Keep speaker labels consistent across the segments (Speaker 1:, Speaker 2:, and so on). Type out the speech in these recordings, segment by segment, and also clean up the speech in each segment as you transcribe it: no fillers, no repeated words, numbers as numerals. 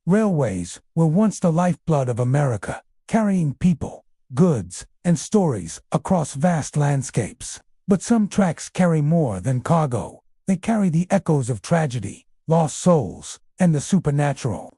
Speaker 1: Railways were once the lifeblood of America, carrying people, goods, and stories across vast landscapes. But some tracks carry more than cargo. They carry the echoes of tragedy, lost souls, and the supernatural.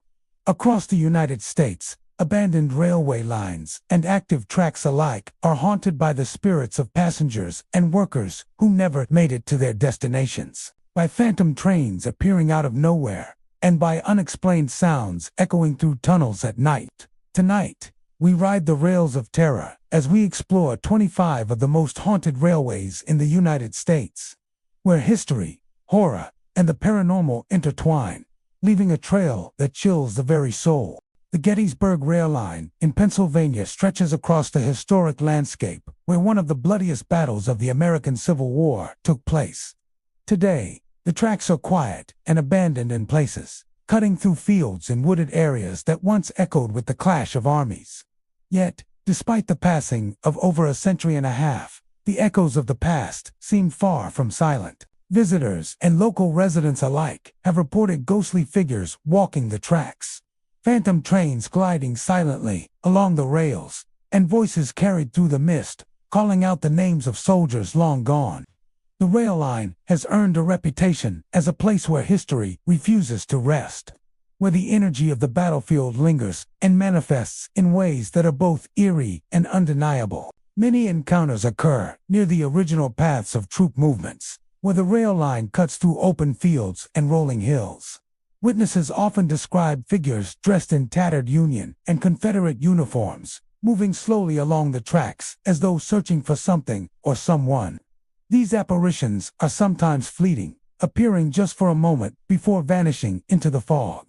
Speaker 1: Across the United States, abandoned railway lines and active tracks alike are haunted by the spirits of passengers and workers who never made it to their destinations, by phantom trains appearing out of nowhere, and by unexplained sounds echoing through tunnels at night. Tonight, we ride the rails of terror as we explore 25 of the most haunted railways in the United States, where history, horror, and the paranormal intertwine, leaving a trail that chills the very soul. The Gettysburg Rail Line in Pennsylvania stretches across the historic landscape where one of the bloodiest battles of the American Civil War took place. Today, the tracks are quiet and abandoned in places, cutting through fields and wooded areas that once echoed with the clash of armies. Yet, despite the passing of over a century and a half, the echoes of the past seem far from silent. Visitors and local residents alike have reported ghostly figures walking the tracks, phantom trains gliding silently along the rails, and voices carried through the mist, calling out the names of soldiers long gone. The rail line has earned a reputation as a place where history refuses to rest, where the energy of the battlefield lingers and manifests in ways that are both eerie and undeniable. Many encounters occur near the original paths of troop movements, where the rail line cuts through open fields and rolling hills. Witnesses often describe figures dressed in tattered Union and Confederate uniforms, moving slowly along the tracks as though searching for something or someone. These apparitions are sometimes fleeting, appearing just for a moment before vanishing into the fog,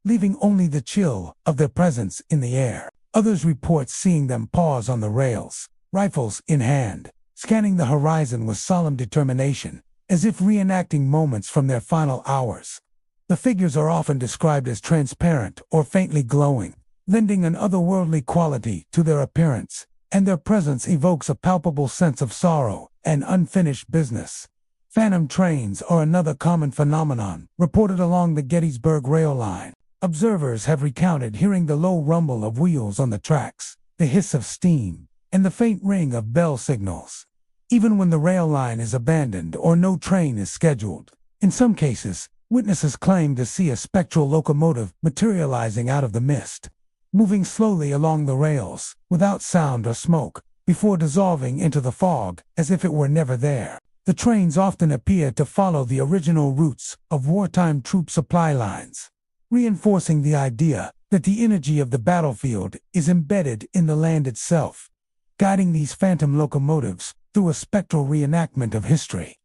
Speaker 1: leaving only the chill of their presence in the air. Others report seeing them pause on the rails, rifles in hand, scanning the horizon with solemn determination, as if reenacting moments from their final hours. The figures are often described as transparent or faintly glowing, lending an otherworldly quality to their appearance, and their presence evokes a palpable sense of sorrow and unfinished business. Phantom trains are another common phenomenon reported along the Gettysburg Rail Line. Observers have recounted hearing the low rumble of wheels on the tracks, the hiss of steam, and the faint ring of bell signals, even when the rail line is abandoned or no train is scheduled. In some cases, witnesses claim to see a spectral locomotive materializing out of the mist, moving slowly along the rails, without sound or smoke, before dissolving into the fog as if it were never there. The trains often appear to follow the original routes of wartime troop supply lines, reinforcing the idea that the energy of the battlefield is embedded in the land itself, guiding these phantom locomotives through a spectral reenactment of history.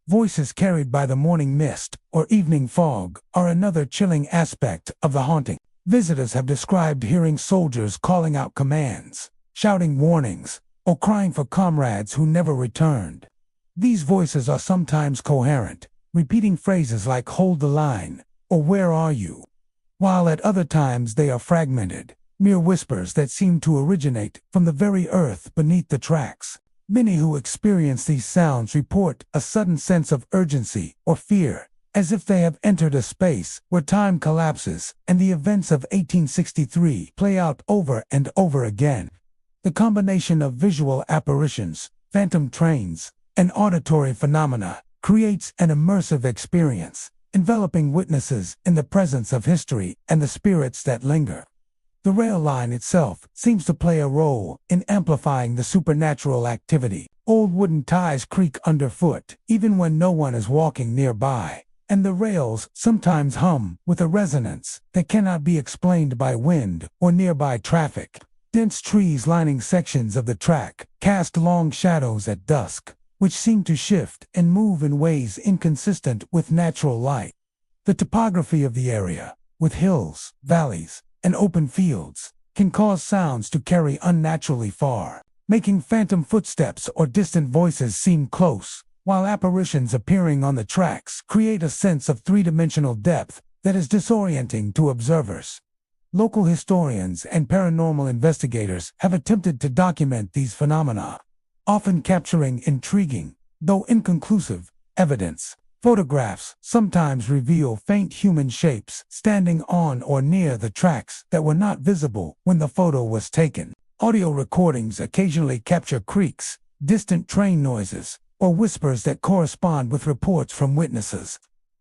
Speaker 1: Voices carried by the morning mist or evening fog are another chilling aspect of the haunting. Visitors have described hearing soldiers calling out commands, shouting warnings, or crying for comrades who never returned. These voices are sometimes coherent, repeating phrases like "hold the line" or "where are you?", while at other times they are fragmented, mere whispers that seem to originate from the very earth beneath the tracks. Many who experience these sounds report a sudden sense of urgency or fear, as if they have entered a space where time collapses and the events of 1863 play out over and over again. The combination of visual apparitions, phantom trains, and auditory phenomena creates an immersive experience, enveloping witnesses in the presence of history and the spirits that linger. The rail line itself seems to play a role in amplifying the supernatural activity. Old wooden ties creak underfoot, even when no one is walking nearby, and the rails sometimes hum with a resonance that cannot be explained by wind or nearby traffic. Dense trees lining sections of the track cast long shadows at dusk, which seem to shift and move in ways inconsistent with natural light. The topography of the area, with hills, valleys, and open fields, can cause sounds to carry unnaturally far, making phantom footsteps or distant voices seem close, while apparitions appearing on the tracks create a sense of three-dimensional depth that is disorienting to observers. Local historians and paranormal investigators have attempted to document these phenomena, often capturing intriguing, though inconclusive, evidence. Photographs sometimes reveal faint human shapes standing on or near the tracks that were not visible when the photo was taken. Audio recordings occasionally capture creaks, distant train noises, or whispers that correspond with reports from witnesses.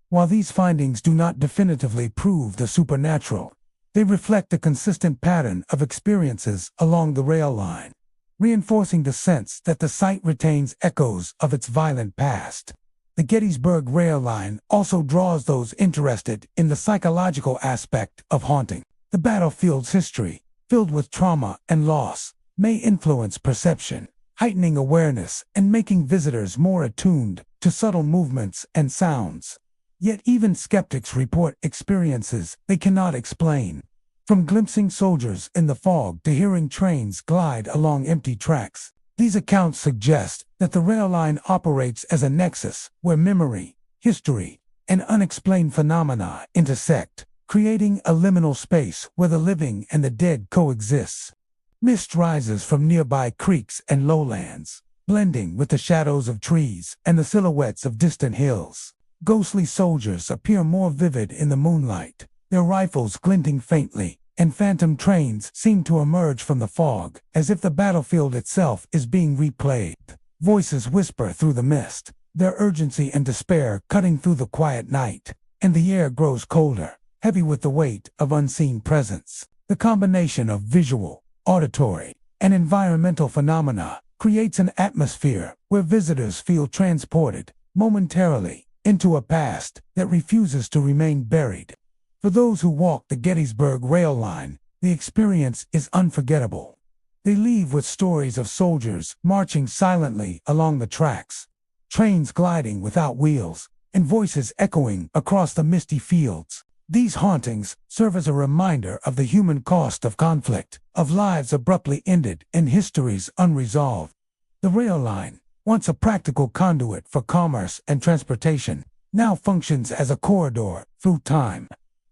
Speaker 1: While these findings do not definitively prove the supernatural, they reflect a consistent pattern of experiences along the rail line, reinforcing the sense that the site retains echoes of its violent past. The Gettysburg Rail Line also draws those interested in the psychological aspect of haunting. The battlefield's history, filled with trauma and loss, may influence perception, heightening awareness and making visitors more attuned to subtle movements and sounds. Yet even skeptics report experiences they cannot explain. From glimpsing soldiers in the fog to hearing trains glide along empty tracks, these accounts suggest that the rail line operates as a nexus where memory, history, and unexplained phenomena intersect, creating a liminal space where the living and the dead coexist. Mist rises from nearby creeks and lowlands, blending with the shadows of trees and the silhouettes of distant hills. Ghostly soldiers appear more vivid in the moonlight, their rifles glinting faintly, and phantom trains seem to emerge from the fog, as if the battlefield itself is being replayed. Voices whisper through the mist, their urgency and despair cutting through the quiet night, and the air grows colder, heavy with the weight of unseen presence. The combination of visual, auditory, and environmental phenomena creates an atmosphere where visitors feel transported, momentarily, into a past that refuses to remain buried. For those who walk the Gettysburg Rail Line, the experience is unforgettable. They leave with stories of soldiers marching silently along the tracks, trains gliding without wheels, and voices echoing across the misty fields. These hauntings serve as a reminder of the human cost of conflict, of lives abruptly ended and histories unresolved. The rail line, once a practical conduit for commerce and transportation, now functions as a corridor through time.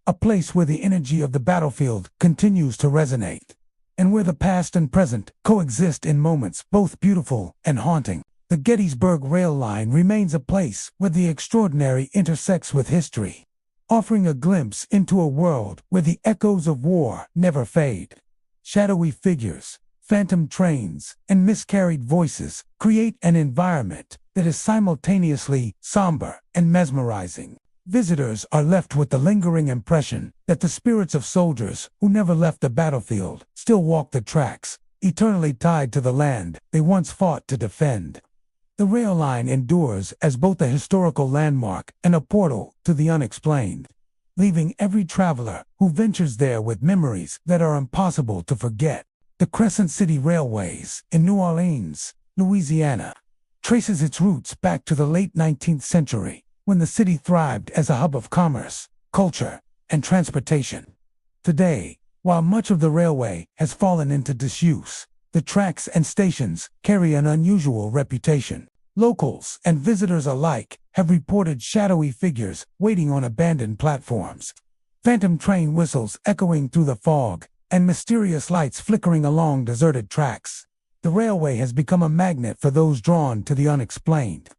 Speaker 1: A place where the energy of the battlefield continues to resonate, and where the past and present coexist in moments both beautiful and haunting. The Gettysburg Rail Line remains a place where the extraordinary intersects with history, offering a glimpse into a world where the echoes of war never fade. Shadowy figures, phantom trains, and miscarried voices create an environment that is simultaneously somber and mesmerizing. Visitors are left with the lingering impression that the spirits of soldiers who never left the battlefield still walk the tracks, eternally tied to the land they once fought to defend. The rail line endures as both a historical landmark and a portal to the unexplained, leaving every traveler who ventures there with memories that are impossible to forget. The Crescent City Railways in New Orleans, Louisiana, traces its roots back to the late 19th century, when the city thrived as a hub of commerce, culture, and transportation. Today, while much of the railway has fallen into disuse, the tracks and stations carry an unusual reputation. Locals and visitors alike have reported shadowy figures waiting on abandoned platforms, phantom train whistles echoing through the fog, and mysterious lights flickering along deserted tracks. The railway has become a magnet for those drawn to the unexplained.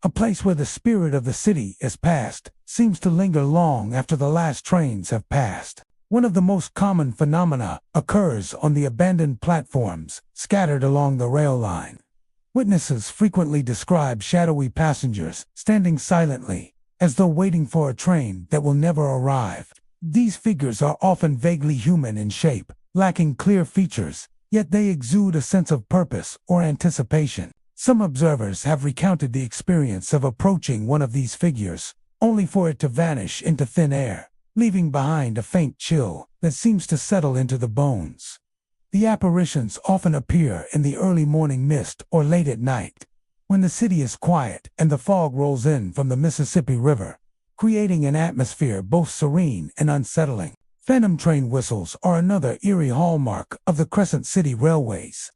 Speaker 1: A place where the spirit of the city is past seems to linger long after the last trains have passed. One of the most common phenomena occurs on the abandoned platforms scattered along the rail line. Witnesses frequently describe shadowy passengers standing silently, as though waiting for a train that will never arrive. These figures are often vaguely human in shape, lacking clear features, yet they exude a sense of purpose or anticipation. Some observers have recounted the experience of approaching one of these figures, only for it to vanish into thin air, leaving behind a faint chill that seems to settle into the bones. The apparitions often appear in the early morning mist or late at night, when the city is quiet and the fog rolls in from the Mississippi River, creating an atmosphere both serene and unsettling. Phantom train whistles are another eerie hallmark of the Crescent City Railways.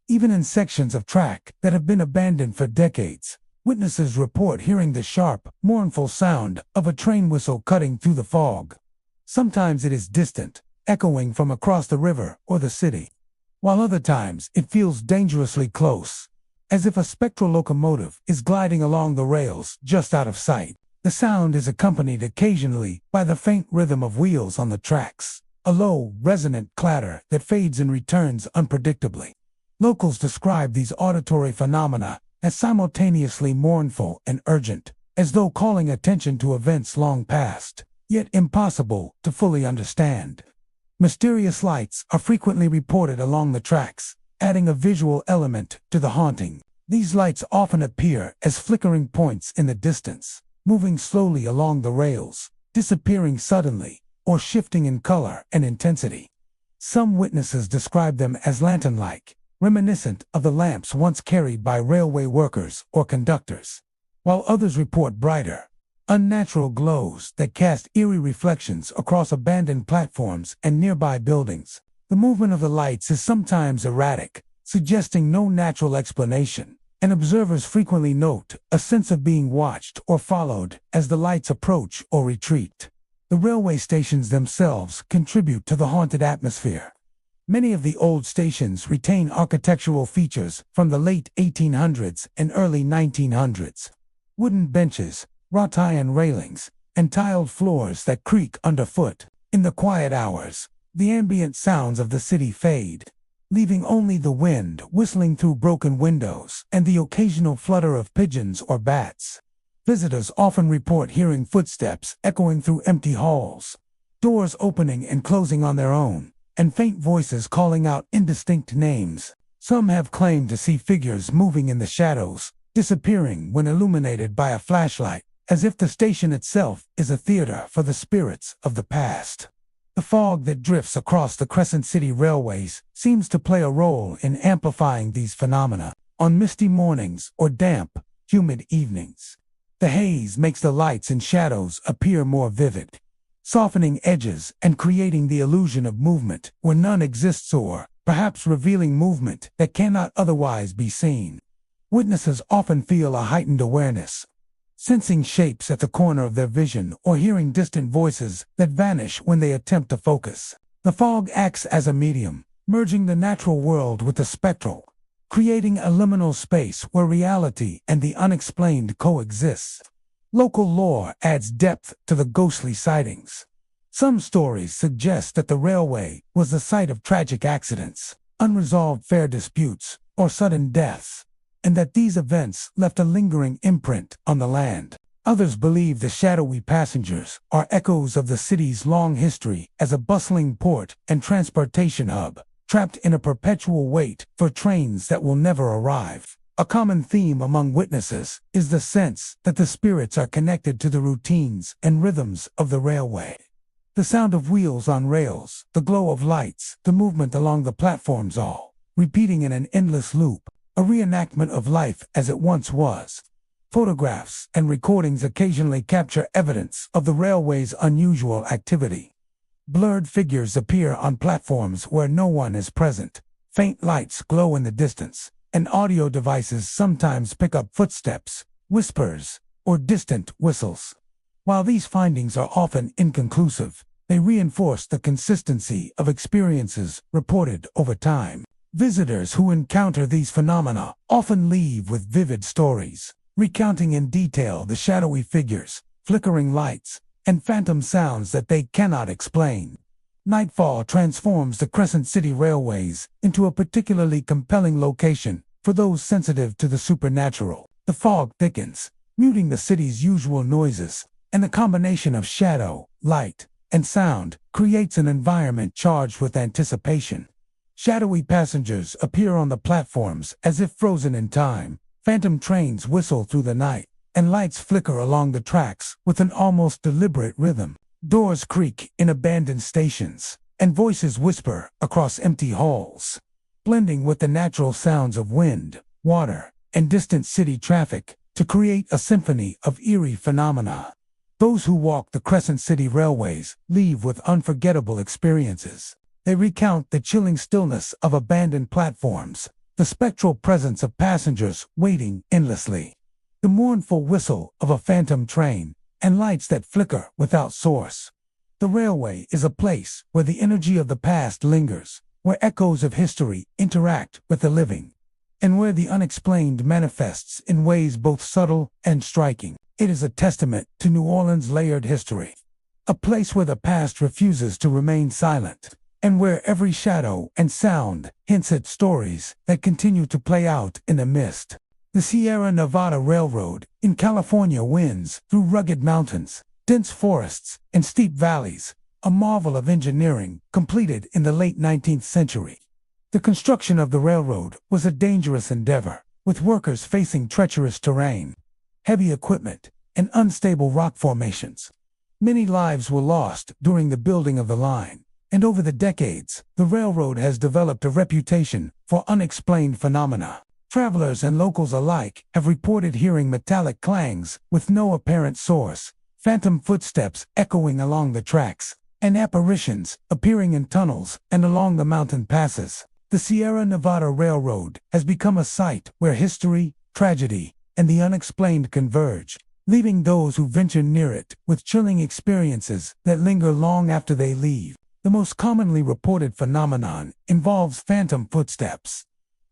Speaker 1: Even in sections of track that have been abandoned for decades, witnesses report hearing the sharp, mournful sound of a train whistle cutting through the fog. Sometimes it is distant, echoing from across the river or the city, while other times it feels dangerously close, as if a spectral locomotive is gliding along the rails just out of sight. The sound is accompanied occasionally by the faint rhythm of wheels on the tracks, a low, resonant clatter that fades and returns unpredictably. Locals describe these auditory phenomena as simultaneously mournful and urgent, as though calling attention to events long past, yet impossible to fully understand. Mysterious lights are frequently reported along the tracks, adding a visual element to the haunting. These lights often appear as flickering points in the distance, moving slowly along the rails, disappearing suddenly, or shifting in color and intensity. Some witnesses describe them as lantern-like, reminiscent of the lamps once carried by railway workers or conductors, while others report brighter, unnatural glows that cast eerie reflections across abandoned platforms and nearby buildings. The movement of the lights is sometimes erratic, suggesting no natural explanation, and observers frequently note a sense of being watched or followed as the lights approach or retreat. The railway stations themselves contribute to the haunted atmosphere. Many of the old stations retain architectural features from the late 1800s and early 1900s. Wooden benches, wrought iron railings, and tiled floors that creak underfoot. In the quiet hours, the ambient sounds of the city fade, leaving only the wind whistling through broken windows and the occasional flutter of pigeons or bats. Visitors often report hearing footsteps echoing through empty halls, doors opening and closing on their own, and faint voices calling out indistinct names. Some have claimed to see figures moving in the shadows, disappearing when illuminated by a flashlight, as if the station itself is a theater for the spirits of the past. The fog that drifts across the Crescent City railways seems to play a role in amplifying these phenomena. On misty mornings or damp, humid evenings, the haze makes the lights and shadows appear more vivid, softening edges and creating the illusion of movement where none exists, or perhaps revealing movement that cannot otherwise be seen. Witnesses often feel a heightened awareness, sensing shapes at the corner of their vision or hearing distant voices that vanish when they attempt to focus. The fog acts as a medium, merging the natural world with the spectral, creating a liminal space where reality and the unexplained coexist. Local lore adds depth to the ghostly sightings. Some stories suggest that the railway was the site of tragic accidents, unresolved fare disputes, or sudden deaths, and that these events left a lingering imprint on the land. Others believe the shadowy passengers are echoes of the city's long history as a bustling port and transportation hub, trapped in a perpetual wait for trains that will never arrive. A common theme among witnesses is the sense that the spirits are connected to the routines and rhythms of the railway. The sound of wheels on rails, the glow of lights, the movement along the platforms, all repeating in an endless loop, a reenactment of life as it once was. Photographs and recordings occasionally capture evidence of the railway's unusual activity. Blurred figures appear on platforms where no one is present. Faint lights glow in the distance, and audio devices sometimes pick up footsteps, whispers, or distant whistles. While these findings are often inconclusive, they reinforce the consistency of experiences reported over time. Visitors who encounter these phenomena often leave with vivid stories, recounting in detail the shadowy figures, flickering lights, and phantom sounds that they cannot explain. Nightfall transforms the Crescent City railways into a particularly compelling location for those sensitive to the supernatural. The fog thickens, muting the city's usual noises, and the combination of shadow, light, and sound creates an environment charged with anticipation. Shadowy passengers appear on the platforms as if frozen in time. Phantom trains whistle through the night, and lights flicker along the tracks with an almost deliberate rhythm. Doors creak in abandoned stations, and voices whisper across empty halls, blending with the natural sounds of wind, water, and distant city traffic to create a symphony of eerie phenomena. Those who walk the Crescent City railways leave with unforgettable experiences. They recount the chilling stillness of abandoned platforms, the spectral presence of passengers waiting endlessly, the mournful whistle of a phantom train, and lights that flicker without source. The railway is a place where the energy of the past lingers, where echoes of history interact with the living. and where the unexplained manifests in ways both subtle and striking. It is a testament to New Orleans' layered history, a place where the past refuses to remain silent, and where every shadow and sound hints at stories that continue to play out in the mist. The Sierra Nevada Railroad in California winds through rugged mountains, dense forests, and steep valleys, a marvel of engineering completed in the late 19th century. The construction of the railroad was a dangerous endeavor, with workers facing treacherous terrain, heavy equipment, and unstable rock formations. Many lives were lost during the building of the line, and over the decades, the railroad has developed a reputation for unexplained phenomena. Travelers and locals alike have reported hearing metallic clangs with no apparent source, phantom footsteps echoing along the tracks, and apparitions appearing in tunnels and along the mountain passes. The Sierra Nevada Railroad has become a site where history, tragedy, and the unexplained converge, leaving those who venture near it with chilling experiences that linger long after they leave. The most commonly reported phenomenon involves phantom footsteps.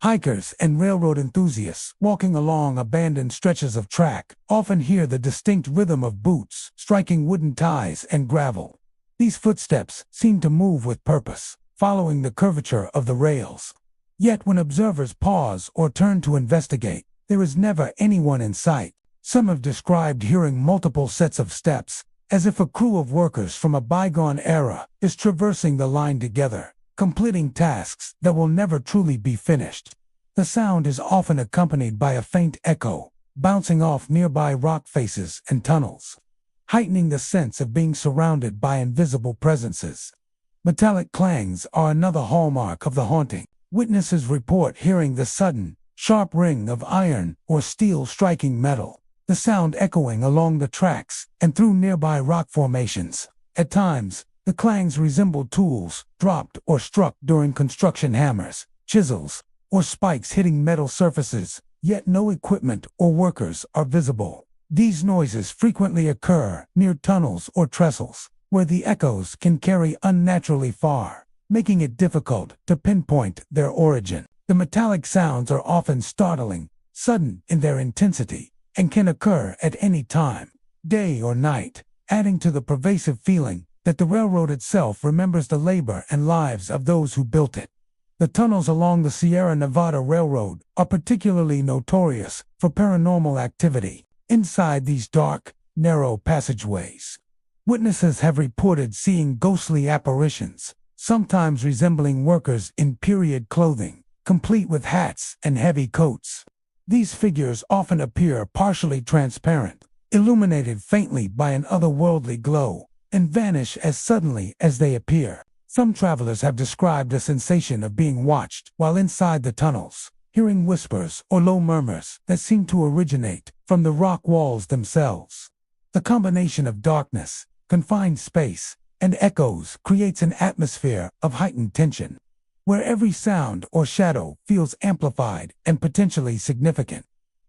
Speaker 1: Hikers and railroad enthusiasts walking along abandoned stretches of track often hear the distinct rhythm of boots striking wooden ties and gravel. These footsteps seem to move with purpose, following the curvature of the rails. Yet when observers pause or turn to investigate, there is never anyone in sight. Some have described hearing multiple sets of steps, as if a crew of workers from a bygone era is traversing the line together, completing tasks that will never truly be finished. The sound is often accompanied by a faint echo, bouncing off nearby rock faces and tunnels, heightening the sense of being surrounded by invisible presences. Metallic clangs are another hallmark of the haunting. Witnesses report hearing the sudden, sharp ring of iron or steel striking metal, the sound echoing along the tracks and through nearby rock formations. At times, the clangs resemble tools dropped or struck during construction, hammers, chisels, or spikes hitting metal surfaces, yet no equipment or workers are visible. These noises frequently occur near tunnels or trestles, where the echoes can carry unnaturally far, making it difficult to pinpoint their origin. The metallic sounds are often startling, sudden in their intensity, and can occur at any time, day or night, adding to the pervasive feeling that the railroad itself remembers the labor and lives of those who built it. The tunnels along the Sierra Nevada Railroad are particularly notorious for paranormal activity. Inside these dark, narrow passageways, witnesses have reported seeing ghostly apparitions, sometimes resembling workers in period clothing, complete with hats and heavy coats. These figures often appear partially transparent, illuminated faintly by an otherworldly glow, and vanish as suddenly as they appear. Some travelers have described a sensation of being watched while inside the tunnels, hearing whispers or low murmurs that seem to originate from the rock walls themselves. The combination of darkness, confined space, and echoes creates an atmosphere of heightened tension, where every sound or shadow feels amplified and potentially significant.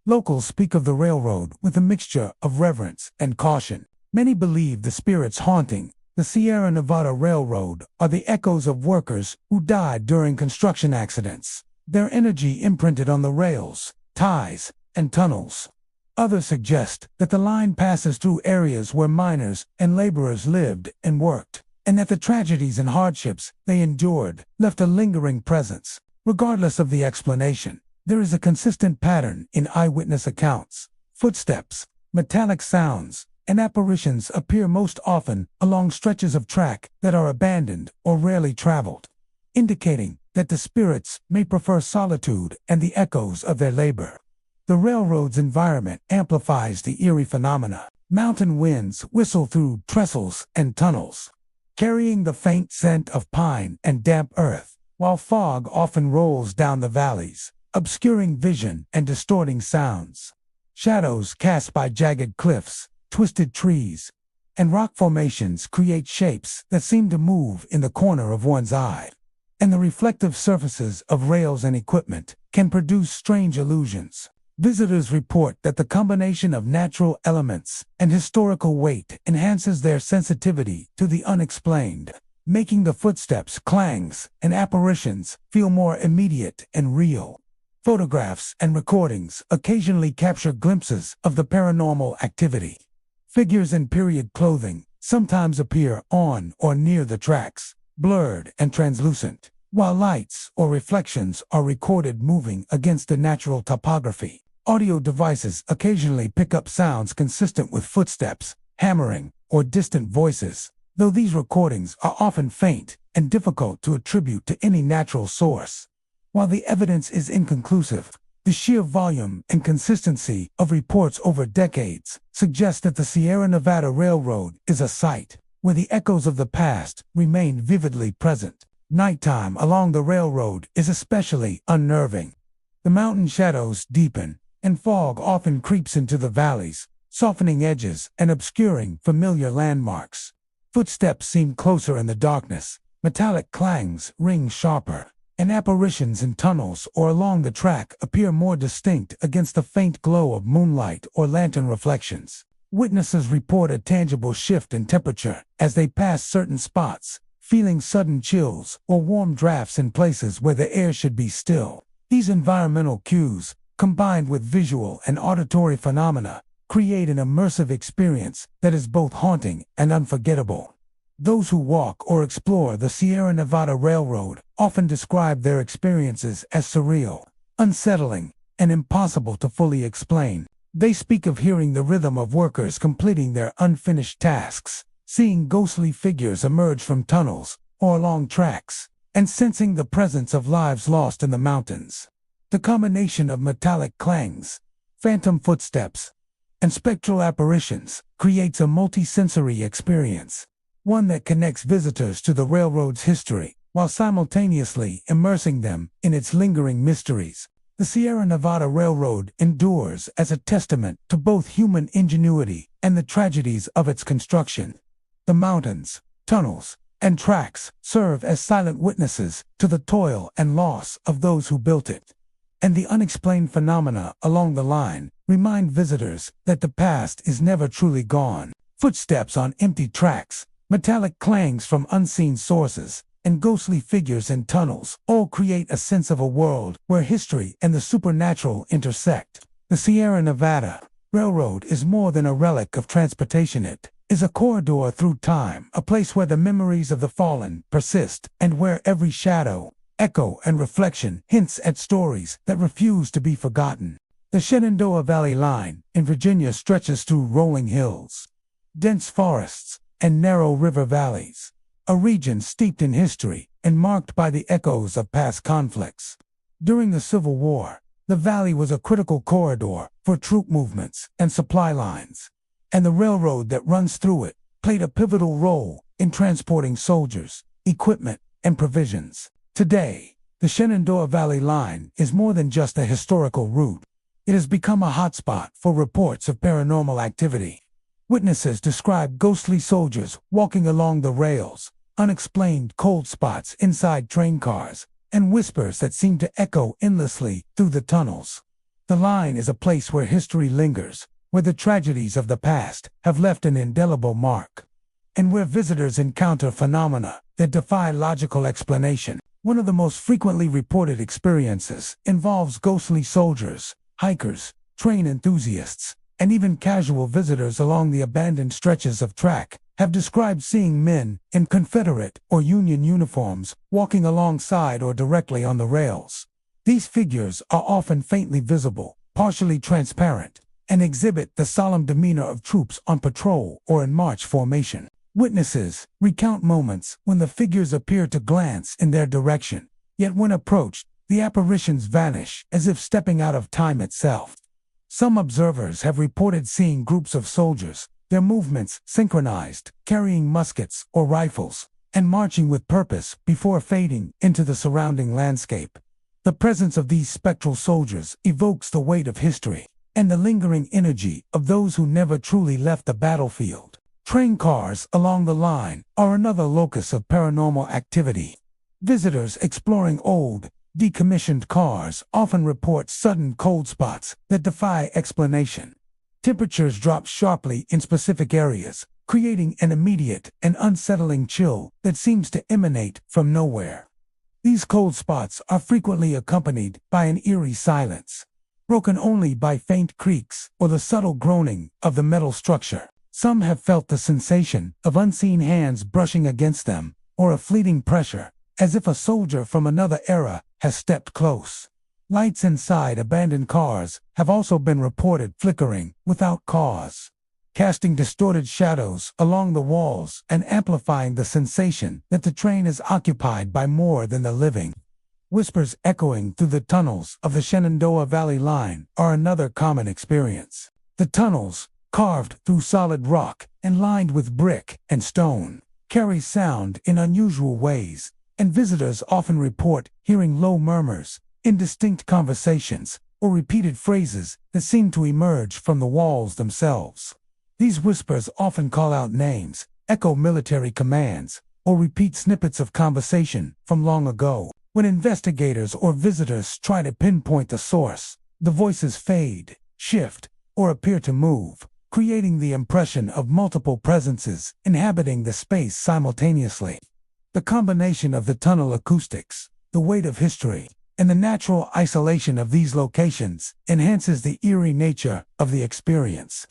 Speaker 1: Locals speak of the railroad with a mixture of reverence and caution. Many believe the spirits haunting the Sierra Nevada Railroad are the echoes of workers who died during construction accidents, their energy imprinted on the rails, ties, and tunnels. Others suggest that the line passes through areas where miners and laborers lived and worked, and that the tragedies and hardships they endured left a lingering presence. Regardless of the explanation, there is a consistent pattern in eyewitness accounts. Footsteps, metallic sounds, and apparitions appear most often along stretches of track that are abandoned or rarely traveled, indicating that the spirits may prefer solitude and the echoes of their labor. The railroad's environment amplifies the eerie phenomena. Mountain winds whistle through trestles and tunnels, carrying the faint scent of pine and damp earth, while fog often rolls down the valleys, obscuring vision and distorting sounds. Shadows cast by jagged cliffs, twisted trees, and rock formations create shapes that seem to move in the corner of one's eye, and the reflective surfaces of rails and equipment can produce strange illusions. Visitors report that the combination of natural elements and historical weight enhances their sensitivity to the unexplained, making the footsteps, clangs, and apparitions feel more immediate and real. Photographs and recordings occasionally capture glimpses of the paranormal activity. Figures in period clothing sometimes appear on or near the tracks, blurred and translucent, while lights or reflections are recorded moving against the natural topography. Audio devices occasionally pick up sounds consistent with footsteps, hammering, or distant voices, though these recordings are often faint and difficult to attribute to any natural source. While the evidence is inconclusive, the sheer volume and consistency of reports over decades suggest that the Sierra Nevada Railroad is a site where the echoes of the past remain vividly present. Nighttime along the railroad is especially unnerving. The mountain shadows deepen, and fog often creeps into the valleys, softening edges and obscuring familiar landmarks. Footsteps seem closer in the darkness, metallic clangs ring sharper, and apparitions in tunnels or along the track appear more distinct against the faint glow of moonlight or lantern reflections. Witnesses report a tangible shift in temperature as they pass certain spots, feeling sudden chills or warm drafts in places where the air should be still. These environmental cues, combined with visual and auditory phenomena, create an immersive experience that is both haunting and unforgettable. Those who walk or explore the Sierra Nevada Railroad often describe their experiences as surreal, unsettling, and impossible to fully explain. They speak of hearing the rhythm of workers completing their unfinished tasks, seeing ghostly figures emerge from tunnels or along tracks, and sensing the presence of lives lost in the mountains. The combination of metallic clangs, phantom footsteps, and spectral apparitions creates a multi-sensory experience, one that connects visitors to the railroad's history while simultaneously immersing them in its lingering mysteries. The Sierra Nevada Railroad endures as a testament to both human ingenuity and the tragedies of its construction. The mountains, tunnels, and tracks serve as silent witnesses to the toil and loss of those who built it. And the unexplained phenomena along the line remind visitors that the past is never truly gone. Footsteps on empty tracks, metallic clangs from unseen sources, and ghostly figures in tunnels all create a sense of a world where history and the supernatural intersect. The Sierra Nevada Railroad is more than a relic of transportation. It is a corridor through time, a place where the memories of the fallen persist, and where every shadow, echo, and reflection hints at stories that refuse to be forgotten. The Shenandoah Valley Line in Virginia stretches through rolling hills, dense forests, and narrow river valleys, a region steeped in history and marked by the echoes of past conflicts. During the Civil War, the valley was a critical corridor for troop movements and supply lines, and the railroad that runs through it played a pivotal role in transporting soldiers, equipment, and provisions. Today, the Shenandoah Valley Line is more than just a historical route. It has become a hotspot for reports of paranormal activity. Witnesses describe ghostly soldiers walking along the rails, unexplained cold spots inside train cars, and whispers that seem to echo endlessly through the tunnels. The line is a place where history lingers, where the tragedies of the past have left an indelible mark, and where visitors encounter phenomena that defy logical explanation. One of the most frequently reported experiences involves ghostly soldiers, hikers, train enthusiasts, and even casual visitors along the abandoned stretches of track have described seeing men in Confederate or Union uniforms walking alongside or directly on the rails. These figures are often faintly visible, partially transparent, and exhibit the solemn demeanor of troops on patrol or in march formation. Witnesses recount moments when the figures appear to glance in their direction, yet when approached, the apparitions vanish as if stepping out of time itself. Some observers have reported seeing groups of soldiers, their movements synchronized, carrying muskets or rifles, and marching with purpose before fading into the surrounding landscape. The presence of these spectral soldiers evokes the weight of history and the lingering energy of those who never truly left the battlefield. Train cars along the line are another locus of paranormal activity. Visitors exploring old, decommissioned cars often report sudden cold spots that defy explanation. Temperatures drop sharply in specific areas, creating an immediate and unsettling chill that seems to emanate from nowhere. These cold spots are frequently accompanied by an eerie silence, broken only by faint creaks or the subtle groaning of the metal structure. Some have felt the sensation of unseen hands brushing against them, or a fleeting pressure, as if a soldier from another era has stepped close. Lights inside abandoned cars have also been reported flickering without cause, casting distorted shadows along the walls and amplifying the sensation that the train is occupied by more than the living. Whispers echoing through the tunnels of the Shenandoah Valley Line are another common experience. The tunnels, carved through solid rock and lined with brick and stone, carry sound in unusual ways, and visitors often report hearing low murmurs, indistinct conversations, or repeated phrases that seem to emerge from the walls themselves. These whispers often call out names, echo military commands, or repeat snippets of conversation from long ago. When investigators or visitors try to pinpoint the source, the voices fade, shift, or appear to move, creating the impression of multiple presences inhabiting the space simultaneously. The combination of the tunnel acoustics, the weight of history, and the natural isolation of these locations enhances the eerie nature of the experience,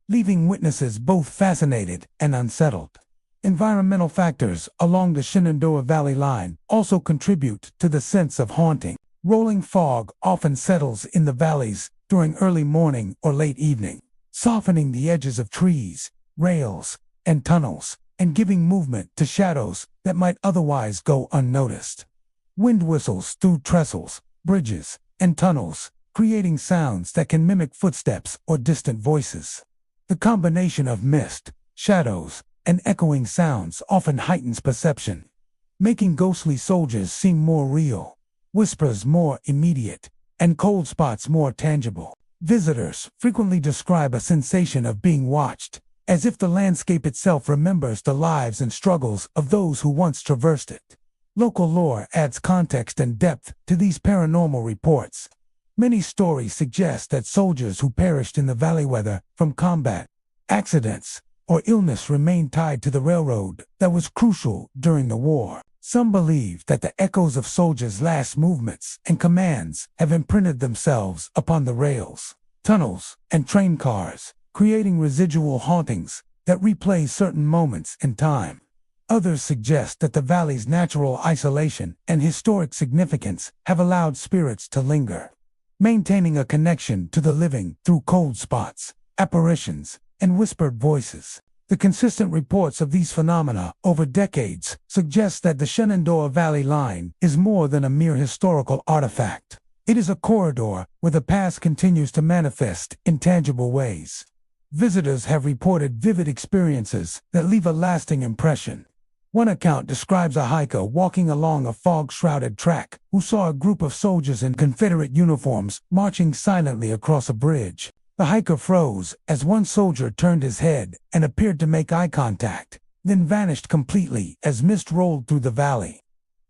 Speaker 1: leaving witnesses both fascinated and unsettled. Environmental factors along the Shenandoah Valley Line also contribute to the sense of haunting. Rolling fog often settles in the valleys during early morning or late evening, softening the edges of trees, rails, and tunnels, and giving movement to shadows that might otherwise go unnoticed. Wind whistles through trestles, bridges, and tunnels, creating sounds that can mimic footsteps or distant voices. The combination of mist, shadows, and echoing sounds often heightens perception, making ghostly soldiers seem more real, whispers more immediate, and cold spots more tangible. Visitors frequently describe a sensation of being watched, as if the landscape itself remembers the lives and struggles of those who once traversed it. Local lore adds context and depth to these paranormal reports. Many stories suggest that soldiers who perished in the valley, whether from combat, accidents, or illness, remained tied to the railroad that was crucial during the war. Some believe that the echoes of soldiers' last movements and commands have imprinted themselves upon the rails, tunnels, and train cars, creating residual hauntings that replay certain moments in time. Others suggest that the valley's natural isolation and historic significance have allowed spirits to linger, maintaining a connection to the living through cold spots, apparitions, and whispered voices. The consistent reports of these phenomena over decades suggest that the Shenandoah Valley Line is more than a mere historical artifact. It is a corridor where the past continues to manifest in tangible ways. Visitors have reported vivid experiences that leave a lasting impression. One account describes a hiker walking along a fog-shrouded track who saw a group of soldiers in Confederate uniforms marching silently across a bridge. The hiker froze as one soldier turned his head and appeared to make eye contact, then vanished completely as mist rolled through the valley.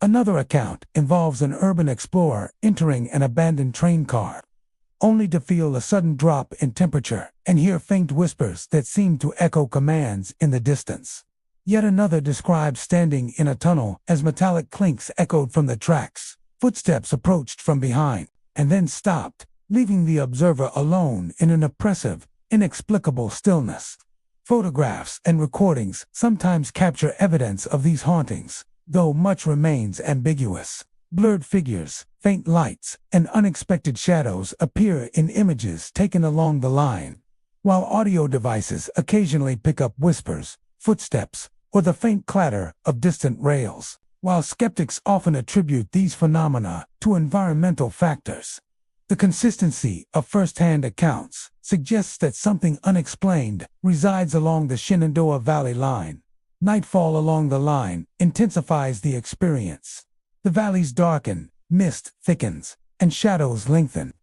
Speaker 1: Another account involves an urban explorer entering an abandoned train car, only to feel a sudden drop in temperature and hear faint whispers that seem to echo commands in the distance. Yet another describes standing in a tunnel as metallic clinks echoed from the tracks. Footsteps approached from behind and then stopped, leaving the observer alone in an oppressive, inexplicable stillness. Photographs and recordings sometimes capture evidence of these hauntings, though much remains ambiguous. Blurred figures, faint lights, and unexpected shadows appear in images taken along the line, while audio devices occasionally pick up whispers, footsteps, or the faint clatter of distant rails. While skeptics often attribute these phenomena to environmental factors, the consistency of first-hand accounts suggests that something unexplained resides along the Shenandoah Valley Line. Nightfall along the line intensifies the experience. The valleys darken, mist thickens, and shadows lengthen.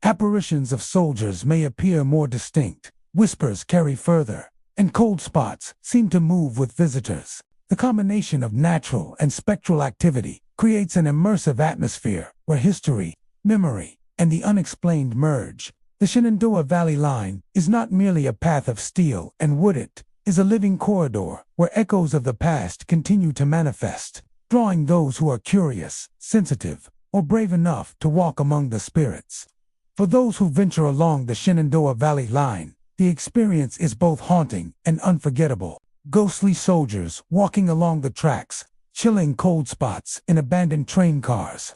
Speaker 1: Apparitions of soldiers may appear more distinct, whispers carry further, and cold spots seem to move with visitors. The combination of natural and spectral activity creates an immersive atmosphere where history, memory, and the unexplained merge. The Shenandoah Valley Line is not merely a path of steel and wood, it is a living corridor where echoes of the past continue to manifest, drawing those who are curious, sensitive, or brave enough to walk among the spirits. For those who venture along the Shenandoah Valley line, the experience is both haunting and unforgettable. Ghostly soldiers walking along the tracks, chilling cold spots in abandoned train cars,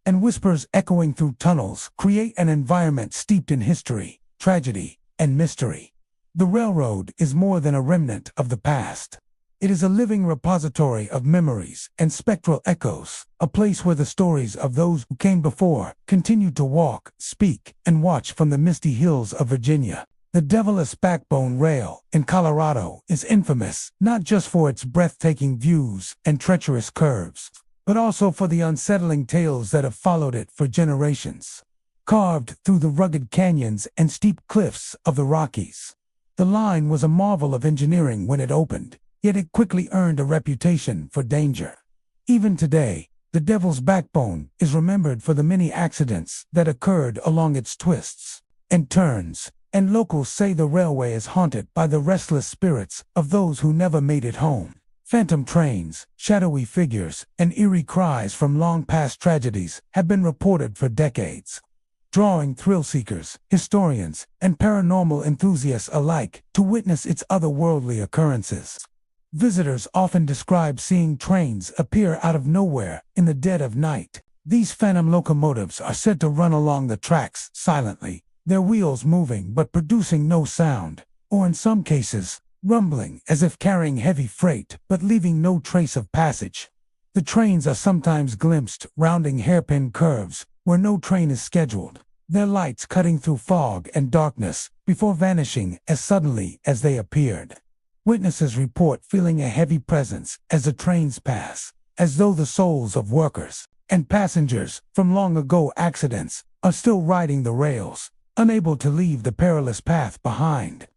Speaker 1: and whispers echoing through tunnels create an environment steeped in history, tragedy, and mystery. The railroad is more than a remnant of the past. It is a living repository of memories and spectral echoes, a place where the stories of those who came before continue to walk, speak, and watch from the misty hills of Virginia. The Devil's Backbone Rail in Colorado is infamous not just for its breathtaking views and treacherous curves, but also for the unsettling tales that have followed it for generations. Carved through the rugged canyons and steep cliffs of the Rockies, the line was a marvel of engineering when it opened, yet it quickly earned a reputation for danger. Even today, the Devil's Backbone is remembered for the many accidents that occurred along its twists and turns, and locals say the railway is haunted by the restless spirits of those who never made it home. Phantom trains, shadowy figures, and eerie cries from long-past tragedies have been reported for decades, drawing thrill-seekers, historians, and paranormal enthusiasts alike to witness its otherworldly occurrences. Visitors often describe seeing trains appear out of nowhere in the dead of night. These phantom locomotives are said to run along the tracks silently, their wheels moving but producing no sound, or in some cases, rumbling as if carrying heavy freight but leaving no trace of passage. The trains are sometimes glimpsed rounding hairpin curves where no train is scheduled, their lights cutting through fog and darkness before vanishing as suddenly as they appeared. Witnesses report feeling a heavy presence as the trains pass, as though the souls of workers and passengers from long ago accidents are still riding the rails, unable to leave the perilous path behind.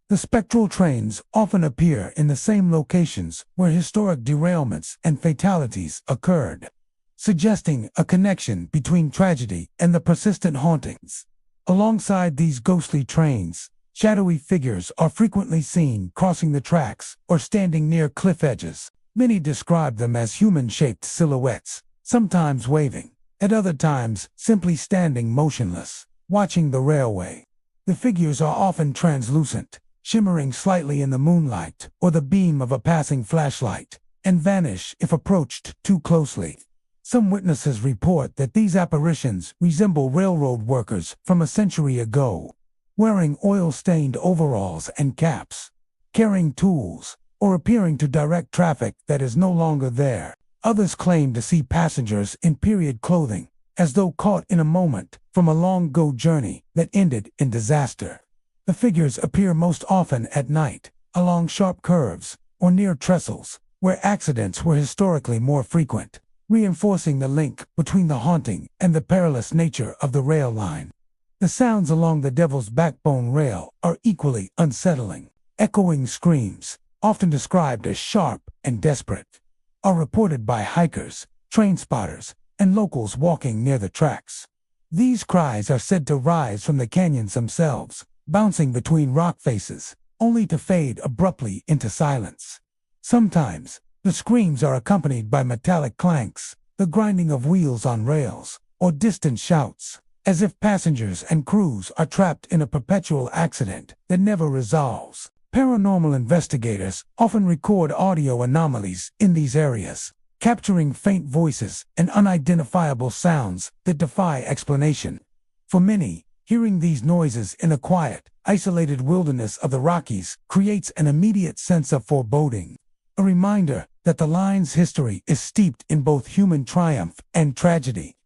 Speaker 1: The spectral trains often appear in the same locations where historic derailments and fatalities occurred, suggesting a connection between tragedy and the persistent hauntings. Alongside these ghostly trains, shadowy figures are frequently seen crossing the tracks or standing near cliff edges. Many describe them as human-shaped silhouettes, sometimes waving, at other times simply standing motionless, watching the railway. The figures are often translucent, shimmering slightly in the moonlight or the beam of a passing flashlight, and vanish if approached too closely. Some witnesses report that these apparitions resemble railroad workers from a century ago, wearing oil-stained overalls and caps, carrying tools, or appearing to direct traffic that is no longer there. Others claim to see passengers in period clothing, as though caught in a moment from a long-ago journey that ended in disaster. The figures appear most often at night, along sharp curves, or near trestles, where accidents were historically more frequent, reinforcing the link between the haunting and the perilous nature of the rail line. The sounds along the Devil's Backbone Rail are equally unsettling. Echoing screams, often described as sharp and desperate, are reported by hikers, train spotters, and locals walking near the tracks. These cries are said to rise from the canyons themselves, bouncing between rock faces, only to fade abruptly into silence. Sometimes, the screams are accompanied by metallic clanks, the grinding of wheels on rails, or distant shouts, as if passengers and crews are trapped in a perpetual accident that never resolves. Paranormal investigators often record audio anomalies in these areas, capturing faint voices and unidentifiable sounds that defy explanation. For many, hearing these noises in a quiet, isolated wilderness of the Rockies creates an immediate sense of foreboding, a reminder that the line's history is steeped in both human triumph and tragedy.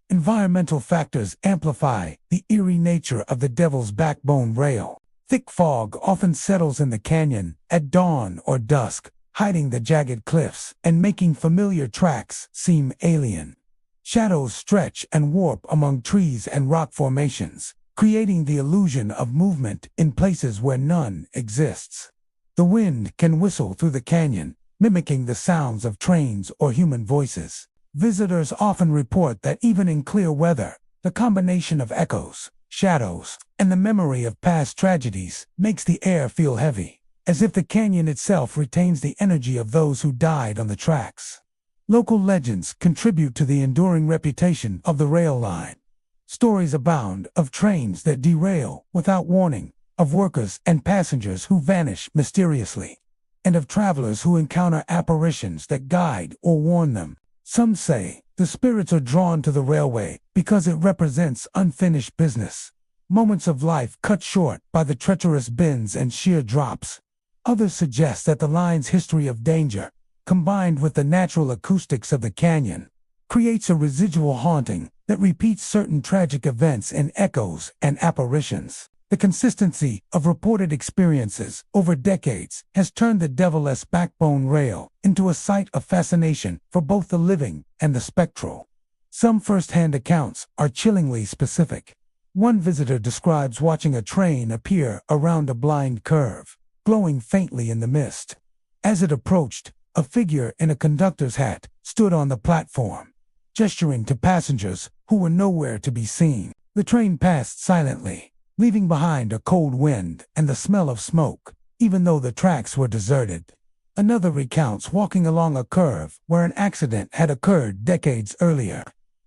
Speaker 1: Environmental factors amplify the eerie nature of the Devil's Backbone Rail. Thick fog often settles in the canyon at dawn or dusk, hiding the jagged cliffs and making familiar tracks seem alien. Shadows stretch and warp among trees and rock formations, creating the illusion of movement in places where none exists. The wind can whistle through the canyon, mimicking the sounds of trains or human voices. Visitors often report that even in clear weather, the combination of echoes, shadows, and the memory of past tragedies makes the air feel heavy, as if the canyon itself retains the energy of those who died on the tracks. Local legends contribute to the enduring reputation of the rail line. Stories abound of trains that derail without warning, of workers and passengers who vanish mysteriously, and of travelers who encounter apparitions that guide or warn them. Some say the spirits are drawn to the railway because it represents unfinished business, moments of life cut short by the treacherous bends and sheer drops. Others suggest that the line's history of danger, combined with the natural acoustics of the canyon, creates a residual haunting that repeats certain tragic events in echoes and apparitions. The consistency of reported experiences over decades has turned the Devil-esque backbone rail into a site of fascination for both the living and the spectral. Some first-hand accounts are chillingly specific. One visitor describes watching a train appear around a blind curve, glowing faintly in the mist. As it approached, a figure in a conductor's hat stood on the platform, gesturing to passengers who were nowhere to be seen. The train passed silently, leaving behind a cold wind and the smell of smoke, even though the tracks were deserted. Another recounts walking along a curve where an accident had occurred decades earlier,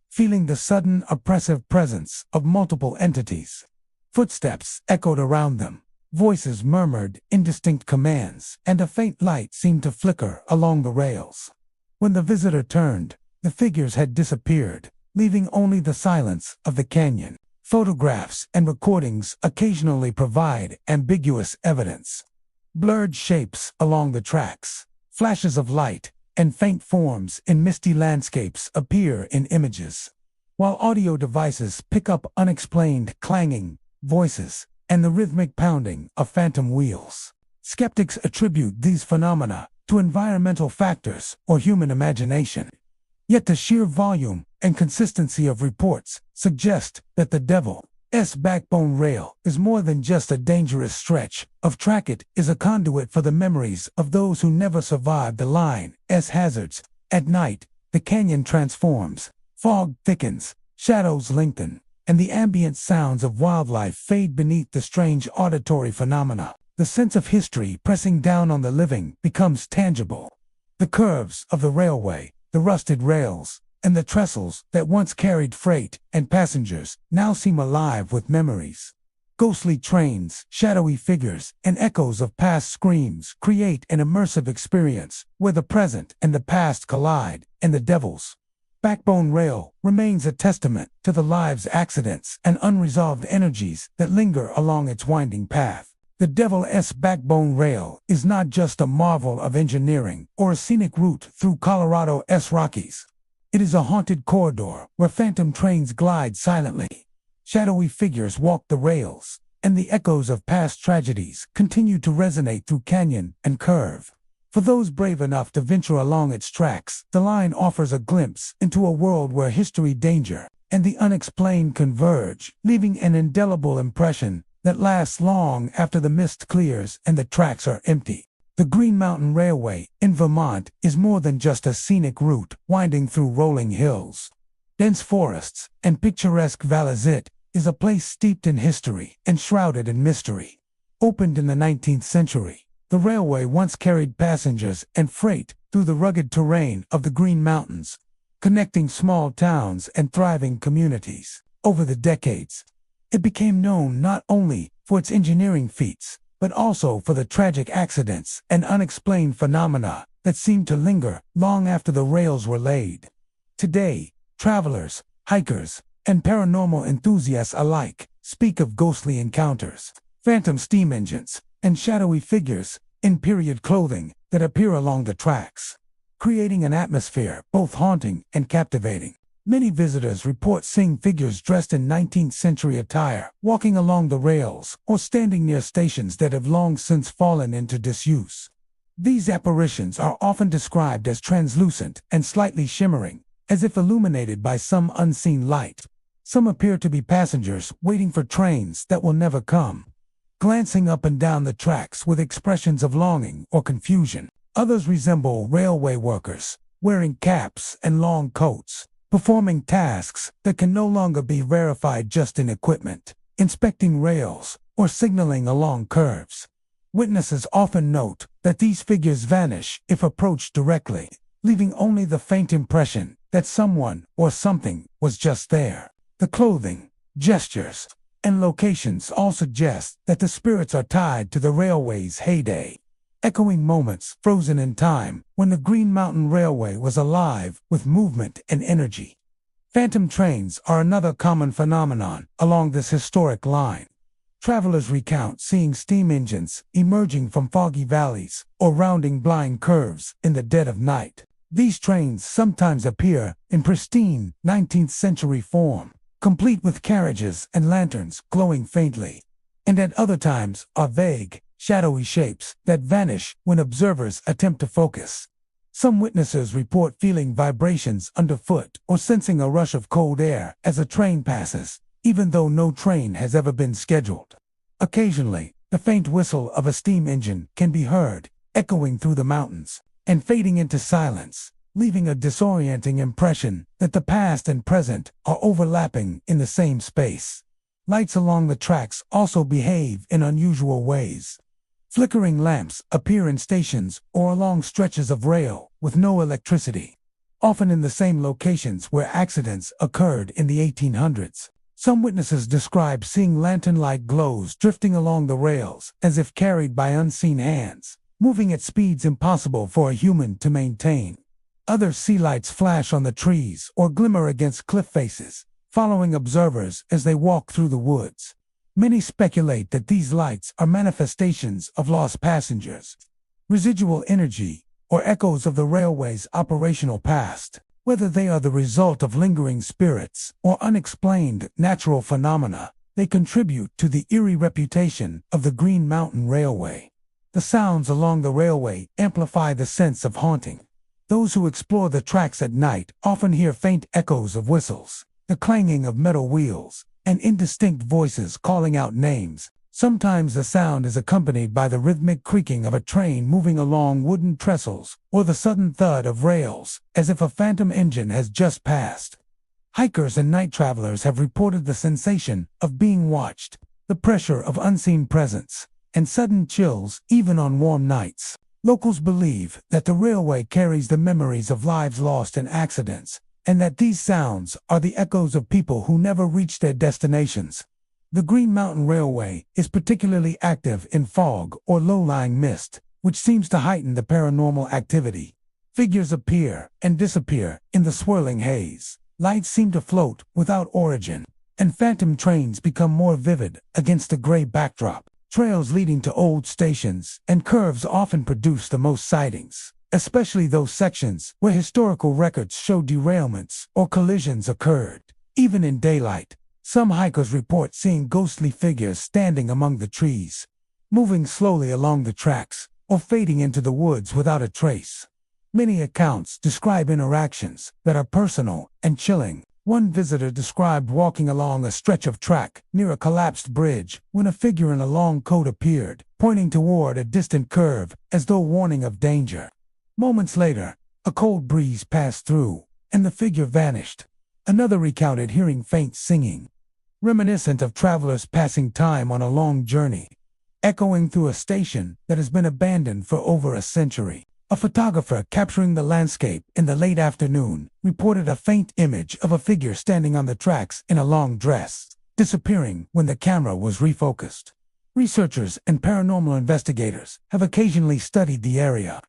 Speaker 1: feeling the sudden oppressive presence of multiple entities. Footsteps echoed around them, voices murmured indistinct commands, and a faint light seemed to flicker along the rails. When the visitor turned, the figures had disappeared, leaving only the silence of the canyon. Photographs and recordings occasionally provide ambiguous evidence. Blurred shapes along the tracks, flashes of light, and faint forms in misty landscapes appear in images, while audio devices pick up unexplained clanging voices and the rhythmic pounding of phantom wheels. Skeptics attribute these phenomena to environmental factors or human imagination. Yet the sheer volume and consistency of reports suggest that the Devil's backbone rail is more than just a dangerous stretch of track. It is a conduit for the memories of those who never survived the line's hazards. At night, the canyon transforms, fog thickens, shadows lengthen, and the ambient sounds of wildlife fade beneath the strange auditory phenomena. The sense of history pressing down on the living becomes tangible. The curves of the railway, the rusted rails, and the trestles that once carried freight and passengers now seem alive with memories. Ghostly trains, shadowy figures, and echoes of past screams create an immersive experience where the present and the past collide, and the Devil's backbone rail remains a testament to the lives, accidents, and unresolved energies that linger along its winding path. The Devil's backbone rail is not just a marvel of engineering or a scenic route through Colorado's Rockies. It is a haunted corridor where phantom trains glide silently, shadowy figures walk the rails, and the echoes of past tragedies continue to resonate through canyon and curve. For those brave enough to venture along its tracks, the line offers a glimpse into a world where history, danger, and the unexplained converge, leaving an indelible impression that lasts long after the mist clears and the tracks are empty. The Green Mountain Railway in Vermont is more than just a scenic route winding through rolling hills, dense forests, and picturesque valleys. It is a place steeped in history and shrouded in mystery. Opened in the 19th century, the railway once carried passengers and freight through the rugged terrain of the Green Mountains, connecting small towns and thriving communities. Over the decades, it became known not only for its engineering feats, but also for the tragic accidents and unexplained phenomena that seemed to linger long after the rails were laid. Today, travelers, hikers, and paranormal enthusiasts alike speak of ghostly encounters, phantom steam engines, and shadowy figures in period clothing that appear along the tracks, creating an atmosphere both haunting and captivating. Many visitors report seeing figures dressed in 19th century attire, walking along the rails, or standing near stations that have long since fallen into disuse. These apparitions are often described as translucent and slightly shimmering, as if illuminated by some unseen light. Some appear to be passengers waiting for trains that will never come, glancing up and down the tracks with expressions of longing or confusion. Others resemble railway workers, wearing caps and long coats, performing tasks that can no longer be verified just in equipment, inspecting rails, or signaling along curves. Witnesses often note that these figures vanish if approached directly, leaving only the faint impression that someone or something was just there. The clothing, gestures, and locations all suggest that the spirits are tied to the railway's heyday, echoing moments frozen in time when the Green Mountain Railway was alive with movement and energy. Phantom trains are another common phenomenon along this historic line. Travelers recount seeing steam engines emerging from foggy valleys or rounding blind curves in the dead of night. These trains sometimes appear in pristine 19th century form, complete with carriages and lanterns glowing faintly, and at other times are vague, shadowy shapes that vanish when observers attempt to focus. Some witnesses report feeling vibrations underfoot or sensing a rush of cold air as a train passes, even though no train has ever been scheduled. Occasionally, the faint whistle of a steam engine can be heard, echoing through the mountains and fading into silence, leaving a disorienting impression that the past and present are overlapping in the same space. Lights along the tracks also behave in unusual ways. Flickering lamps appear in stations or along stretches of rail with no electricity, often in the same locations where accidents occurred in the 1800s. Some witnesses describe seeing lantern-like glows drifting along the rails as if carried by unseen hands, moving at speeds impossible for a human to maintain. Others see lights flash on the trees or glimmer against cliff faces, following observers as they walk through the woods. Many speculate that these lights are manifestations of lost passengers, residual energy, or echoes of the railway's operational past. Whether they are the result of lingering spirits or unexplained natural phenomena, they contribute to the eerie reputation of the Green Mountain Railway. The sounds along the railway amplify the sense of haunting. Those who explore the tracks at night often hear faint echoes of whistles, the clanging of metal wheels, and indistinct voices calling out names. Sometimes the sound is accompanied by the rhythmic creaking of a train moving along wooden trestles, or the sudden thud of rails, as if a phantom engine has just passed. Hikers and night travelers have reported the sensation of being watched, the pressure of unseen presence, and sudden chills even on warm nights. Locals believe that the railway carries the memories of lives lost in accidents, and that these sounds are the echoes of people who never reached their destinations. The Green Mountain Railway is particularly active in fog or low-lying mist, which seems to heighten the paranormal activity. Figures appear and disappear in the swirling haze. Lights seem to float without origin, and phantom trains become more vivid against the gray backdrop. Trails leading to old stations and curves often produce the most sightings, especially those sections where historical records show derailments or collisions occurred. Even in daylight, some hikers report seeing ghostly figures standing among the trees, moving slowly along the tracks, or fading into the woods without a trace. Many accounts describe interactions that are personal and chilling. One visitor described walking along a stretch of track near a collapsed bridge when a figure in a long coat appeared, pointing toward a distant curve as though warning of danger. Moments later, a cold breeze passed through, and the figure vanished. Another recounted hearing faint singing, reminiscent of travelers passing time on a long journey, echoing through a station that has been abandoned for over a century. A photographer capturing the landscape in the late afternoon reported a faint image of a figure standing on the tracks in a long dress, disappearing when the camera was refocused. Researchers and paranormal investigators have occasionally studied the area,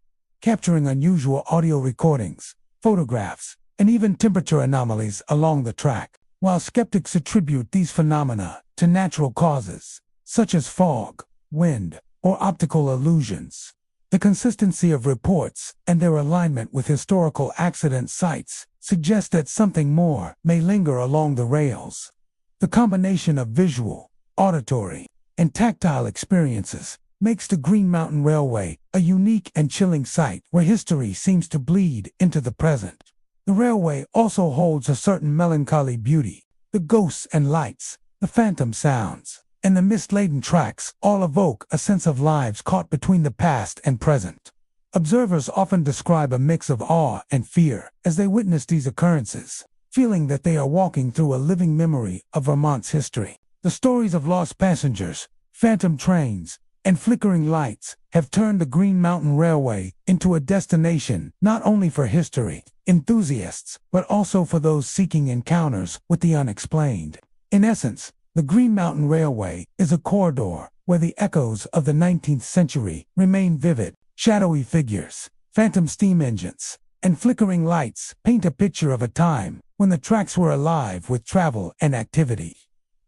Speaker 1: capturing unusual audio recordings, photographs, and even temperature anomalies along the track. While skeptics attribute these phenomena to natural causes, such as fog, wind, or optical illusions, the consistency of reports and their alignment with historical accident sites suggest that something more may linger along the rails. The combination of visual, auditory, and tactile experiences makes the Green Mountain Railway a unique and chilling site where history seems to bleed into the present. The railway also holds a certain melancholy beauty. The ghosts and lights, the phantom sounds, and the mist-laden tracks all evoke a sense of lives caught between the past and present. Observers often describe a mix of awe and fear as they witness these occurrences, feeling that they are walking through a living memory of Vermont's history. The stories of lost passengers, phantom trains, and flickering lights have turned the Green Mountain Railway into a destination not only for history enthusiasts, but also for those seeking encounters with the unexplained. In essence, the Green Mountain Railway is a corridor where the echoes of the 19th century remain vivid. Shadowy figures, phantom steam engines, and flickering lights paint a picture of a time when the tracks were alive with travel and activity.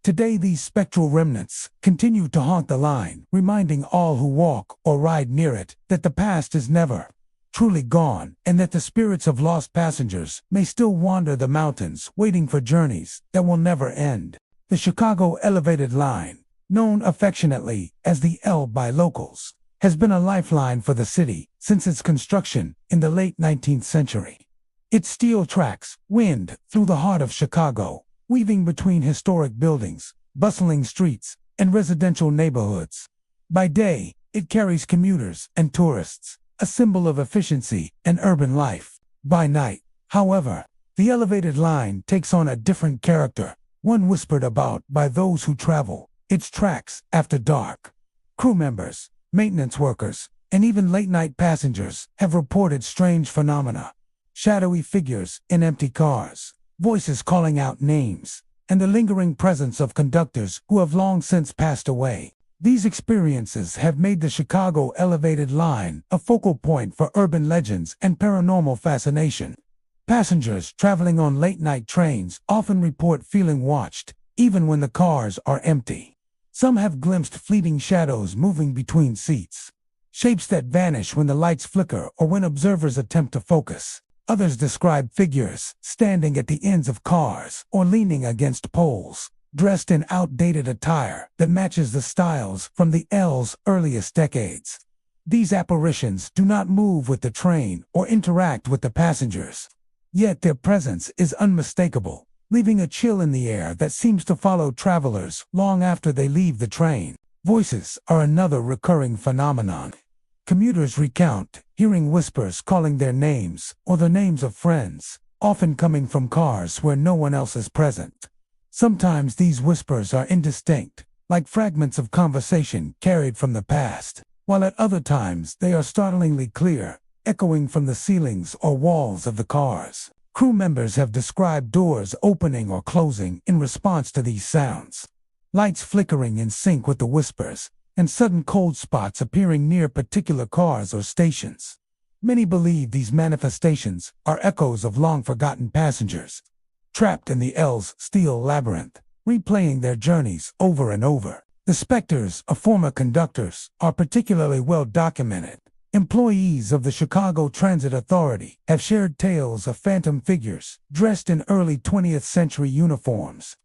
Speaker 1: Today these spectral remnants continue to haunt the line, reminding all who walk or ride near it that the past is never truly gone and that the spirits of lost passengers may still wander the mountains waiting for journeys that will never end. The Chicago Elevated Line, known affectionately as the L by locals, has been a lifeline for the city since its construction in the late 19th century. Its steel tracks wind through the heart of Chicago, weaving between historic buildings, bustling streets, and residential neighborhoods. By day, it carries commuters and tourists, a symbol of efficiency and urban life. By night, however, the elevated line takes on a different character, one whispered about by those who travel its tracks after dark. Crew members, maintenance workers, and even late-night passengers have reported strange phenomena. Shadowy figures in empty cars, voices calling out names, and the lingering presence of conductors who have long since passed away. These experiences have made the Chicago Elevated Line a focal point for urban legends and paranormal fascination. Passengers traveling on late-night trains often report feeling watched, even when the cars are empty. Some have glimpsed fleeting shadows moving between seats, shapes that vanish when the lights flicker or when observers attempt to focus. Others describe figures standing at the ends of cars or leaning against poles, dressed in outdated attire that matches the styles from the L's earliest decades. These apparitions do not move with the train or interact with the passengers. Yet their presence is unmistakable, leaving a chill in the air that seems to follow travelers long after they leave the train. Voices are another recurring phenomenon. Commuters recount hearing whispers calling their names or the names of friends, often coming from cars where no one else is present. Sometimes these whispers are indistinct, like fragments of conversation carried from the past, while at other times they are startlingly clear, echoing from the ceilings or walls of the cars. Crew members have described doors opening or closing in response to these sounds, lights flickering in sync with the whispers, and sudden cold spots appearing near particular cars or stations. Many believe these manifestations are echoes of long-forgotten passengers, trapped in the L's steel labyrinth, replaying their journeys over and over. The specters of former conductors are particularly well documented. Employees of the Chicago Transit Authority have shared tales of phantom figures dressed in early 20th century uniforms,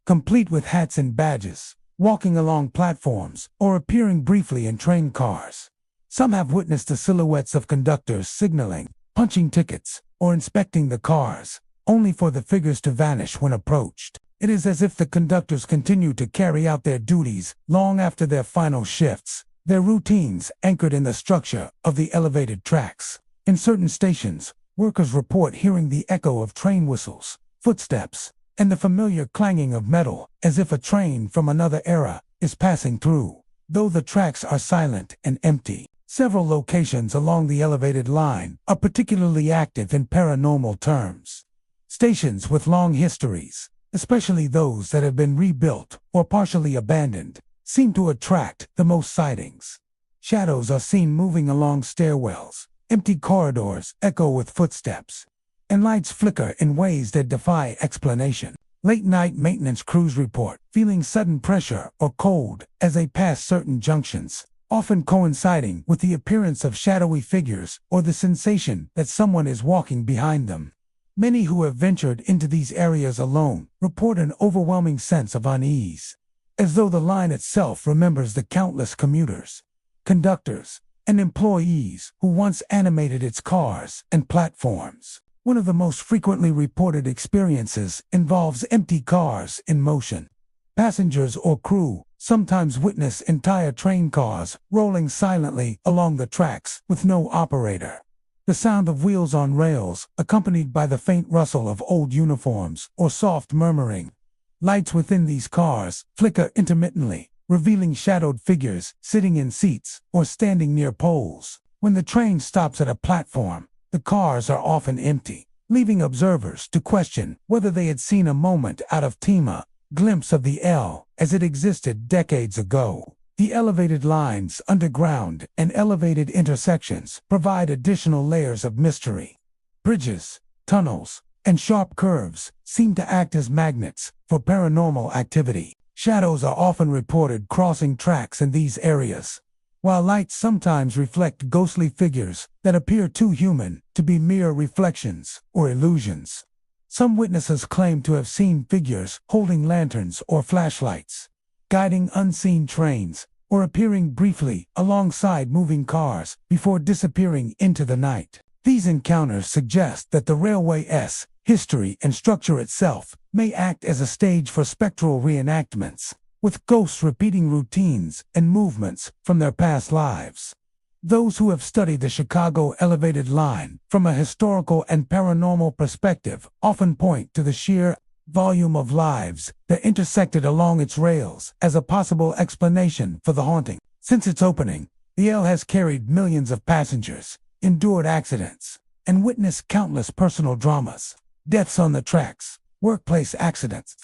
Speaker 1: complete with hats and badges, walking along platforms or appearing briefly in train cars. Some have witnessed the silhouettes of conductors signaling, punching tickets, or inspecting the cars, only for the figures to vanish when approached. It is as if the conductors continue to carry out their duties long after their final shifts, their routines anchored in the structure of the elevated tracks. In certain stations, workers report hearing the echo of train whistles, footsteps, and the familiar clanging of metal, as if a train from another era is passing through. Though the tracks are silent and empty, several locations along the elevated line are particularly active in paranormal terms. Stations with long histories, especially those that have been rebuilt or partially abandoned, seem to attract the most sightings. Shadows are seen moving along stairwells, empty corridors echo with footsteps, and lights flicker in ways that defy explanation. Late-night maintenance crews report feeling sudden pressure or cold as they pass certain junctions, often coinciding with the appearance of shadowy figures or the sensation that someone is walking behind them. Many who have ventured into these areas alone report an overwhelming sense of unease, as though the line itself remembers the countless commuters, conductors, and employees who once animated its cars and platforms. One of the most frequently reported experiences involves empty cars in motion. Passengers or crew sometimes witness entire train cars rolling silently along the tracks with no operator. The sound of wheels on rails, accompanied by the faint rustle of old uniforms or soft murmuring. Lights within these cars flicker intermittently, revealing shadowed figures sitting in seats or standing near poles. When the train stops at a platform, the cars are often empty, leaving observers to question whether they had seen a moment out of time, a glimpse of the L as it existed decades ago. The elevated lines underground and elevated intersections provide additional layers of mystery. Bridges, tunnels, and sharp curves seem to act as magnets for paranormal activity. Shadows are often reported crossing tracks in these areas, while lights sometimes reflect ghostly figures that appear too human to be mere reflections or illusions. Some witnesses claim to have seen figures holding lanterns or flashlights, guiding unseen trains, or appearing briefly alongside moving cars before disappearing into the night. These encounters suggest that the railway's history and structure itself may act as a stage for spectral reenactments, with ghosts repeating routines and movements from their past lives. Those who have studied the Chicago elevated line from a historical and paranormal perspective often point to the sheer volume of lives that intersected along its rails as a possible explanation for the haunting. Since its opening, the L has carried millions of passengers, endured accidents, and witnessed countless personal dramas, deaths on the tracks, workplace accidents,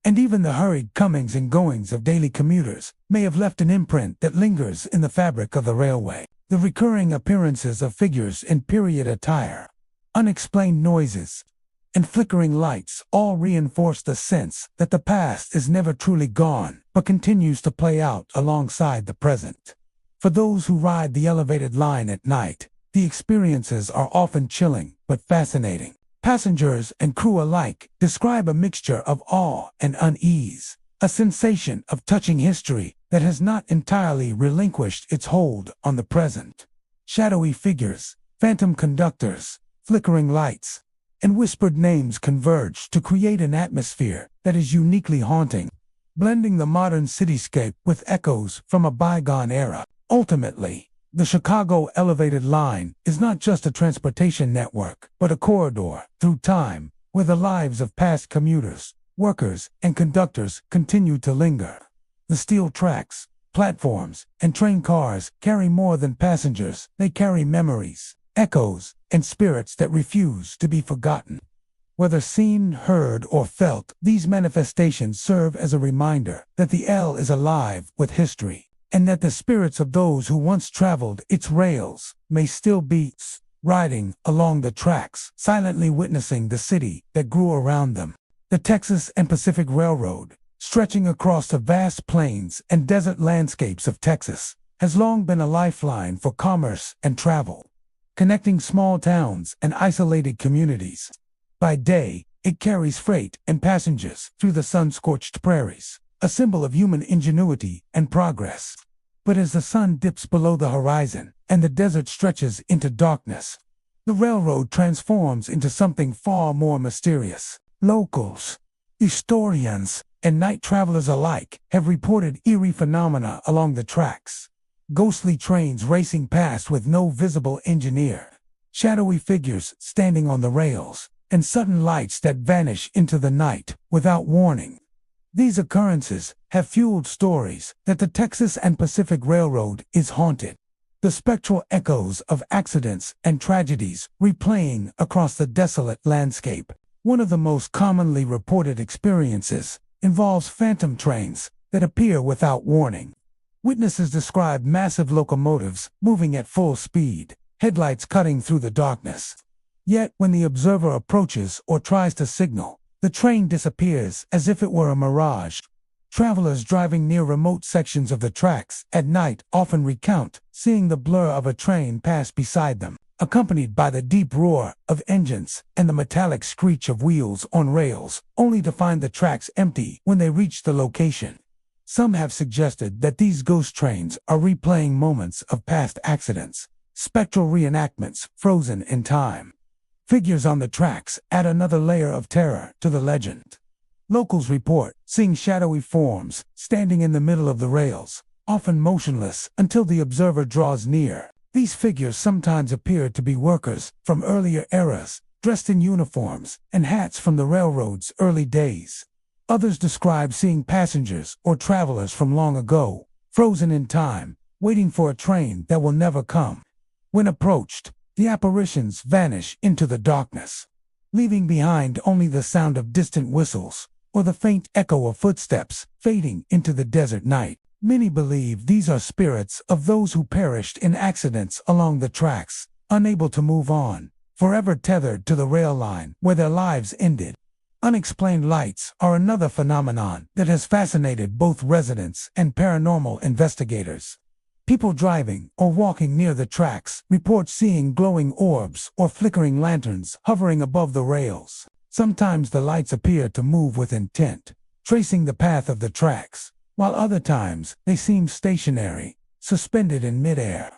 Speaker 1: and even the hurried comings and goings of daily commuters may have left an imprint that lingers in the fabric of the railway. The recurring appearances of figures in period attire, unexplained noises, and flickering lights all reinforce the sense that the past is never truly gone but continues to play out alongside the present. For those who ride the elevated line at night, the experiences are often chilling but fascinating. Passengers and crew alike describe a mixture of awe and unease, a sensation of touching history that has not entirely relinquished its hold on the present. Shadowy figures, phantom conductors, flickering lights, and whispered names converge to create an atmosphere that is uniquely haunting, blending the modern cityscape with echoes from a bygone era. Ultimately, the Chicago elevated line is not just a transportation network, but a corridor through time where the lives of past commuters, workers, and conductors continue to linger. The steel tracks, platforms, and train cars carry more than passengers. They carry memories, echoes, and spirits that refuse to be forgotten. Whether seen, heard, or felt, these manifestations serve as a reminder that the L is alive with history, and that the spirits of those who once traveled its rails may still be riding along the tracks, silently witnessing the city that grew around them. The Texas and Pacific Railroad, stretching across the vast plains and desert landscapes of Texas, has long been a lifeline for commerce and travel, connecting small towns and isolated communities. By day, it carries freight and passengers through the sun-scorched prairies, a symbol of human ingenuity and progress. But as the sun dips below the horizon and the desert stretches into darkness, the railroad transforms into something far more mysterious. Locals, historians, and night travelers alike have reported eerie phenomena along the tracks. Ghostly trains racing past with no visible engineer, shadowy figures standing on the rails, and sudden lights that vanish into the night without warning. These occurrences have fueled stories that the Texas and Pacific Railroad is haunted, the spectral echoes of accidents and tragedies replaying across the desolate landscape. One of the most commonly reported experiences involves phantom trains that appear without warning. Witnesses describe massive locomotives moving at full speed, headlights cutting through the darkness. Yet, when the observer approaches or tries to signal, the train disappears as if it were a mirage. Travelers driving near remote sections of the tracks at night often recount seeing the blur of a train pass beside them, accompanied by the deep roar of engines and the metallic screech of wheels on rails, only to find the tracks empty when they reach the location. Some have suggested that these ghost trains are replaying moments of past accidents, spectral reenactments frozen in time. Figures on the tracks add another layer of terror to the legend. Locals report seeing shadowy forms standing in the middle of the rails, often motionless until the observer draws near. These figures sometimes appear to be workers from earlier eras, dressed in uniforms and hats from the railroad's early days. Others describe seeing passengers or travelers from long ago, frozen in time, waiting for a train that will never come. When approached, the apparitions vanish into the darkness, leaving behind only the sound of distant whistles or the faint echo of footsteps fading into the desert night. Many believe these are spirits of those who perished in accidents along the tracks, unable to move on, forever tethered to the rail line where their lives ended. Unexplained lights are another phenomenon that has fascinated both residents and paranormal investigators. People driving or walking near the tracks report seeing glowing orbs or flickering lanterns hovering above the rails. Sometimes the lights appear to move with intent, tracing the path of the tracks, while other times they seem stationary, suspended in midair.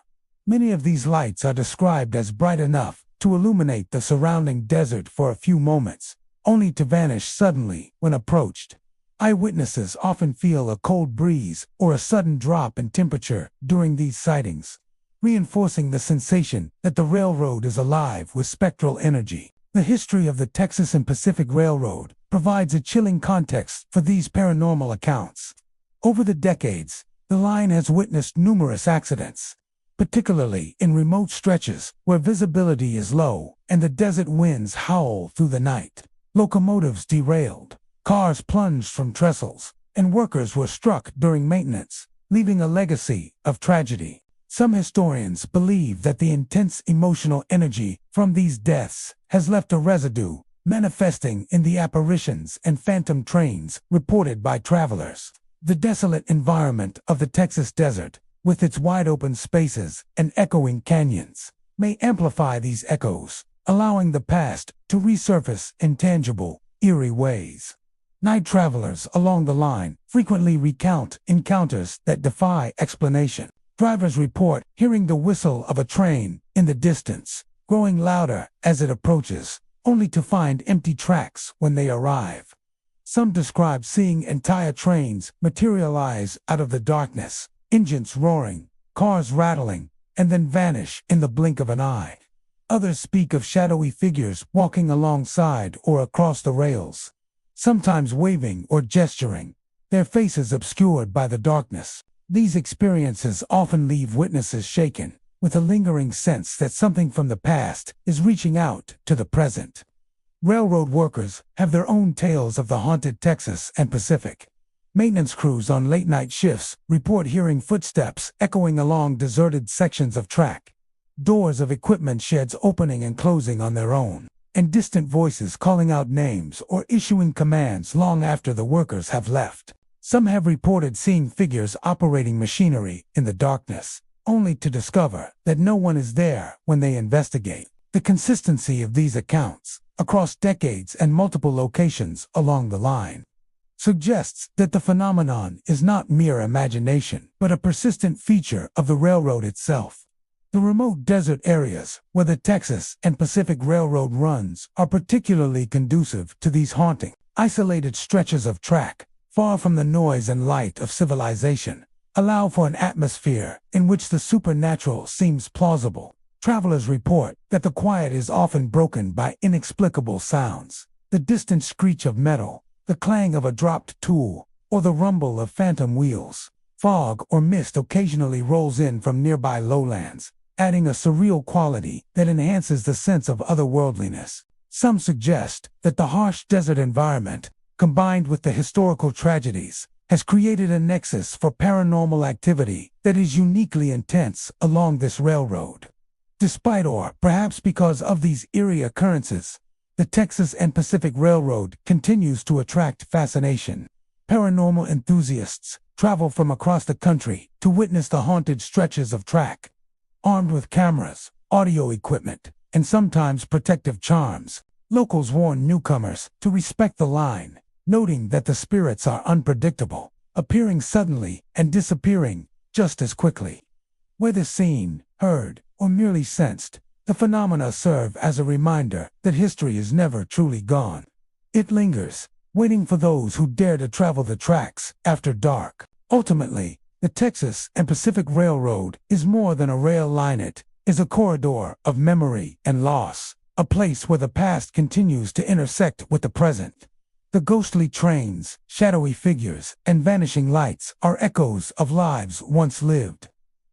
Speaker 1: Many of these lights are described as bright enough to illuminate the surrounding desert for a few moments, only to vanish suddenly when approached. Eyewitnesses often feel a cold breeze or a sudden drop in temperature during these sightings, reinforcing the sensation that the railroad is alive with spectral energy. The history of the Texas and Pacific Railroad provides a chilling context for these paranormal accounts. Over the decades, the line has witnessed numerous accidents, particularly in remote stretches where visibility is low and the desert winds howl through the night. Locomotives derailed, cars plunged from trestles, and workers were struck during maintenance, leaving a legacy of tragedy. Some historians believe that the intense emotional energy from these deaths has left a residue, manifesting in the apparitions and phantom trains reported by travelers. The desolate environment of the Texas desert, with its wide-open spaces and echoing canyons, may amplify these echoes, allowing the past to resurface in tangible, eerie ways. Night travelers along the line frequently recount encounters that defy explanation. Drivers report hearing the whistle of a train in the distance, growing louder as it approaches, only to find empty tracks when they arrive. Some describe seeing entire trains materialize out of the darkness, engines roaring, cars rattling, and then vanish in the blink of an eye. Others speak of shadowy figures walking alongside or across the rails, sometimes waving or gesturing, their faces obscured by the darkness. These experiences often leave witnesses shaken, with a lingering sense that something from the past is reaching out to the present. Railroad workers have their own tales of the haunted Texas and Pacific. Maintenance crews on late-night shifts report hearing footsteps echoing along deserted sections of track, doors of equipment sheds opening and closing on their own, and distant voices calling out names or issuing commands long after the workers have left. Some have reported seeing figures operating machinery in the darkness, only to discover that no one is there when they investigate. The consistency of these accounts, across decades and multiple locations along the line, suggests that the phenomenon is not mere imagination, but a persistent feature of the railroad itself. The remote desert areas where the Texas and Pacific Railroad runs are particularly conducive to these haunting, isolated stretches of track, far from the noise and light of civilization, allow for an atmosphere in which the supernatural seems plausible. Travelers report that the quiet is often broken by inexplicable sounds, the distant screech of metal, the clang of a dropped tool, or the rumble of phantom wheels. Fog or mist occasionally rolls in from nearby lowlands, adding a surreal quality that enhances the sense of otherworldliness. Some suggest that the harsh desert environment, combined with the historical tragedies, has created a nexus for paranormal activity that is uniquely intense along this railroad. Despite or perhaps because of these eerie occurrences, the Texas and Pacific Railroad continues to attract fascination. Paranormal enthusiasts travel from across the country to witness the haunted stretches of track. Armed with cameras, audio equipment, and sometimes protective charms, locals warn newcomers to respect the line, noting that the spirits are unpredictable, appearing suddenly and disappearing just as quickly. Whether seen, heard, or merely sensed, the phenomena serve as a reminder that history is never truly gone. It lingers, waiting for those who dare to travel the tracks after dark. Ultimately, the Texas and Pacific Railroad is more than a rail line. It is a corridor of memory and loss, a place where the past continues to intersect with the present. The ghostly trains, shadowy figures, and vanishing lights are echoes of lives once lived,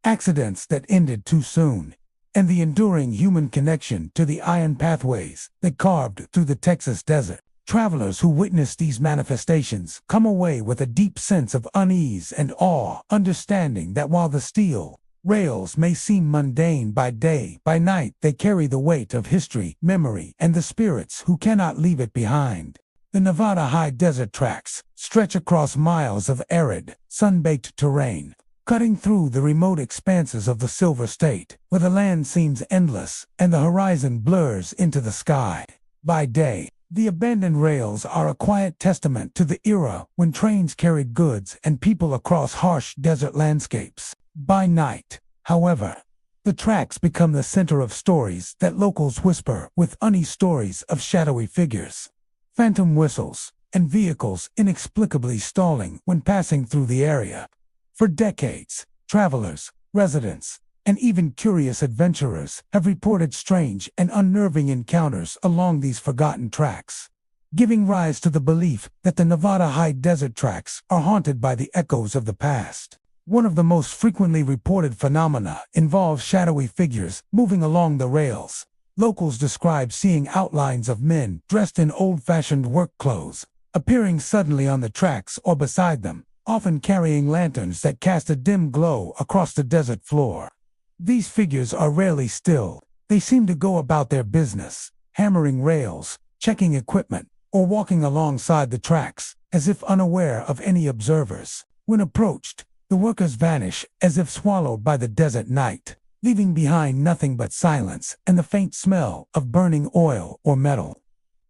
Speaker 1: accidents that ended too soon, and the enduring human connection to the iron pathways that carved through the Texas desert. Travelers who witness these manifestations come away with a deep sense of unease and awe, understanding that while the steel rails may seem mundane by day, by night they carry the weight of history, memory, and the spirits who cannot leave it behind. The Nevada high desert tracks stretch across miles of arid, sun-baked terrain, cutting through the remote expanses of the Silver State, where the land seems endless and the horizon blurs into the sky. By day, the abandoned rails are a quiet testament to the era when trains carried goods and people across harsh desert landscapes. By night, however, the tracks become the center of stories that locals whisper with uneasy stories of shadowy figures, phantom whistles, and vehicles inexplicably stalling when passing through the area. For decades, travelers, residents, and even curious adventurers have reported strange and unnerving encounters along these forgotten tracks, giving rise to the belief that the Nevada high desert tracks are haunted by the echoes of the past. One of the most frequently reported phenomena involves shadowy figures moving along the rails. Locals describe seeing outlines of men dressed in old-fashioned work clothes, appearing suddenly on the tracks or beside them, often carrying lanterns that cast a dim glow across the desert floor. These figures are rarely still. They seem to go about their business, hammering rails, checking equipment, or walking alongside the tracks, as if unaware of any observers. When approached, the workers vanish as if swallowed by the desert night, leaving behind nothing but silence and the faint smell of burning oil or metal.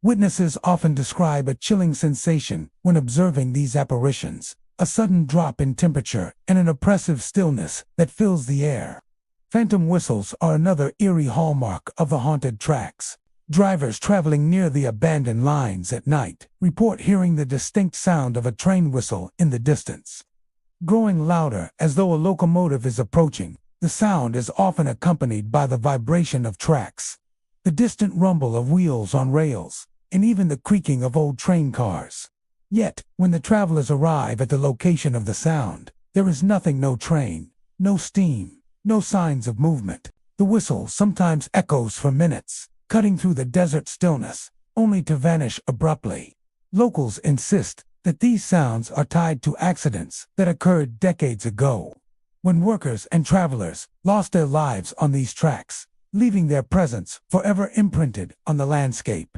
Speaker 1: Witnesses often describe a chilling sensation when observing these apparitions, a sudden drop in temperature and an oppressive stillness that fills the air. Phantom whistles are another eerie hallmark of the haunted tracks. Drivers traveling near the abandoned lines at night report hearing the distinct sound of a train whistle in the distance. Growing louder as though a locomotive is approaching, the sound is often accompanied by the vibration of tracks, the distant rumble of wheels on rails, and even the creaking of old train cars. Yet, when the travelers arrive at the location of the sound, there is nothing, no train, no steam, no signs of movement. The whistle sometimes echoes for minutes, cutting through the desert stillness, only to vanish abruptly. Locals insist that these sounds are tied to accidents that occurred decades ago, when workers and travelers lost their lives on these tracks, leaving their presence forever imprinted on the landscape.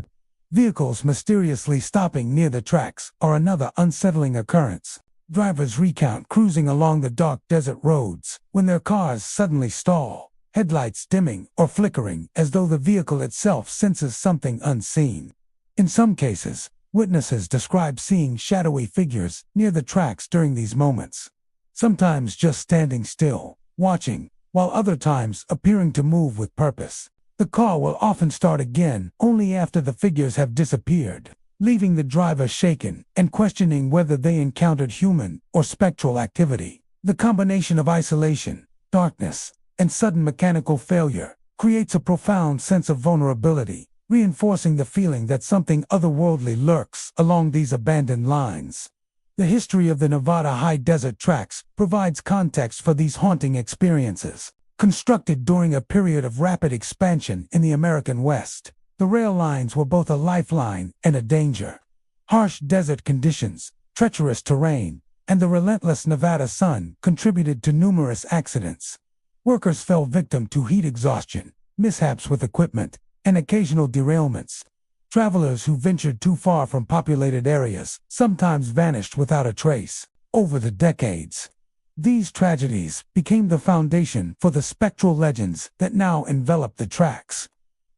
Speaker 1: Vehicles mysteriously stopping near the tracks are another unsettling occurrence. Drivers recount cruising along the dark desert roads when their cars suddenly stall, headlights dimming or flickering as though the vehicle itself senses something unseen. In some cases, witnesses describe seeing shadowy figures near the tracks during these moments, sometimes just standing still, watching, while other times appearing to move with purpose. The car will often start again only after the figures have disappeared, leaving the driver shaken and questioning whether they encountered human or spectral activity. The combination of isolation, darkness, and sudden mechanical failure creates a profound sense of vulnerability, reinforcing the feeling that something otherworldly lurks along these abandoned lines. The history of the Nevada high desert tracks provides context for these haunting experiences. Constructed during a period of rapid expansion in the American West, the rail lines were both a lifeline and a danger. Harsh desert conditions, treacherous terrain, and the relentless Nevada sun contributed to numerous accidents. Workers fell victim to heat exhaustion, mishaps with equipment, and occasional derailments. Travelers who ventured too far from populated areas sometimes vanished without a trace. Over the decades, these tragedies became the foundation for the spectral legends that now envelop the tracks,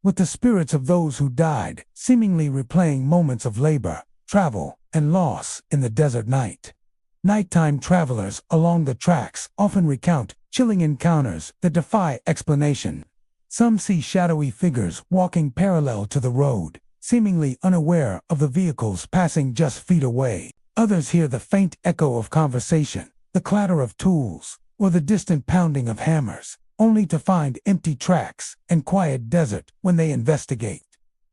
Speaker 1: with the spirits of those who died seemingly replaying moments of labor, travel, and loss in the desert night. Nighttime travelers along the tracks often recount chilling encounters that defy explanation. Some see shadowy figures walking parallel to the road, seemingly unaware of the vehicles passing just feet away. Others hear the faint echo of conversation, the clatter of tools, or the distant pounding of hammers, only to find empty tracks and quiet desert when they investigate.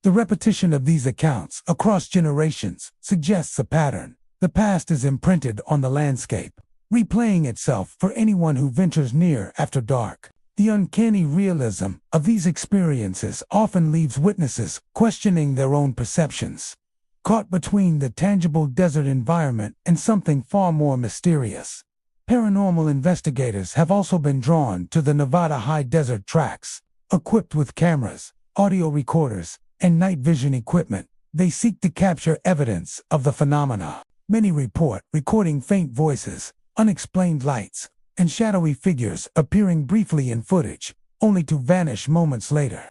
Speaker 1: The repetition of these accounts across generations suggests a pattern. The past is imprinted on the landscape, replaying itself for anyone who ventures near after dark. The uncanny realism of these experiences often leaves witnesses questioning their own perceptions, caught between the tangible desert environment and something far more mysterious. Paranormal investigators have also been drawn to the Nevada high desert tracks. Equipped with cameras, audio recorders, and night vision equipment, they seek to capture evidence of the phenomena. Many report recording faint voices, unexplained lights, and shadowy figures appearing briefly in footage, only to vanish moments later.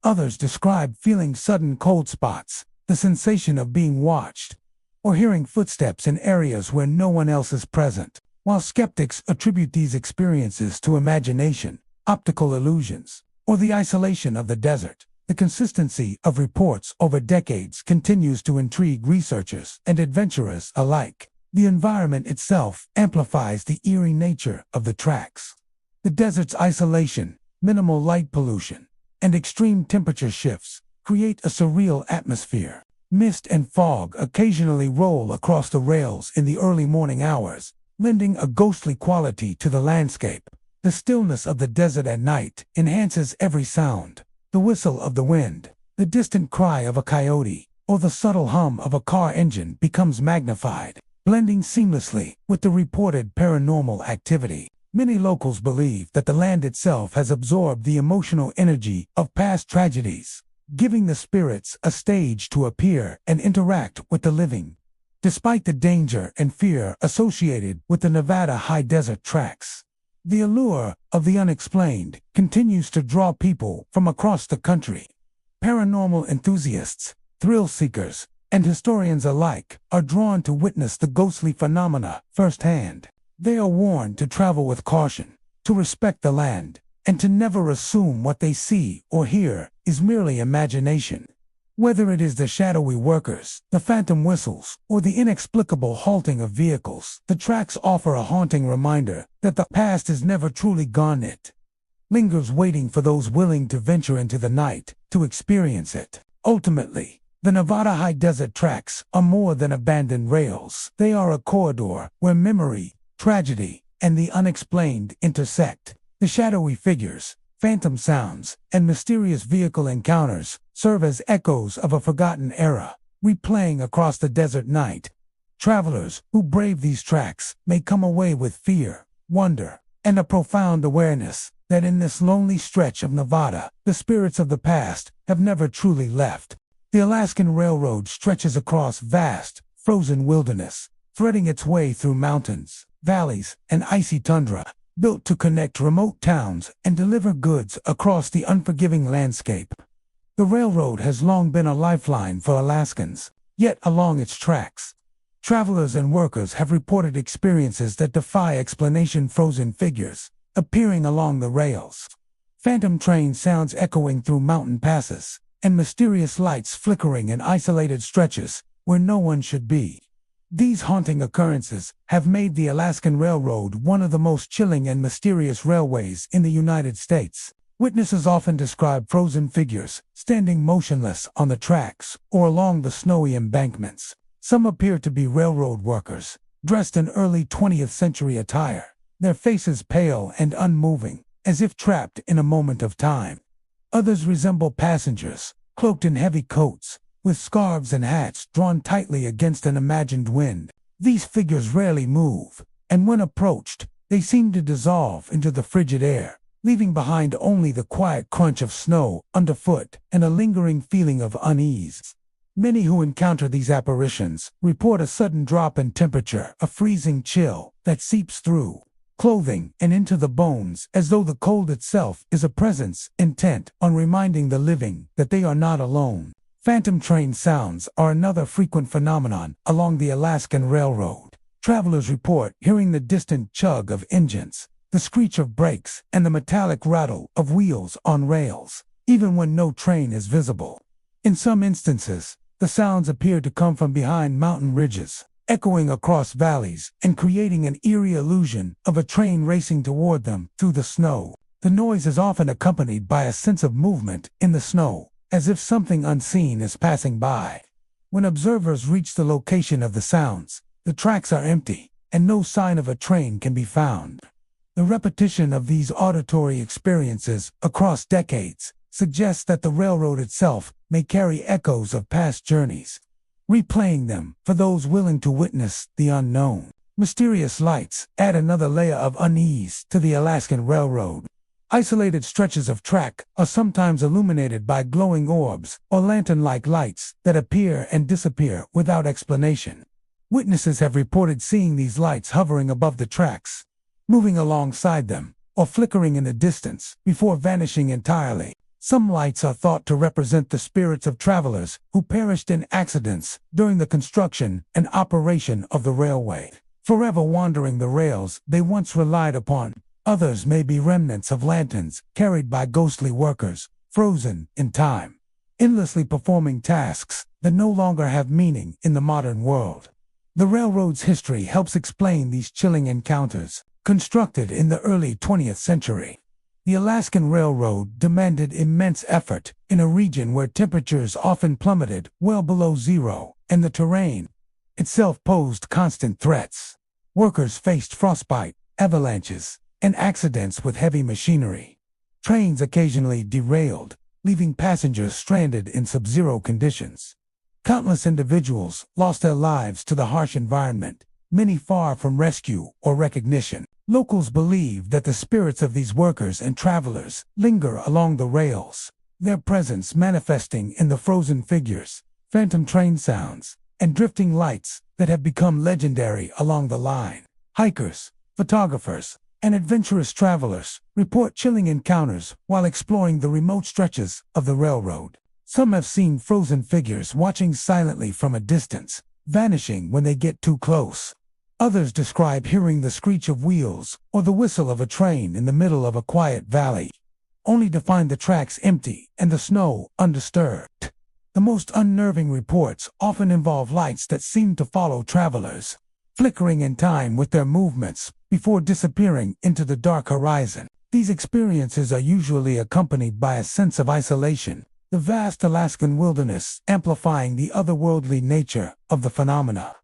Speaker 1: Others describe feeling sudden cold spots, the sensation of being watched, or hearing footsteps in areas where no one else is present. While skeptics attribute these experiences to imagination, optical illusions, or the isolation of the desert, the consistency of reports over decades continues to intrigue researchers and adventurers alike. The environment itself amplifies the eerie nature of the tracks. The desert's isolation, minimal light pollution, and extreme temperature shifts create a surreal atmosphere. Mist and fog occasionally roll across the rails in the early morning hours, lending a ghostly quality to the landscape. The stillness of the desert at night enhances every sound. The whistle of the wind, the distant cry of a coyote, or the subtle hum of a car engine becomes magnified, blending seamlessly with the reported paranormal activity. Many locals believe that the land itself has absorbed the emotional energy of past tragedies, giving the spirits a stage to appear and interact with the living. Despite the danger and fear associated with the Nevada high desert tracks, the allure of the unexplained continues to draw people from across the country. Paranormal enthusiasts, thrill seekers, and historians alike are drawn to witness the ghostly phenomena firsthand. They are warned to travel with caution, to respect the land, and to never assume what they see or hear is merely imagination. Whether it is the shadowy workers, the phantom whistles, or the inexplicable halting of vehicles, the tracks offer a haunting reminder that the past is never truly gone. It lingers waiting for those willing to venture into the night to experience it. Ultimately, the Nevada high desert tracks are more than abandoned rails. They are a corridor where memory, tragedy, and the unexplained intersect. The shadowy figures, phantom sounds, and mysterious vehicle encounters serve as echoes of a forgotten era, replaying across the desert night. Travelers who brave these tracks may come away with fear, wonder, and a profound awareness that in this lonely stretch of Nevada, the spirits of the past have never truly left. The Alaskan Railroad stretches across vast, frozen wilderness, threading its way through mountains, valleys, and icy tundra, built to connect remote towns and deliver goods across the unforgiving landscape. The railroad has long been a lifeline for Alaskans, yet along its tracks, travelers and workers have reported experiences that defy explanation. Frozen figures appearing along the rails, phantom train sounds echoing through mountain passes, and mysterious lights flickering in isolated stretches where no one should be. These haunting occurrences have made the Alaskan Railroad one of the most chilling and mysterious railways in the United States. Witnesses often describe frozen figures standing motionless on the tracks or along the snowy embankments. Some appear to be railroad workers, dressed in early 20th century attire, their faces pale and unmoving, as if trapped in a moment of time. Others resemble passengers, cloaked in heavy coats, with scarves and hats drawn tightly against an imagined wind. These figures rarely move, and when approached, they seem to dissolve into the frigid air, leaving behind only the quiet crunch of snow underfoot and a lingering feeling of unease. Many who encounter these apparitions report a sudden drop in temperature, a freezing chill that seeps through clothing and into the bones, as though the cold itself is a presence intent on reminding the living that they are not alone. Phantom train sounds are another frequent phenomenon along the Alaskan Railroad. Travelers report hearing the distant chug of engines, the screech of brakes, and the metallic rattle of wheels on rails, even when no train is visible. In some instances, the sounds appear to come from behind mountain ridges, echoing across valleys and creating an eerie illusion of a train racing toward them through the snow. The noise is often accompanied by a sense of movement in the snow, as if something unseen is passing by. When observers reach the location of the sounds, the tracks are empty, and no sign of a train can be found. The repetition of these auditory experiences across decades suggests that the railroad itself may carry echoes of past journeys, replaying them for those willing to witness the unknown. Mysterious lights add another layer of unease to the Alaskan Railroad. Isolated stretches of track are sometimes illuminated by glowing orbs or lantern-like lights that appear and disappear without explanation. Witnesses have reported seeing these lights hovering above the tracks, moving alongside them, or flickering in the distance before vanishing entirely. Some lights are thought to represent the spirits of travelers who perished in accidents during the construction and operation of the railway, forever wandering the rails they once relied upon. Others may be remnants of lanterns carried by ghostly workers, frozen in time, endlessly performing tasks that no longer have meaning in the modern world. The railroad's history helps explain these chilling encounters. Constructed in the early 20th century, the Alaskan Railroad demanded immense effort in a region where temperatures often plummeted well below zero, and the terrain itself posed constant threats. Workers faced frostbite, avalanches, and accidents with heavy machinery. Trains occasionally derailed, leaving passengers stranded in sub-zero conditions. Countless individuals lost their lives to the harsh environment, many far from rescue or recognition. Locals believe that the spirits of these workers and travelers linger along the rails, their presence manifesting in the frozen figures, phantom train sounds, and drifting lights that have become legendary along the line. Hikers, photographers, and adventurous travelers report chilling encounters while exploring the remote stretches of the railroad. Some have seen frozen figures watching silently from a distance, vanishing when they get too close. Others describe hearing the screech of wheels or the whistle of a train in the middle of a quiet valley, only to find the tracks empty and the snow undisturbed. The most unnerving reports often involve lights that seem to follow travelers, flickering in time with their movements before disappearing into the dark horizon. These experiences are usually accompanied by a sense of isolation, the vast Alaskan wilderness amplifying the otherworldly nature of the phenomena.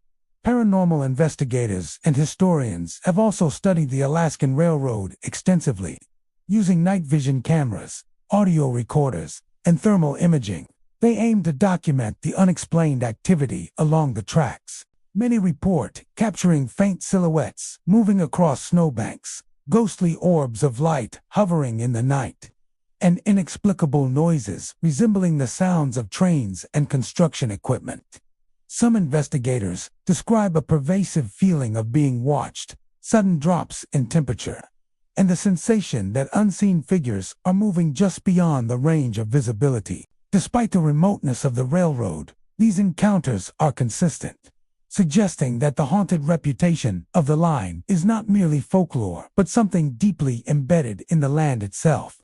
Speaker 1: Paranormal investigators and historians have also studied the Alaskan Railroad extensively, using night vision cameras, audio recorders, and thermal imaging. They aim to document the unexplained activity along the tracks. Many report capturing faint silhouettes moving across snowbanks, ghostly orbs of light hovering in the night, and inexplicable noises resembling the sounds of trains and construction equipment. Some investigators describe a pervasive feeling of being watched, sudden drops in temperature, and the sensation that unseen figures are moving just beyond the range of visibility. Despite the remoteness of the railroad, these encounters are consistent, suggesting that the haunted reputation of the line is not merely folklore, but something deeply embedded in the land itself.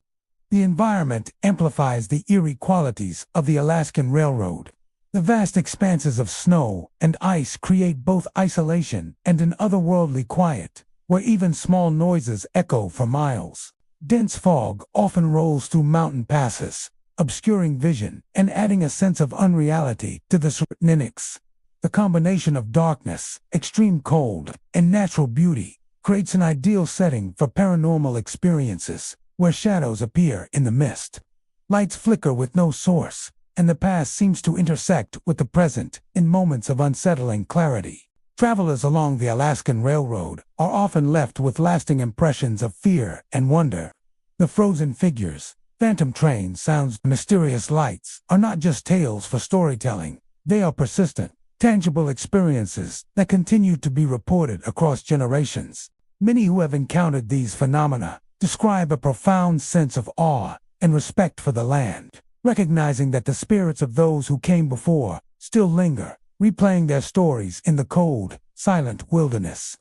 Speaker 1: The environment amplifies the eerie qualities of the Alaskan Railroad. The vast expanses of snow and ice create both isolation and an otherworldly quiet, where even small noises echo for miles. Dense fog often rolls through mountain passes, obscuring vision and adding a sense of unreality to the surroundings. The combination of darkness, extreme cold, and natural beauty creates an ideal setting for paranormal experiences, where shadows appear in the mist. Lights flicker with no source, and the past seems to intersect with the present in moments of unsettling clarity. Travelers along the Alaskan Railroad are often left with lasting impressions of fear and wonder. The frozen figures, phantom train sounds, mysterious lights are not just tales for storytelling. They are persistent, tangible experiences that continue to be reported across generations. Many who have encountered these phenomena describe a profound sense of awe and respect for the land, recognizing that the spirits of those who came before still linger, replaying their stories in the cold, silent wilderness.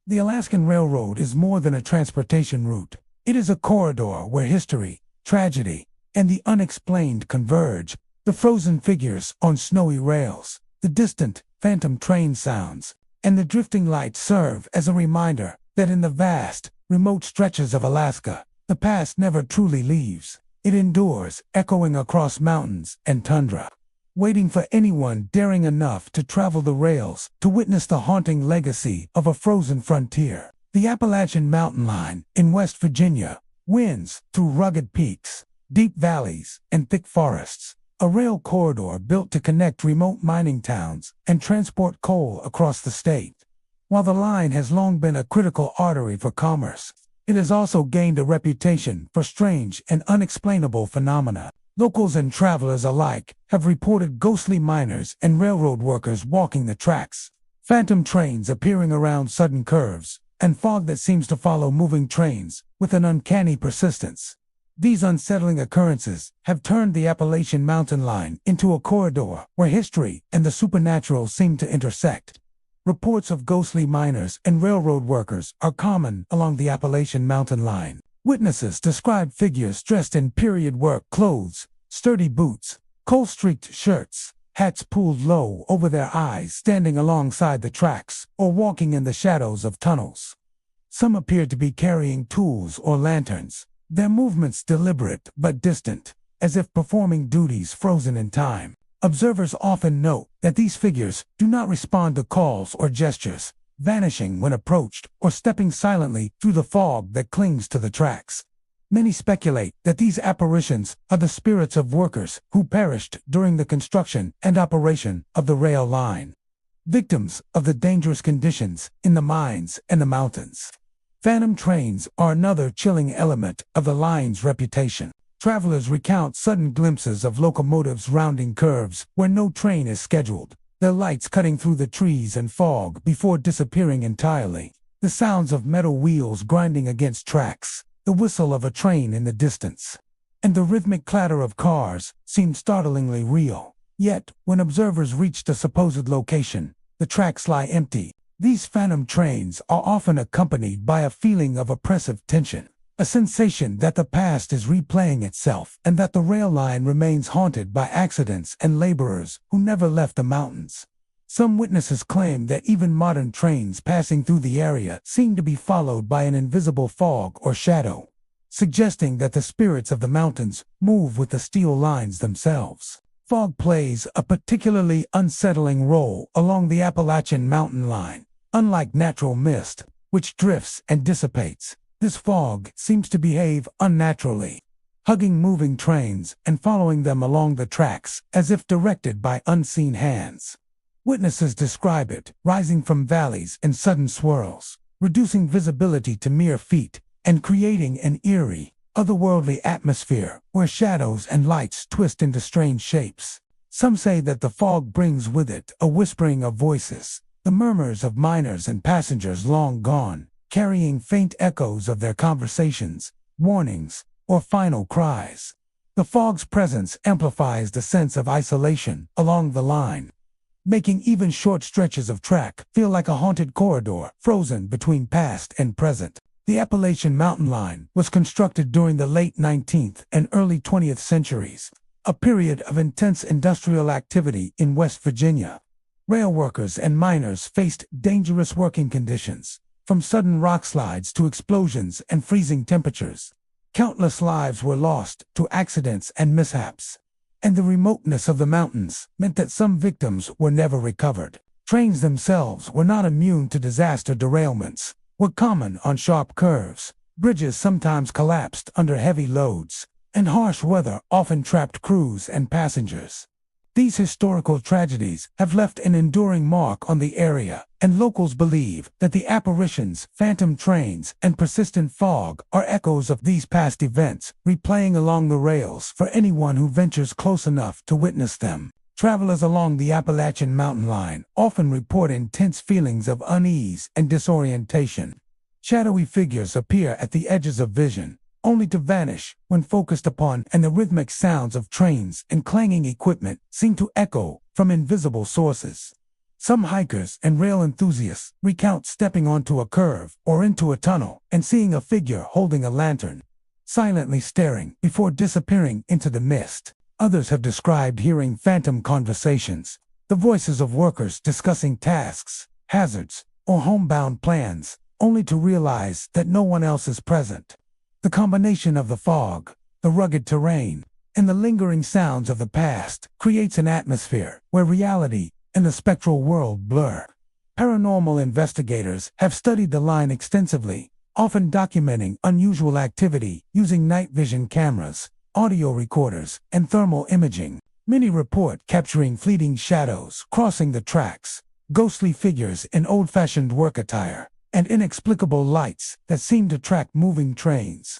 Speaker 1: The Alaskan Railroad is more than a transportation route. It is a corridor where history, tragedy, and the unexplained converge. The frozen figures on snowy rails, the distant, phantom train sounds, and the drifting lights serve as a reminder that in the vast, remote stretches of Alaska, the past never truly leaves. It endures, echoing across mountains and tundra, waiting for anyone daring enough to travel the rails to witness the haunting legacy of a frozen frontier. The Appalachian Mountain Line in West Virginia winds through rugged peaks, deep valleys, and thick forests, a rail corridor built to connect remote mining towns and transport coal across the state. While the line has long been a critical artery for commerce, it has also gained a reputation for strange and unexplainable phenomena. Locals and travelers alike have reported ghostly miners and railroad workers walking the tracks, phantom trains appearing around sudden curves, and fog that seems to follow moving trains with an uncanny persistence. These unsettling occurrences have turned the Appalachian Mountain Line into a corridor where history and the supernatural seem to intersect. Reports of ghostly miners and railroad workers are common along the Appalachian Mountain Line. Witnesses describe figures dressed in period work clothes, sturdy boots, coal-streaked shirts, hats pulled low over their eyes standing alongside the tracks or walking in the shadows of tunnels. Some appear to be carrying tools or lanterns, their movements deliberate but distant, as if performing duties frozen in time. Observers often note that these figures do not respond to calls or gestures, vanishing when approached or stepping silently through the fog that clings to the tracks. Many speculate that these apparitions are the spirits of workers who perished during the construction and operation of the rail line, victims of the dangerous conditions in the mines and the mountains. Phantom trains are another chilling element of the line's reputation. Travelers recount sudden glimpses of locomotives rounding curves where no train is scheduled, their lights cutting through the trees and fog before disappearing entirely. The sounds of metal wheels grinding against tracks, the whistle of a train in the distance, and the rhythmic clatter of cars seem startlingly real. Yet, when observers reach the supposed location, the tracks lie empty. These phantom trains are often accompanied by a feeling of oppressive tension, a sensation that the past is replaying itself and that the rail line remains haunted by accidents and laborers who never left the mountains. Some witnesses claim that even modern trains passing through the area seem to be followed by an invisible fog or shadow, suggesting that the spirits of the mountains move with the steel lines themselves. Fog plays a particularly unsettling role along the Appalachian Mountain Line. Unlike natural mist, which drifts and dissipates, this fog seems to behave unnaturally, hugging moving trains and following them along the tracks as if directed by unseen hands. Witnesses describe it rising from valleys in sudden swirls, reducing visibility to mere feet, and creating an eerie, otherworldly atmosphere where shadows and lights twist into strange shapes. Some say that the fog brings with it a whispering of voices, the murmurs of miners and passengers long gone, carrying faint echoes of their conversations, warnings, or final cries. The fog's presence amplifies the sense of isolation along the line, making even short stretches of track feel like a haunted corridor frozen between past and present. The Appalachian Mountain Line was constructed during the late 19th and early 20th centuries, a period of intense industrial activity in West Virginia. Rail workers and miners faced dangerous working conditions, from sudden rock slides to explosions and freezing temperatures. Countless lives were lost to accidents and mishaps, and the remoteness of the mountains meant that some victims were never recovered. Trains themselves were not immune to disaster. Derailments were common on sharp curves, bridges sometimes collapsed under heavy loads, and harsh weather often trapped crews and passengers. These historical tragedies have left an enduring mark on the area, and locals believe that the apparitions, phantom trains, and persistent fog are echoes of these past events, replaying along the rails for anyone who ventures close enough to witness them. Travelers along the Appalachian Mountain Line often report intense feelings of unease and disorientation. Shadowy figures appear at the edges of vision, only to vanish when focused upon, and the rhythmic sounds of trains and clanging equipment seem to echo from invisible sources. Some hikers and rail enthusiasts recount stepping onto a curve or into a tunnel and seeing a figure holding a lantern, silently staring before disappearing into the mist. Others have described hearing phantom conversations, the voices of workers discussing tasks, hazards, or homebound plans, only to realize that no one else is present. The combination of the fog, the rugged terrain, and the lingering sounds of the past creates an atmosphere where reality and the spectral world blur. Paranormal investigators have studied the line extensively, often documenting unusual activity using night vision cameras, audio recorders, and thermal imaging. Many report capturing fleeting shadows crossing the tracks, ghostly figures in old-fashioned work attire, and inexplicable lights that seem to track moving trains.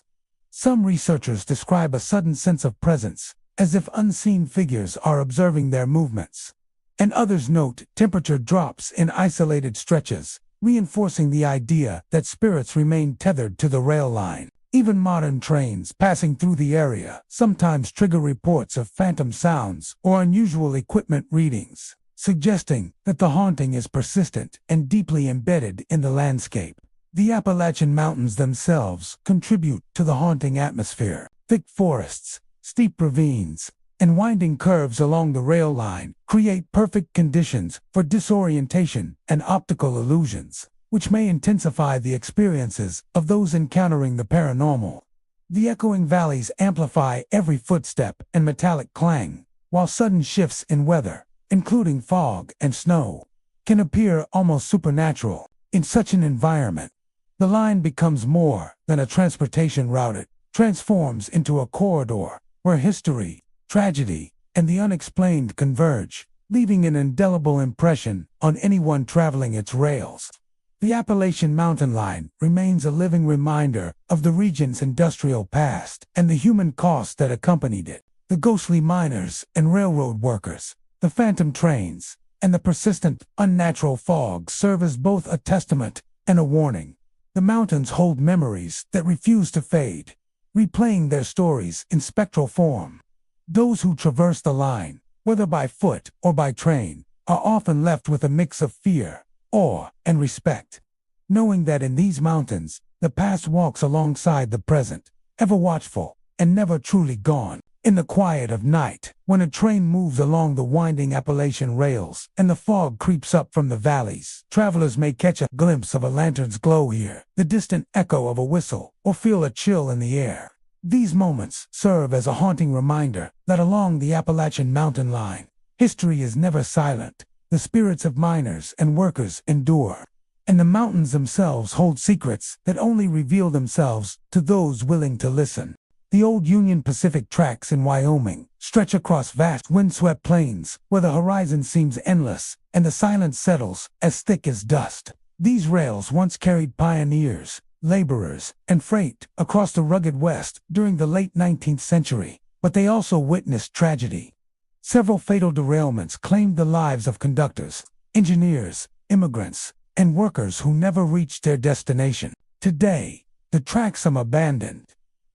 Speaker 1: Some researchers describe a sudden sense of presence, as if unseen figures are observing their movements. And others note temperature drops in isolated stretches, reinforcing the idea that spirits remain tethered to the rail line. Even modern trains passing through the area sometimes trigger reports of phantom sounds or unusual equipment readings, suggesting that the haunting is persistent and deeply embedded in the landscape. The Appalachian Mountains themselves contribute to the haunting atmosphere. Thick forests, steep ravines, and winding curves along the rail line create perfect conditions for disorientation and optical illusions, which may intensify the experiences of those encountering the paranormal. The echoing valleys amplify every footstep and metallic clang, while sudden shifts in weather, including fog and snow, can appear almost supernatural. In such an environment, the line becomes more than a transportation route. It transforms into a corridor where history, tragedy, and the unexplained converge, leaving an indelible impression on anyone traveling its rails. The Appalachian Mountain Line remains a living reminder of the region's industrial past and the human cost that accompanied it. The ghostly miners and railroad workers, the phantom trains, and the persistent, unnatural fog serve as both a testament and a warning. The mountains hold memories that refuse to fade, replaying their stories in spectral form. Those who traverse the line, whether by foot or by train, are often left with a mix of fear, awe, and respect, knowing that in these mountains, the past walks alongside the present, ever watchful and never truly gone. In the quiet of night, when a train moves along the winding Appalachian rails and the fog creeps up from the valleys, travelers may catch a glimpse of a lantern's glow, hear the distant echo of a whistle, or feel a chill in the air. These moments serve as a haunting reminder that along the Appalachian Mountain Line, history is never silent. The spirits of miners and workers endure, and the mountains themselves hold secrets that only reveal themselves to those willing to listen. The old Union Pacific tracks in Wyoming stretch across vast windswept plains where the horizon seems endless and the silence settles as thick as dust. These rails once carried pioneers, laborers, and freight across the rugged West during the late 19th century, but they also witnessed tragedy. Several fatal derailments claimed the lives of conductors, engineers, immigrants, and workers who never reached their destination. Today, the tracks, some abandoned,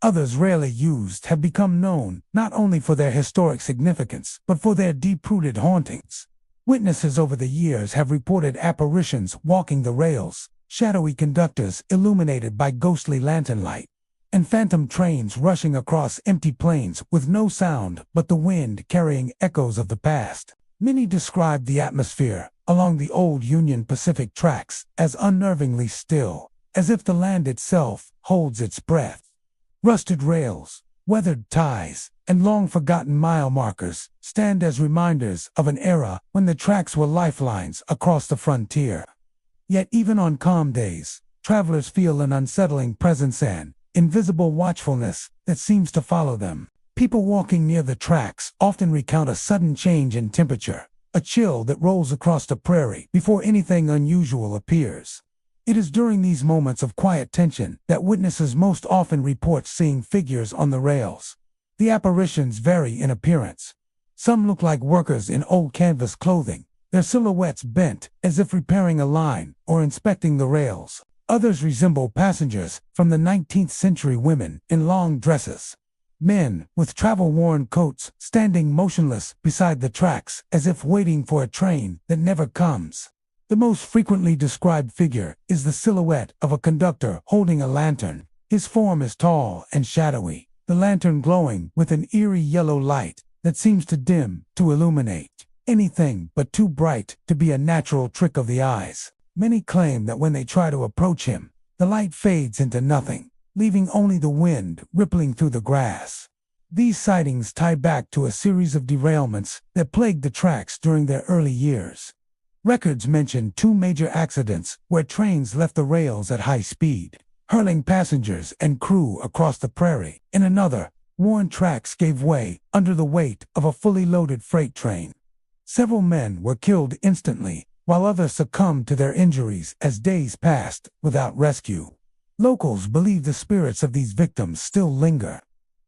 Speaker 1: others rarely used, have become known not only for their historic significance, but for their deep-rooted hauntings. Witnesses over the years have reported apparitions walking the rails, shadowy conductors illuminated by ghostly lantern light, and phantom trains rushing across empty plains with no sound but the wind carrying echoes of the past. Many describe the atmosphere along the old Union Pacific tracks as unnervingly still, as if the land itself holds its breath. Rusted rails, weathered ties, and long-forgotten mile markers stand as reminders of an era when the tracks were lifelines across the frontier. Yet even on calm days, travelers feel an unsettling presence and invisible watchfulness that seems to follow them. People walking near the tracks often recount a sudden change in temperature, a chill that rolls across the prairie before anything unusual appears. It is during these moments of quiet tension that witnesses most often report seeing figures on the rails. The apparitions vary in appearance. Some look like workers in old canvas clothing, their silhouettes bent as if repairing a line or inspecting the rails. Others resemble passengers from the 19th century, women in long dresses. Men with travel-worn coats standing motionless beside the tracks as if waiting for a train that never comes. The most frequently described figure is the silhouette of a conductor holding a lantern. His form is tall and shadowy, the lantern glowing with an eerie yellow light that seems to dim to illuminate anything but too bright to be a natural trick of the eyes. Many claim that when they try to approach him, the light fades into nothing, leaving only the wind rippling through the grass. These sightings tie back to a series of derailments that plagued the tracks during their early years. Records mention 2 major accidents where trains left the rails at high speed, hurling passengers and crew across the prairie. In another, worn tracks gave way under the weight of a fully loaded freight train. Several men were killed instantly, while others succumbed to their injuries as days passed without rescue. Locals believe the spirits of these victims still linger,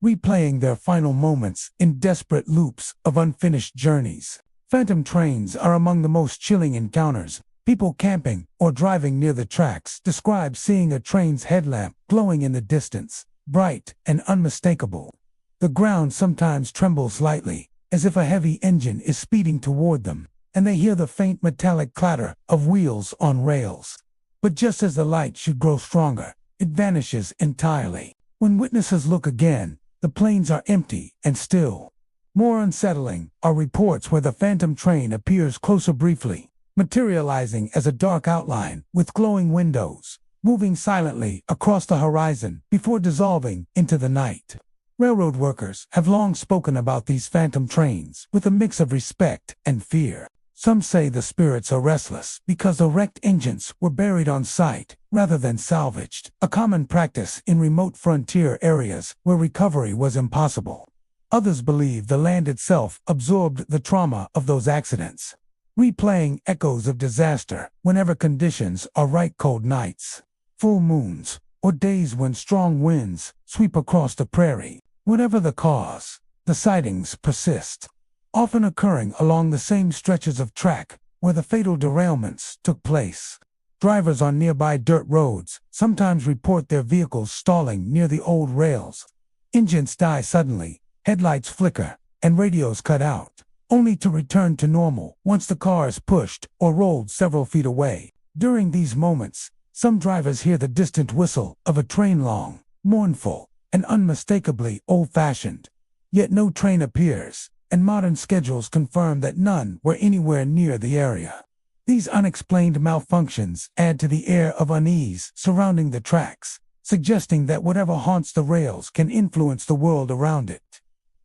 Speaker 1: replaying their final moments in desperate loops of unfinished journeys. Phantom trains are among the most chilling encounters. People camping or driving near the tracks describe seeing a train's headlamp glowing in the distance, bright and unmistakable. The ground sometimes trembles slightly, as if a heavy engine is speeding toward them, and they hear the faint metallic clatter of wheels on rails. But just as the light should grow stronger, it vanishes entirely. When witnesses look again, the plains are empty and still. More unsettling are reports where the phantom train appears closer briefly, materializing as a dark outline with glowing windows, moving silently across the horizon before dissolving into the night. Railroad workers have long spoken about these phantom trains with a mix of respect and fear. Some say the spirits are restless because the wrecked engines were buried on site rather than salvaged, a common practice in remote frontier areas where recovery was impossible. Others believe the land itself absorbed the trauma of those accidents, replaying echoes of disaster whenever conditions are right. Cold nights, full moons, or days when strong winds sweep across the prairie. Whatever the cause, the sightings persist, often occurring along the same stretches of track where the fatal derailments took place. Drivers on nearby dirt roads sometimes report their vehicles stalling near the old rails. Engines die suddenly, headlights flicker, and radios cut out, only to return to normal once the car is pushed or rolled several feet away. During these moments, some drivers hear the distant whistle of a train, long, mournful, and unmistakably old-fashioned. Yet no train appears, and modern schedules confirm that none were anywhere near the area. These unexplained malfunctions add to the air of unease surrounding the tracks, suggesting that whatever haunts the rails can influence the world around it.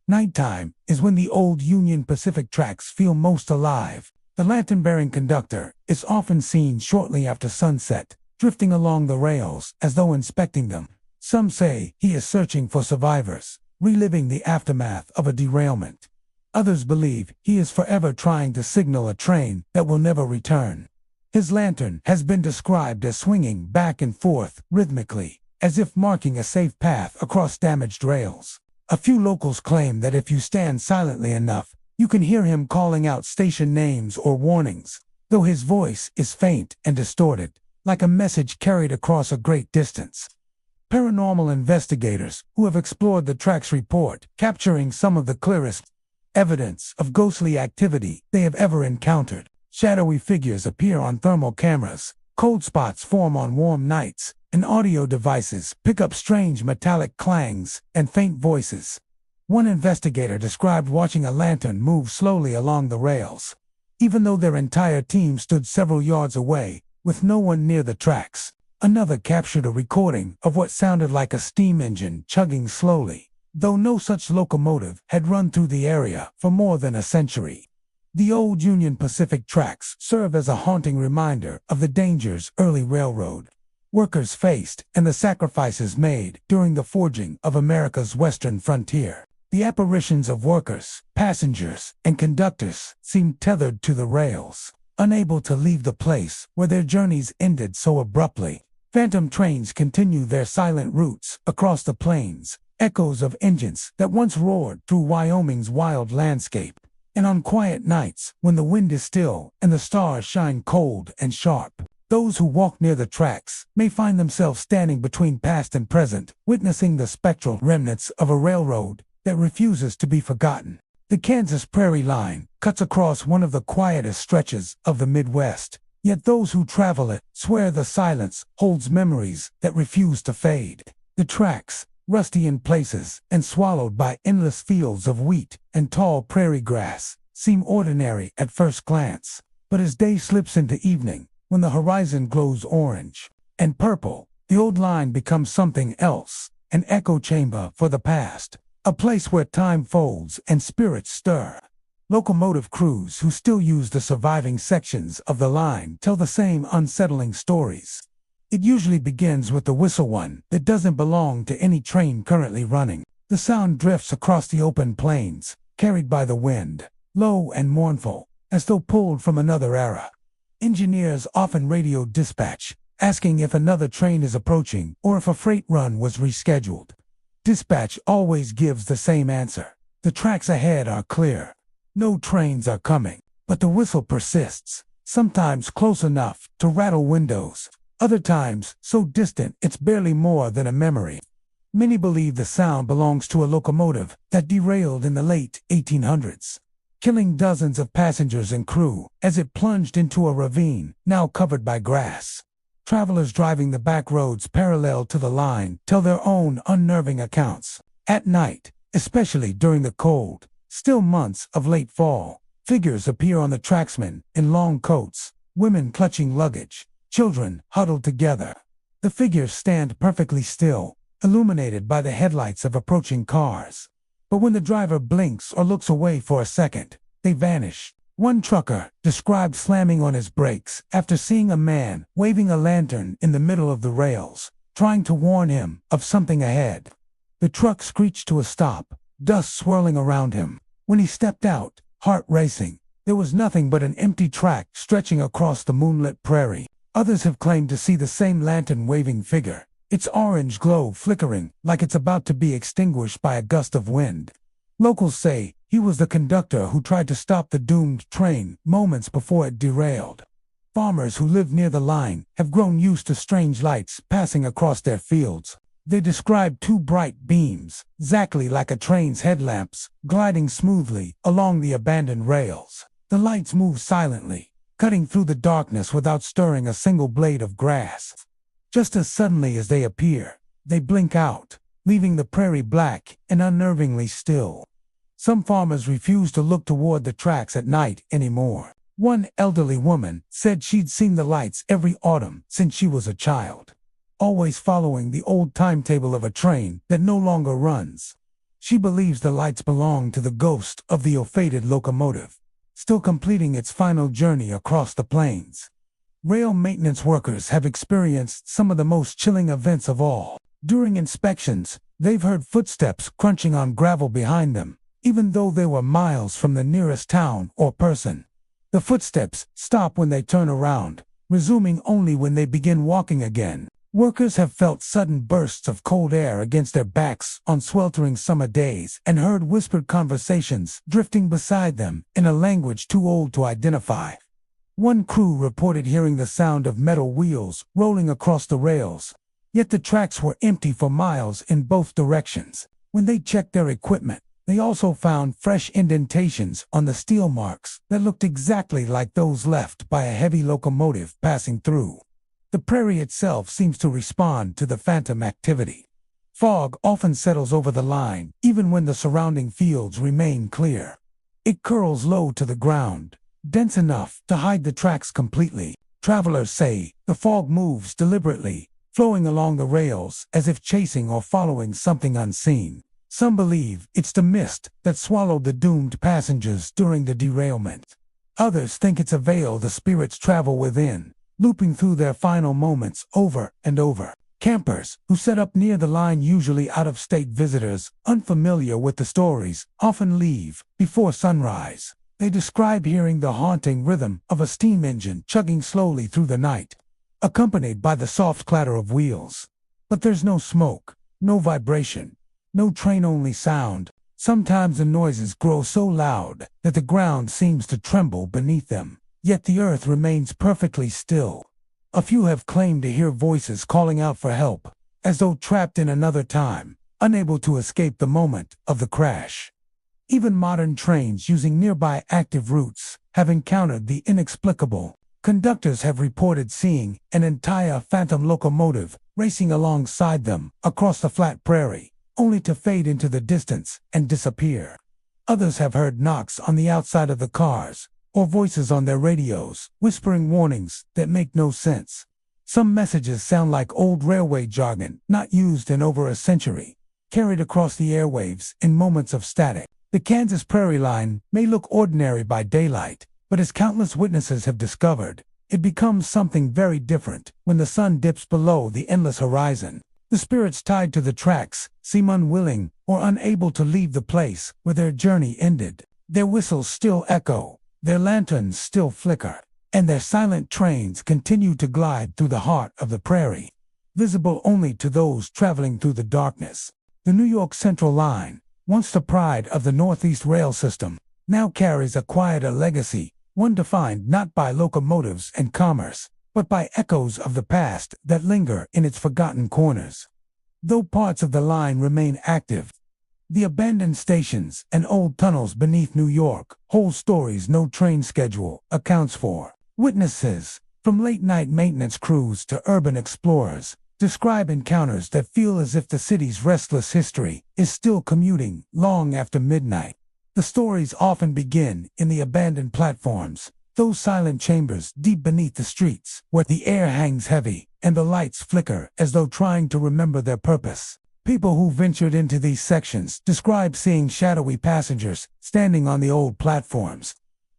Speaker 1: Nighttime is when the old Union Pacific tracks feel most alive. The lantern-bearing conductor is often seen shortly after sunset, drifting along the rails as though inspecting them. Some say he is searching for survivors, reliving the aftermath of a derailment. Others believe he is forever trying to signal a train that will never return. His lantern has been described as swinging back and forth rhythmically, as if marking a safe path across damaged rails. A few locals claim that if you stand silently enough, you can hear him calling out station names or warnings, though his voice is faint and distorted, like a message carried across a great distance. Paranormal investigators who have explored the tracks report capturing some of the clearest evidence of ghostly activity they have ever encountered. Shadowy figures appear on thermal cameras, cold spots form on warm nights, and audio devices pick up strange metallic clangs and faint voices. One investigator described watching a lantern move slowly along the rails, even though their entire team stood several yards away, with no one near the tracks. Another captured a recording of what sounded like a steam engine chugging slowly, though no such locomotive had run through the area for more than a century. The old Union Pacific tracks serve as a haunting reminder of the dangers early railroad workers faced and the sacrifices made during the forging of America's western frontier. The apparitions of workers, passengers, and conductors seem tethered to the rails, unable to leave the place where their journeys ended so abruptly. Phantom trains continue their silent routes across the plains, echoes of engines that once roared through Wyoming's wild landscape. And on quiet nights, when the wind is still and the stars shine cold and sharp, those who walk near the tracks may find themselves standing between past and present, witnessing the spectral remnants of a railroad that refuses to be forgotten. The Kansas Prairie Line cuts across one of the quietest stretches of the Midwest, yet those who travel it swear the silence holds memories that refuse to fade. The tracks, rusty in places and swallowed by endless fields of wheat and tall prairie grass, seem ordinary at first glance. But as day slips into evening, when the horizon glows orange and purple, the old line becomes something else, an echo chamber for the past. a place where time folds and spirits stir. Locomotive crews who still use the surviving sections of the line tell the same unsettling stories. It usually begins with the whistle, one that doesn't belong to any train currently running. The sound drifts across the open plains, carried by the wind, low and mournful, as though pulled from another era. Engineers often radio dispatch, asking if another train is approaching or if a freight run was rescheduled. Dispatch always gives the same answer: the tracks ahead are clear. No trains are coming. But the whistle persists, sometimes close enough to rattle windows, other times so distant it's barely more than a memory. Many believe the sound belongs to a locomotive that derailed in the late 1800s, killing dozens of passengers and crew as it plunged into a ravine now covered by grass. Travelers driving the back roads parallel to the line tell their own unnerving accounts. At night, especially during the cold, still months of late fall, figures appear on the tracksmen in long coats, women clutching luggage, children huddled together. The figures stand perfectly still, illuminated by the headlights of approaching cars. But when the driver blinks or looks away for a second, they vanish. One trucker described slamming on his brakes after seeing a man waving a lantern in the middle of the rails, trying to warn him of something ahead. The truck screeched to a stop, dust swirling around him. When he stepped out, heart racing, there was nothing but an empty track stretching across the moonlit prairie. Others have claimed to see the same lantern-waving figure, its orange glow flickering like it's about to be extinguished by a gust of wind. Locals say he was the conductor who tried to stop the doomed train moments before it derailed. Farmers who live near the line have grown used to strange lights passing across their fields. They describe two bright beams, exactly like a train's headlamps, gliding smoothly along the abandoned rails. The lights move silently, cutting through the darkness without stirring a single blade of grass. Just as suddenly as they appear, they blink out, leaving the prairie black and unnervingly still. Some farmers refuse to look toward the tracks at night anymore. One elderly woman said she'd seen the lights every autumn since she was a child, always following the old timetable of a train that no longer runs. She believes the lights belong to the ghost of the ill-fated locomotive, still completing its final journey across the plains. Rail maintenance workers have experienced some of the most chilling events of all. During inspections, they've heard footsteps crunching on gravel behind them, even though they were miles from the nearest town or person. The footsteps stop when they turn around, resuming only when they begin walking again. Workers have felt sudden bursts of cold air against their backs on sweltering summer days and heard whispered conversations drifting beside them in a language too old to identify. One crew reported hearing the sound of metal wheels rolling across the rails, yet the tracks were empty for miles in both directions. When they checked their equipment, they also found fresh indentations on the steel marks that looked exactly like those left by a heavy locomotive passing through. The prairie itself seems to respond to the phantom activity. Fog often settles over the line, even when the surrounding fields remain clear. It curls low to the ground, dense enough to hide the tracks completely. Travelers say the fog moves deliberately, flowing along the rails as if chasing or following something unseen. Some believe it's the mist that swallowed the doomed passengers during the derailment. Others think it's a veil the spirits travel within, looping through their final moments over and over. Campers who set up near the line, usually out-of-state visitors unfamiliar with the stories, often leave before sunrise. They describe hearing the haunting rhythm of a steam engine chugging slowly through the night, accompanied by the soft clatter of wheels. But there's no smoke, no vibration, no train-only sound. Sometimes the noises grow so loud that the ground seems to tremble beneath them, yet the earth remains perfectly still. A few have claimed to hear voices calling out for help, as though trapped in another time, unable to escape the moment of the crash. Even modern trains using nearby active routes have encountered the inexplicable. Conductors have reported seeing an entire phantom locomotive racing alongside them across the flat prairie, only to fade into the distance and disappear. Others have heard knocks on the outside of the cars, or voices on their radios, whispering warnings that make no sense. Some messages sound like old railway jargon, not used in over a century. carried across the airwaves in moments of static. The Kansas Prairie Line may look ordinary by daylight, but as countless witnesses have discovered, it becomes something very different when the sun dips below the endless horizon. The spirits tied to the tracks seem unwilling or unable to leave the place where their journey ended. Their whistles still echo, their lanterns still flicker, and their silent trains continue to glide through the heart of the prairie, visible only to those traveling through the darkness. The New York Central Line, once the pride of the Northeast rail system, now carries a quieter legacy, one defined not by locomotives and commerce, but by echoes of the past that linger in its forgotten corners. Though parts of the line remain active, the abandoned stations and old tunnels beneath New York hold stories no train schedule accounts for. Witnesses, from late-night maintenance crews to urban explorers, describe encounters that feel as if the city's restless history is still commuting long after midnight. The stories often begin in the abandoned platforms, those silent chambers deep beneath the streets, where the air hangs heavy and the lights flicker as though trying to remember their purpose. People who ventured into these sections describe seeing shadowy passengers standing on the old platforms.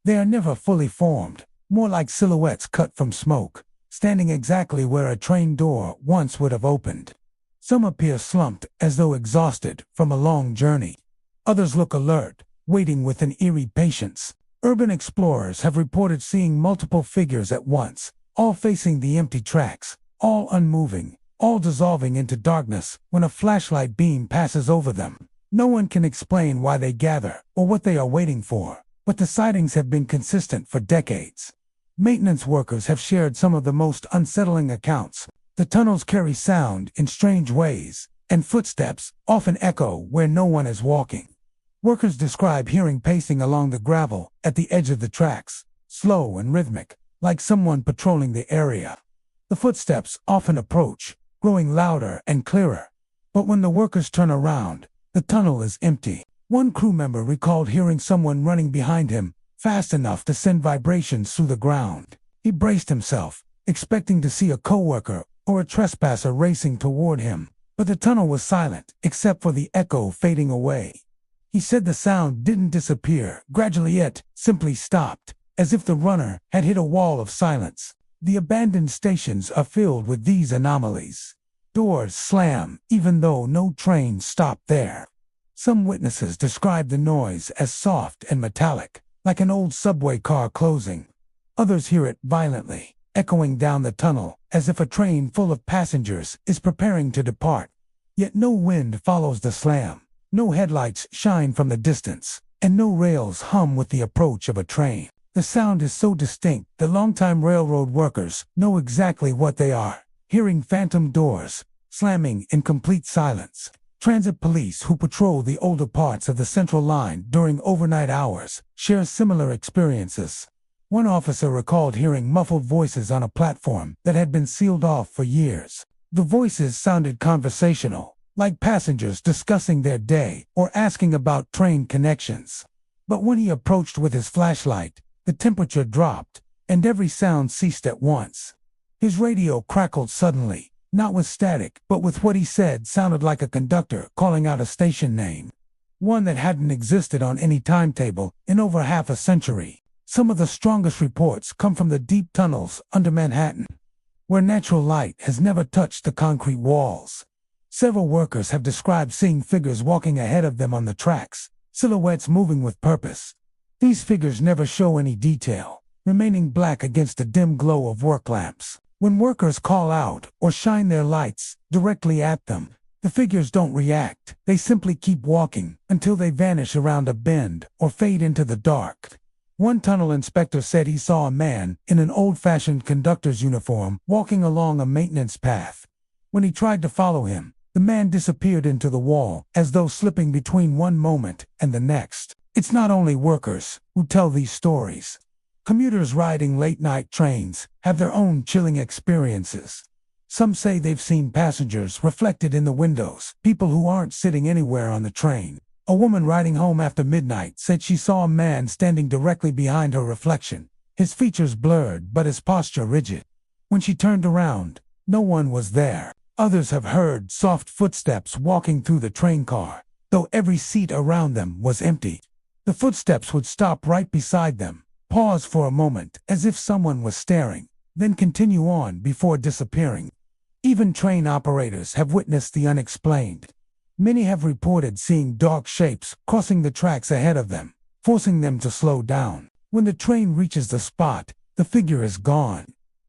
Speaker 1: They are never fully formed, more like silhouettes cut from smoke, standing exactly where a train door once would have opened. Some appear slumped, as though exhausted from a long journey. Others look alert, waiting with an eerie patience. Urban explorers have reported seeing multiple figures at once, all facing the empty tracks, all unmoving, all dissolving into darkness when a flashlight beam passes over them. No one can explain why they gather or what they are waiting for, but the sightings have been consistent for decades. Maintenance workers have shared some of the most unsettling accounts. The tunnels carry sound in strange ways, and footsteps often echo where no one is walking. Workers describe hearing pacing along the gravel at the edge of the tracks, slow and rhythmic, like someone patrolling the area. The footsteps often approach, growing louder and clearer. But when the workers turn around, the tunnel is empty. One crew member recalled hearing someone running behind him, fast enough to send vibrations through the ground. He braced himself, expecting to see a coworker or a trespasser racing toward him, but the tunnel was silent, except for the echo fading away. He said the sound didn't disappear gradually, it simply stopped, as if the runner had hit a wall of silence. The abandoned stations are filled with these anomalies. Doors slam, even though no train stopped there. Some witnesses describe the noise as soft and metallic, like an old subway car closing. Others hear it violently, echoing down the tunnel, as if a train full of passengers is preparing to depart. Yet no wind follows the slam. No headlights shine from the distance, and no rails hum with the approach of a train. The sound is so distinct that longtime railroad workers know exactly what they are, hearing phantom doors slamming in complete silence. Transit police who patrol the older parts of the Central Line during overnight hours share similar experiences. One officer recalled hearing muffled voices on a platform that had been sealed off for years. The voices sounded conversational, like passengers discussing their day or asking about train connections. But when he approached with his flashlight, the temperature dropped, and every sound ceased at once. His radio crackled suddenly, not with static, but with what he said sounded like a conductor calling out a station name, one that hadn't existed on any timetable in over half a century. Some of the strongest reports come from the deep tunnels under Manhattan, where natural light has never touched the concrete walls. Several workers have described seeing figures walking ahead of them on the tracks, silhouettes moving with purpose. These figures never show any detail, remaining black against the dim glow of work lamps. When workers call out or shine their lights directly at them, the figures don't react. They simply keep walking until they vanish around a bend or fade into the dark. One tunnel inspector said he saw a man in an old-fashioned conductor's uniform walking along a maintenance path. When he tried to follow him, the man disappeared into the wall, as though slipping between one moment and the next. It's not only workers who tell these stories. Commuters riding late-night trains have their own chilling experiences. Some say they've seen passengers reflected in the windows, people who aren't sitting anywhere on the train. A woman riding home after midnight said she saw a man standing directly behind her reflection, his features blurred but his posture rigid. When she turned around, no one was there. Others have heard soft footsteps walking through the train car, though every seat around them was empty. The footsteps would stop right beside them, pause for a moment as if someone was staring, then continue on before disappearing. Even train operators have witnessed the unexplained. Many have reported seeing dark shapes crossing the tracks ahead of them, forcing them to slow down. When the train reaches the spot, the figure is gone.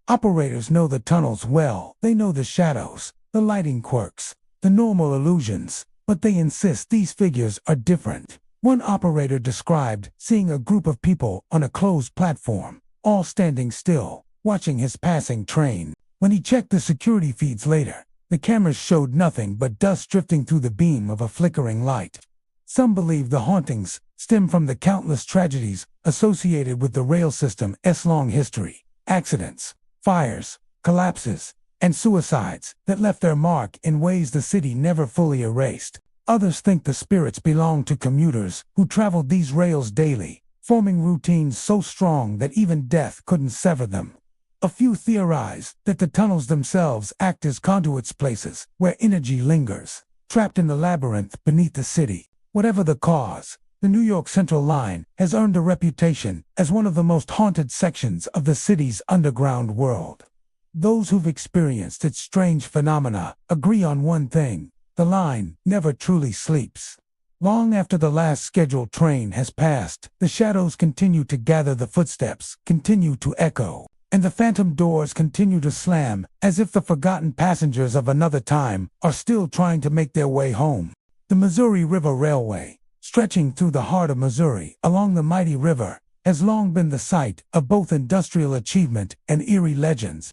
Speaker 1: Operators know the tunnels well. They know the shadows, the lighting quirks, the normal illusions, but they insist these figures are different. One operator described seeing a group of people on a closed platform, all standing still, watching his passing train. When he checked the security feeds later, the cameras showed nothing but dust drifting through the beam of a flickering light. Some believe the hauntings stem from the countless tragedies associated with the rail system's long history: accidents, fires, collapses, and suicides that left their mark in ways the city never fully erased. Others think the spirits belong to commuters who traveled these rails daily, forming routines so strong that even death couldn't sever them. A few theorize that the tunnels themselves act as conduits, places where energy lingers, trapped in the labyrinth beneath the city. Whatever the cause, the New York Central Line has earned a reputation as one of the most haunted sections of the city's underground world. Those who've experienced its strange phenomena agree on one thing: the line never truly sleeps. Long after the last scheduled train has passed, the shadows continue to gather, the footsteps continue to echo, and the phantom doors continue to slam, as if the forgotten passengers of another time are still trying to make their way home. The Missouri River Railway, stretching through the heart of Missouri along the mighty river, has long been the site of both industrial achievement and eerie legends.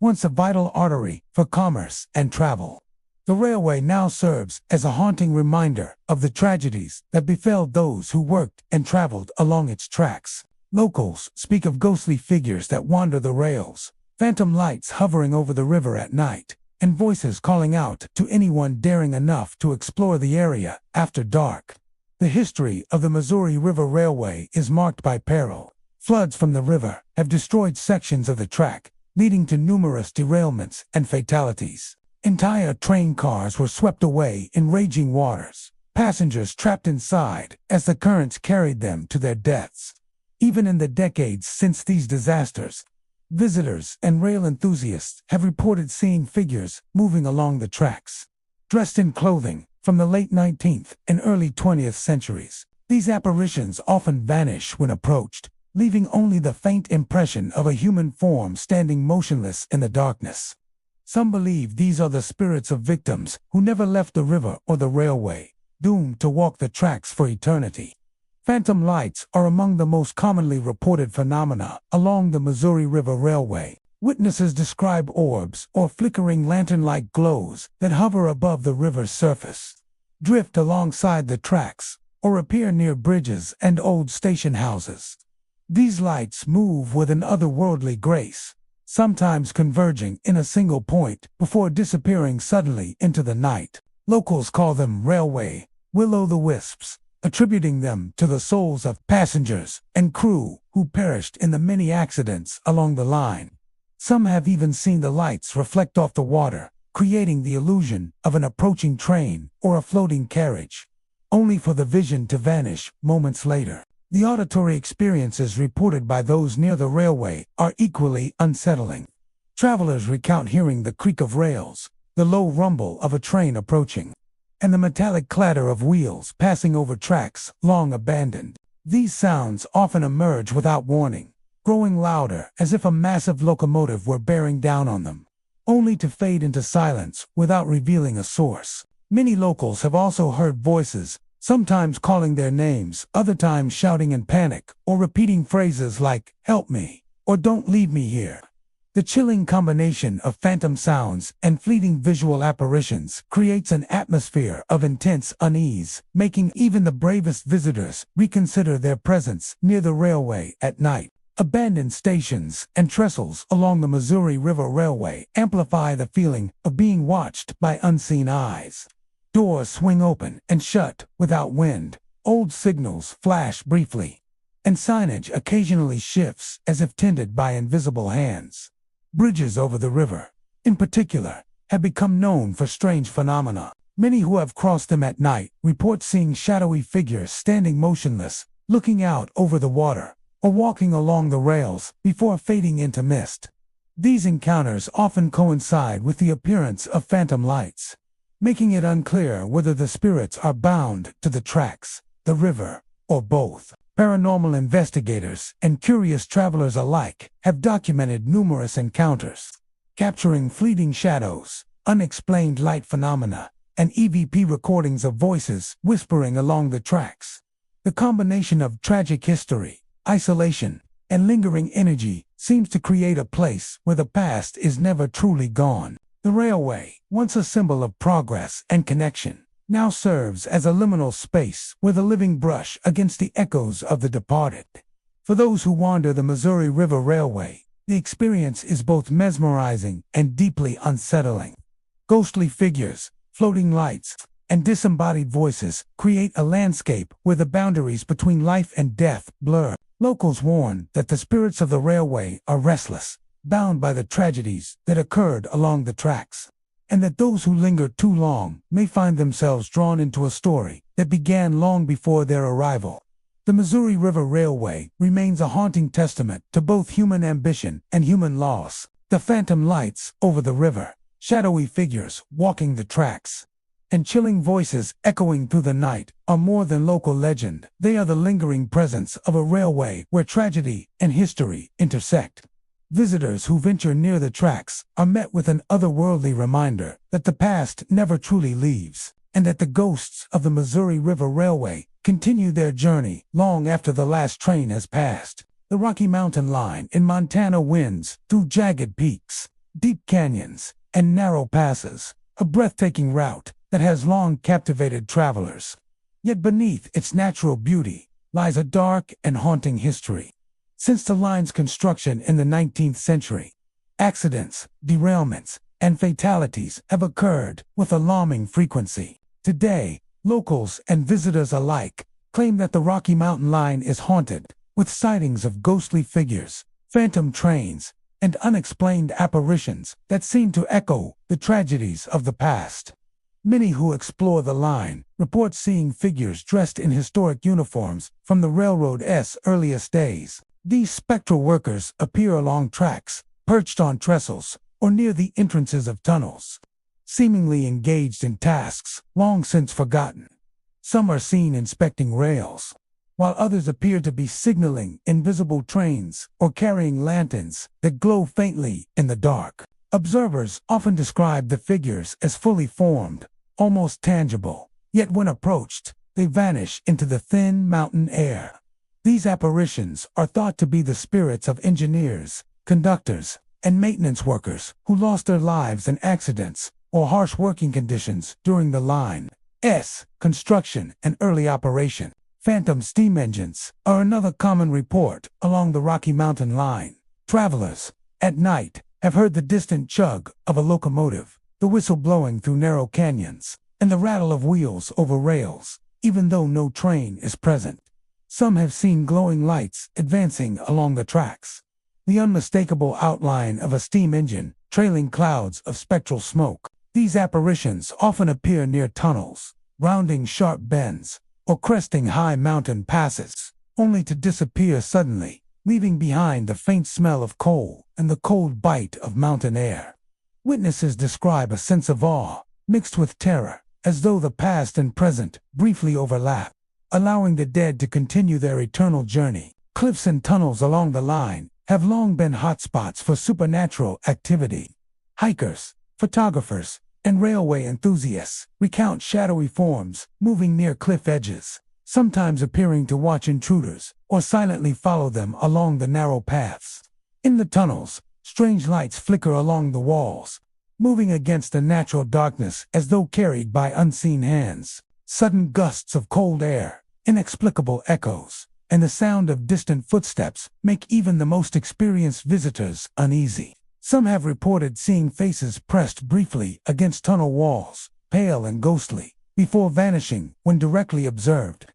Speaker 1: Once a vital artery for commerce and travel, the railway now serves as a haunting reminder of the tragedies that befell those who worked and traveled along its tracks. Locals speak of ghostly figures that wander the rails, phantom lights hovering over the river at night, and voices calling out to anyone daring enough to explore the area after dark. The history of the Missouri River Railway is marked by peril. Floods from the river have destroyed sections of the track, leading to numerous derailments and fatalities. Entire train cars were swept away in raging waters, passengers trapped inside as the currents carried them to their deaths. Even in the decades since these disasters, visitors and rail enthusiasts have reported seeing figures moving along the tracks, dressed in clothing from the late 19th and early 20th centuries. These apparitions often vanish when approached, leaving only the faint impression of a human form standing motionless in the darkness. Some believe these are the spirits of victims who never left the river or the railway, doomed to walk the tracks for eternity. Phantom lights are among the most commonly reported phenomena along the Missouri River Railway. Witnesses describe orbs or flickering lantern-like glows that hover above the river's surface, drift alongside the tracks, or appear near bridges and old station houses. These lights move with an otherworldly grace, sometimes converging in a single point before disappearing suddenly into the night. Locals call them railway will-o'-the-wisps, attributing them to the souls of passengers and crew who perished in the many accidents along the line. Some have even seen the lights reflect off the water, creating the illusion of an approaching train or a floating carriage, only for the vision to vanish moments later. The auditory experiences reported by those near the railway are equally unsettling. Travelers recount hearing the creak of rails, the low rumble of a train approaching, and the metallic clatter of wheels passing over tracks long abandoned. These sounds often emerge without warning, growing louder as if a massive locomotive were bearing down on them, only to fade into silence without revealing a source. Many locals have also heard voices, sometimes calling their names, other times shouting in panic, or repeating phrases like, "Help me," or "Don't leave me here." The chilling combination of phantom sounds and fleeting visual apparitions creates an atmosphere of intense unease, making even the bravest visitors reconsider their presence near the railway at night. Abandoned stations and trestles along the Missouri River Railway amplify the feeling of being watched by unseen eyes. Doors swing open and shut without wind, old signals flash briefly, and signage occasionally shifts as if tended by invisible hands. Bridges over the river, in particular, have become known for strange phenomena. Many who have crossed them at night report seeing shadowy figures standing motionless, looking out over the water, or walking along the rails before fading into mist. These encounters often coincide with the appearance of phantom lights, making it unclear whether the spirits are bound to the tracks, the river, or both. Paranormal investigators and curious travelers alike have documented numerous encounters, capturing fleeting shadows, unexplained light phenomena, and EVP recordings of voices whispering along the tracks. The combination of tragic history, isolation, and lingering energy seems to create a place where the past is never truly gone. The railway, once a symbol of progress and connection, now serves as a liminal space where the living brush against the echoes of the departed. For those who wander the Missouri River Railway, the experience is both mesmerizing and deeply unsettling. Ghostly figures, floating lights, and disembodied voices create a landscape where the boundaries between life and death blur. Locals warn that the spirits of the railway are restless, bound by the tragedies that occurred along the tracks, and that those who linger too long may find themselves drawn into a story that began long before their arrival. The Missouri River Railway remains a haunting testament to both human ambition and human loss. The phantom lights over the river, shadowy figures walking the tracks, and chilling voices echoing through the night are more than local legend. They are the lingering presence of a railway where tragedy and history intersect. Visitors who venture near the tracks are met with an otherworldly reminder that the past never truly leaves, and that the ghosts of the Missouri River Railway continue their journey long after the last train has passed. The Rocky Mountain line in Montana winds through jagged peaks, deep canyons, and narrow passes, a breathtaking route that has long captivated travelers. Yet beneath its natural beauty lies a dark and haunting history. Since the line's construction in the 19th century, accidents, derailments, and fatalities have occurred with alarming frequency. Today, locals and visitors alike claim that the Rocky Mountain line is haunted, with sightings of ghostly figures, phantom trains, and unexplained apparitions that seem to echo the tragedies of the past. Many who explore the line report seeing figures dressed in historic uniforms from the railroad's earliest days. These spectral workers appear along tracks, perched on trestles, or near the entrances of tunnels, seemingly engaged in tasks long since forgotten. Some are seen inspecting rails, while others appear to be signaling invisible trains or carrying lanterns that glow faintly in the dark. Observers often describe the figures as fully formed, almost tangible, yet when approached, they vanish into the thin mountain air. These apparitions are thought to be the spirits of engineers, conductors, and maintenance workers who lost their lives in accidents or harsh working conditions during the line's construction and early operation. Phantom steam engines are another common report along the Rocky Mountain line. Travelers, at night, have heard the distant chug of a locomotive, the whistle blowing through narrow canyons, and the rattle of wheels over rails, even though no train is present. Some have seen glowing lights advancing along the tracks, the unmistakable outline of a steam engine trailing clouds of spectral smoke. These apparitions often appear near tunnels, rounding sharp bends, or cresting high mountain passes, only to disappear suddenly, leaving behind the faint smell of coal and the cold bite of mountain air. Witnesses describe a sense of awe, mixed with terror, as though the past and present briefly overlap, allowing the dead to continue their eternal journey. Cliffs and tunnels along the line have long been hotspots for supernatural activity. Hikers, photographers, and railway enthusiasts recount shadowy forms moving near cliff edges, sometimes appearing to watch intruders or silently follow them along the narrow paths. In the tunnels, strange lights flicker along the walls, moving against the natural darkness as though carried by unseen hands. Sudden gusts of cold air, inexplicable echoes, and the sound of distant footsteps make even the most experienced visitors uneasy. Some have reported seeing faces pressed briefly against tunnel walls, pale and ghostly, before vanishing when directly observed.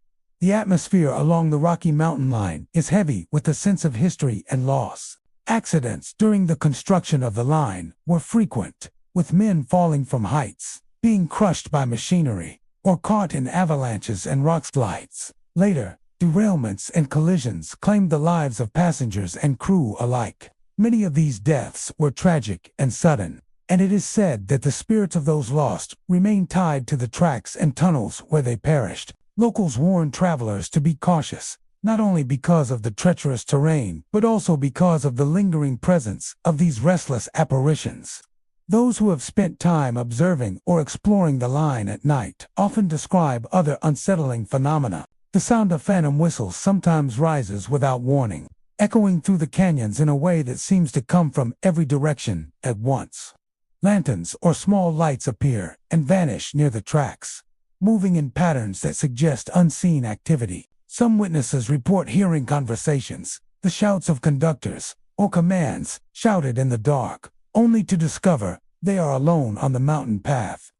Speaker 1: The atmosphere along the Rocky Mountain line is heavy with a sense of history and loss. Accidents during the construction of the line were frequent, with men falling from heights, being crushed by machinery, or caught in avalanches and rock slides. Later, derailments and collisions claimed the lives of passengers and crew alike. Many of these deaths were tragic and sudden, and it is said that the spirits of those lost remain tied to the tracks and tunnels where they perished. Locals warn travelers to be cautious, not only because of the treacherous terrain, but also because of the lingering presence of these restless apparitions. Those who have spent time observing or exploring the line at night often describe other unsettling phenomena. The sound of phantom whistles sometimes rises without warning, echoing through the canyons in a way that seems to come from every direction at once. Lanterns or small lights appear and vanish near the tracks, moving in patterns that suggest unseen activity. Some witnesses report hearing conversations, the shouts of conductors, or commands shouted in the dark, only to discover they are alone on the mountain path.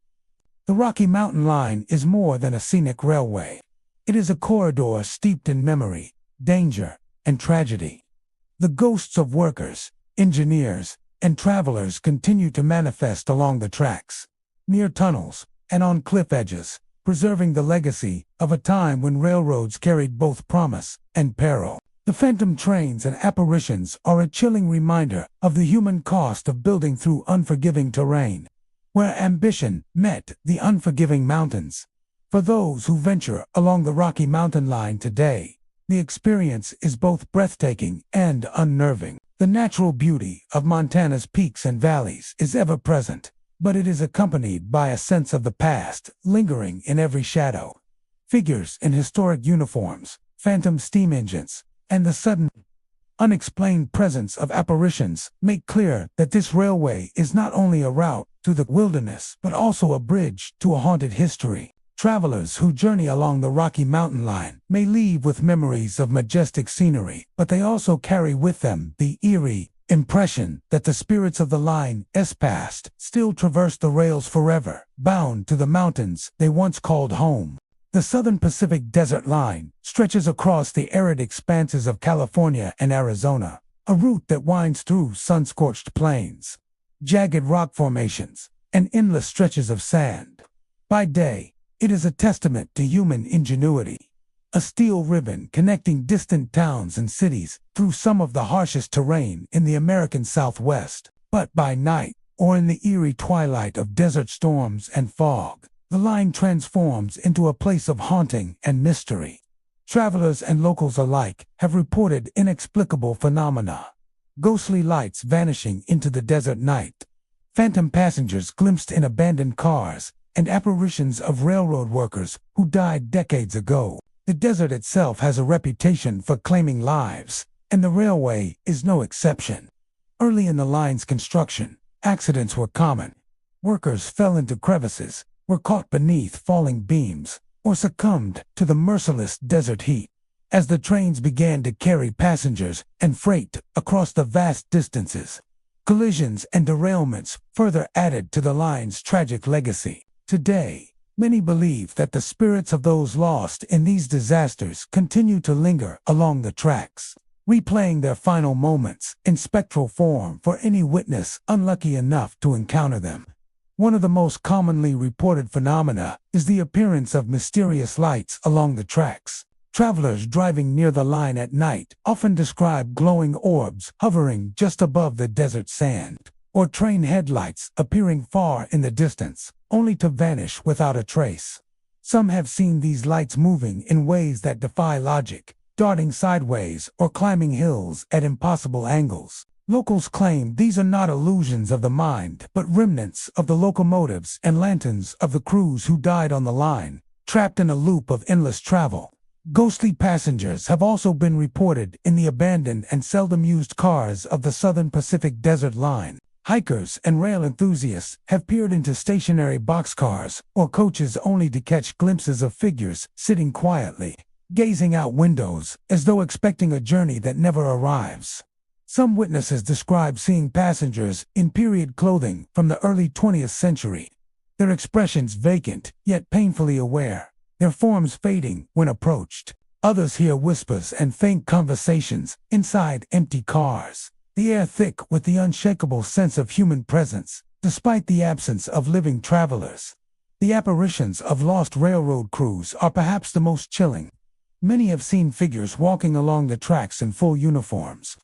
Speaker 1: The Rocky Mountain Line is more than a scenic railway. It is a corridor steeped in memory, danger, and tragedy. The ghosts of workers, engineers, and travelers continue to manifest along the tracks, near tunnels, and on cliff edges, preserving the legacy of a time when railroads carried both promise and peril. The phantom trains and apparitions are a chilling reminder of the human cost of building through unforgiving terrain, where ambition met the unforgiving mountains. For those who venture along the Rocky Mountain Line today, the experience is both breathtaking and unnerving. The natural beauty of Montana's peaks and valleys is ever present, but it is accompanied by a sense of the past lingering in every shadow. Figures in historic uniforms, phantom steam engines, and the sudden, unexplained presence of apparitions make clear that this railway is not only a route to the wilderness but also a bridge to a haunted history. Travelers who journey along the Rocky Mountain Line may leave with memories of majestic scenery, but they also carry with them the eerie impression that the spirits of the line's past still traverse the rails forever, bound to the mountains they once called home. The Southern Pacific Desert Line stretches across the arid expanses of California and Arizona, a route that winds through sun-scorched plains, jagged rock formations, and endless stretches of sand. By day, it is a testament to human ingenuity, a steel ribbon connecting distant towns and cities through some of the harshest terrain in the American Southwest. But by night, or in the eerie twilight of desert storms and fog, the line transforms into a place of haunting and mystery. Travelers and locals alike have reported inexplicable phenomena: ghostly lights vanishing into the desert night, phantom passengers glimpsed in abandoned cars, and apparitions of railroad workers who died decades ago. The desert itself has a reputation for claiming lives, and the railway is no exception. Early in the line's construction, accidents were common. Workers fell into crevices, were caught beneath falling beams, or succumbed to the merciless desert heat. As the trains began to carry passengers and freight across the vast distances, collisions and derailments further added to the line's tragic legacy. Today, many believe that the spirits of those lost in these disasters continue to linger along the tracks, replaying their final moments in spectral form for any witness unlucky enough to encounter them. One of the most commonly reported phenomena is the appearance of mysterious lights along the tracks. Travelers driving near the line at night often describe glowing orbs hovering just above the desert sand, or train headlights appearing far in the distance, only to vanish without a trace. Some have seen these lights moving in ways that defy logic, darting sideways or climbing hills at impossible angles. Locals claim these are not illusions of the mind, but remnants of the locomotives and lanterns of the crews who died on the line, trapped in a loop of endless travel. Ghostly passengers have also been reported in the abandoned and seldom used cars of the Southern Pacific Desert Line. Hikers and rail enthusiasts have peered into stationary boxcars or coaches only to catch glimpses of figures sitting quietly, gazing out windows as though expecting a journey that never arrives. Some witnesses describe seeing passengers in period clothing from the early 20th century, their expressions vacant yet painfully aware, their forms fading when approached. Others hear whispers and faint conversations inside empty cars, the air thick with the unshakable sense of human presence. Despite the absence of living travelers, the apparitions of lost railroad crews are perhaps the most chilling. Many have seen figures walking along the tracks in full uniforms,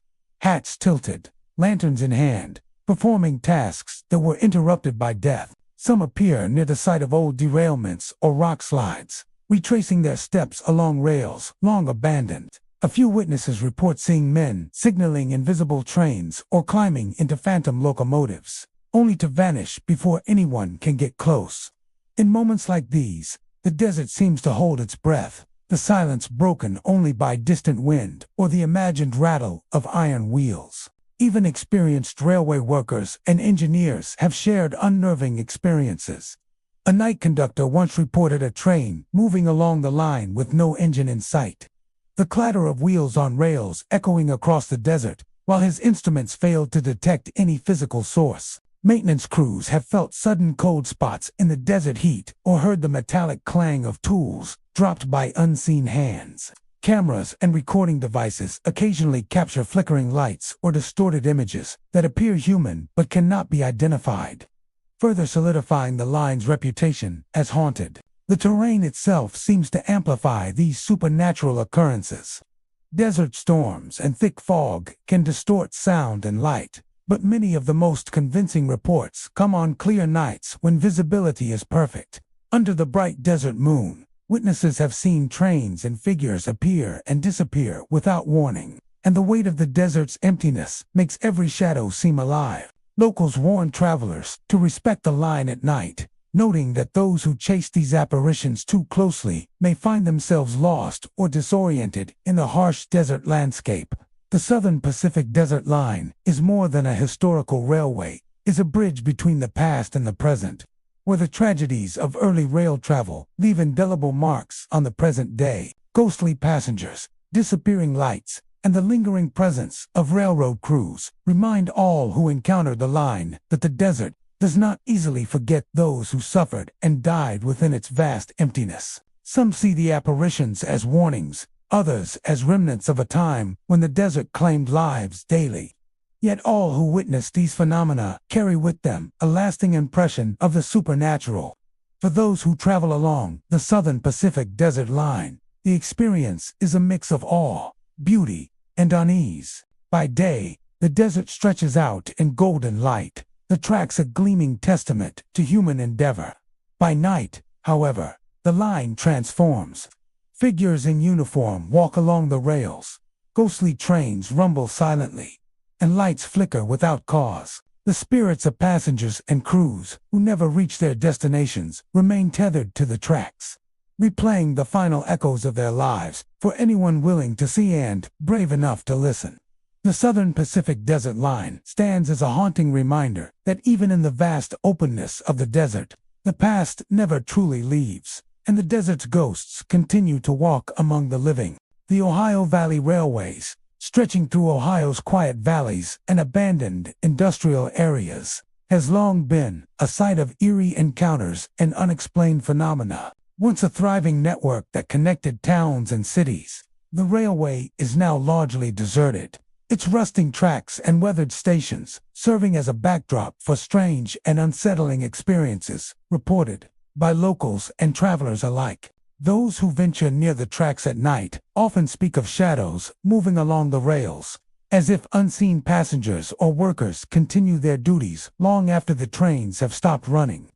Speaker 1: hats tilted, lanterns in hand, performing tasks that were interrupted by death. Some appear near the site of old derailments or rock slides, retracing their steps along rails long abandoned. A few witnesses report seeing men signaling invisible trains or climbing into phantom locomotives, only to vanish before anyone can get close. In moments like these, the desert seems to hold its breath, the silence broken only by distant wind or the imagined rattle of iron wheels. Even experienced railway workers and engineers have shared unnerving experiences. A night conductor once reported a train moving along the line with no engine in sight, the clatter of wheels on rails echoing across the desert, while his instruments failed to detect any physical source. Maintenance crews have felt sudden cold spots in the desert heat or heard the metallic clang of tools dropped by unseen hands. Cameras and recording devices occasionally capture flickering lights or distorted images that appear human but cannot be identified, further solidifying the line's reputation as haunted. The terrain itself seems to amplify these supernatural occurrences. Desert storms and thick fog can distort sound and light, but many of the most convincing reports come on clear nights when visibility is perfect. Under the bright desert moon, witnesses have seen trains and figures appear and disappear without warning, and the weight of the desert's emptiness makes every shadow seem alive. Locals warn travelers to respect the line at night, noting that those who chase these apparitions too closely may find themselves lost or disoriented in the harsh desert landscape. The Southern Pacific Desert Line is more than a historical railway, it's a bridge between the past and the present, where the tragedies of early rail travel leave indelible marks on the present day. Ghostly passengers, disappearing lights, and the lingering presence of railroad crews remind all who encounter the line that the desert does not easily forget those who suffered and died within its vast emptiness. Some see the apparitions as warnings, others as remnants of a time when the desert claimed lives daily. Yet all who witness these phenomena carry with them a lasting impression of the supernatural. For those who travel along the Southern Pacific Desert Line, the experience is a mix of awe, beauty, and unease. By day, the desert stretches out in golden light, the tracks a gleaming testament to human endeavor. By night, however, the line transforms. Figures in uniform walk along the rails, ghostly trains rumble silently, and lights flicker without cause. The spirits of passengers and crews who never reach their destinations remain tethered to the tracks, replaying the final echoes of their lives for anyone willing to see and brave enough to listen. The Southern Pacific Desert Line stands as a haunting reminder that even in the vast openness of the desert, the past never truly leaves, and the desert's ghosts continue to walk among the living. The Ohio Valley Railways, stretching through Ohio's quiet valleys and abandoned industrial areas, has long been a site of eerie encounters and unexplained phenomena. Once a thriving network that connected towns and cities, the railway is now largely deserted, its rusting tracks and weathered stations serving as a backdrop for strange and unsettling experiences reported by locals and travelers alike. Those who venture near the tracks at night often speak of shadows moving along the rails, as if unseen passengers or workers continue their duties long after the trains have stopped running.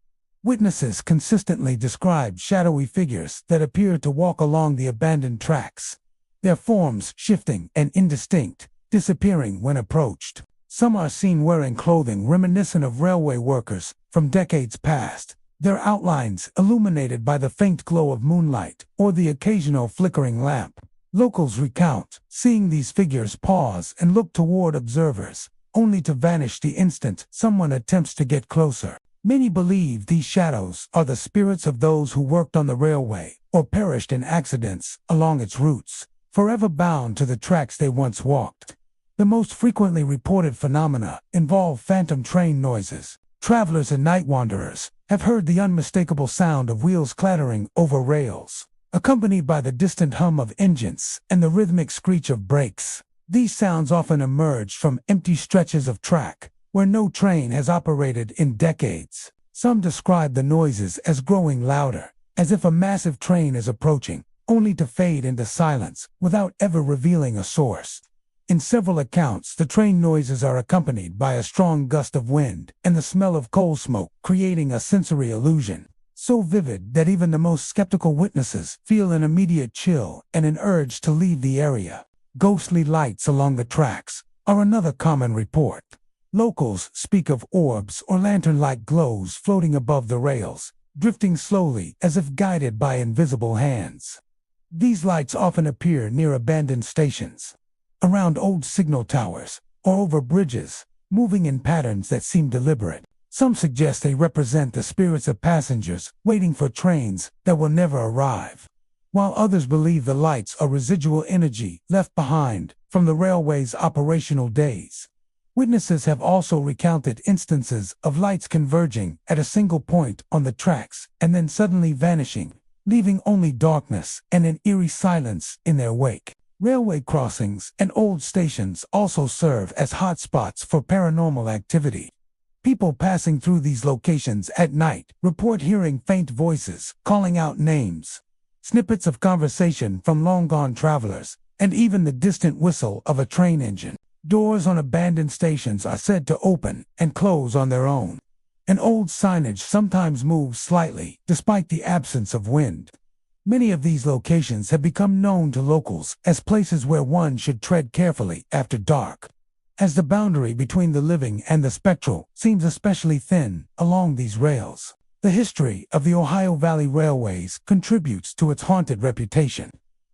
Speaker 1: Witnesses consistently describe shadowy figures that appear to walk along the abandoned tracks, their forms shifting and indistinct, disappearing when approached. Some are seen wearing clothing reminiscent of railway workers from decades past, their outlines illuminated by the faint glow of moonlight or the occasional flickering lamp. Locals recount seeing these figures pause and look toward observers, only to vanish the instant someone attempts to get closer. Many believe these shadows are the spirits of those who worked on the railway or perished in accidents along its routes, forever bound to the tracks they once walked. The most frequently reported phenomena involve phantom train noises. Travelers and night wanderers have heard the unmistakable sound of wheels clattering over rails, accompanied by the distant hum of engines and the rhythmic screech of brakes. These sounds often emerge from empty stretches of track, where no train has operated in decades. Some describe the noises as growing louder, as if a massive train is approaching, only to fade into silence without ever revealing a source. In several accounts, the train noises are accompanied by a strong gust of wind and the smell of coal smoke, creating a sensory illusion so vivid that even the most skeptical witnesses feel an immediate chill and an urge to leave the area. Ghostly lights along the tracks are another common report. Locals speak of orbs or lantern-like glows floating above the rails, drifting slowly as if guided by invisible hands. These lights often appear near abandoned stations, around old signal towers, or over bridges, moving in patterns that seem deliberate. Some suggest they represent the spirits of passengers waiting for trains that will never arrive, while others believe the lights are residual energy left behind from the railway's operational days. Witnesses have also recounted instances of lights converging at a single point on the tracks and then suddenly vanishing, leaving only darkness and an eerie silence in their wake. Railway crossings and old stations also serve as hotspots for paranormal activity. People passing through these locations at night report hearing faint voices calling out names, snippets of conversation from long-gone travelers, and even the distant whistle of a train engine. Doors on abandoned stations are said to open and close on their own, and old signage sometimes moves slightly despite the absence of wind. Many of these locations have become known to locals as places where one should tread carefully after dark, as the boundary between the living and the spectral seems especially thin along these rails. The history of the Ohio Valley Railways contributes to its haunted reputation.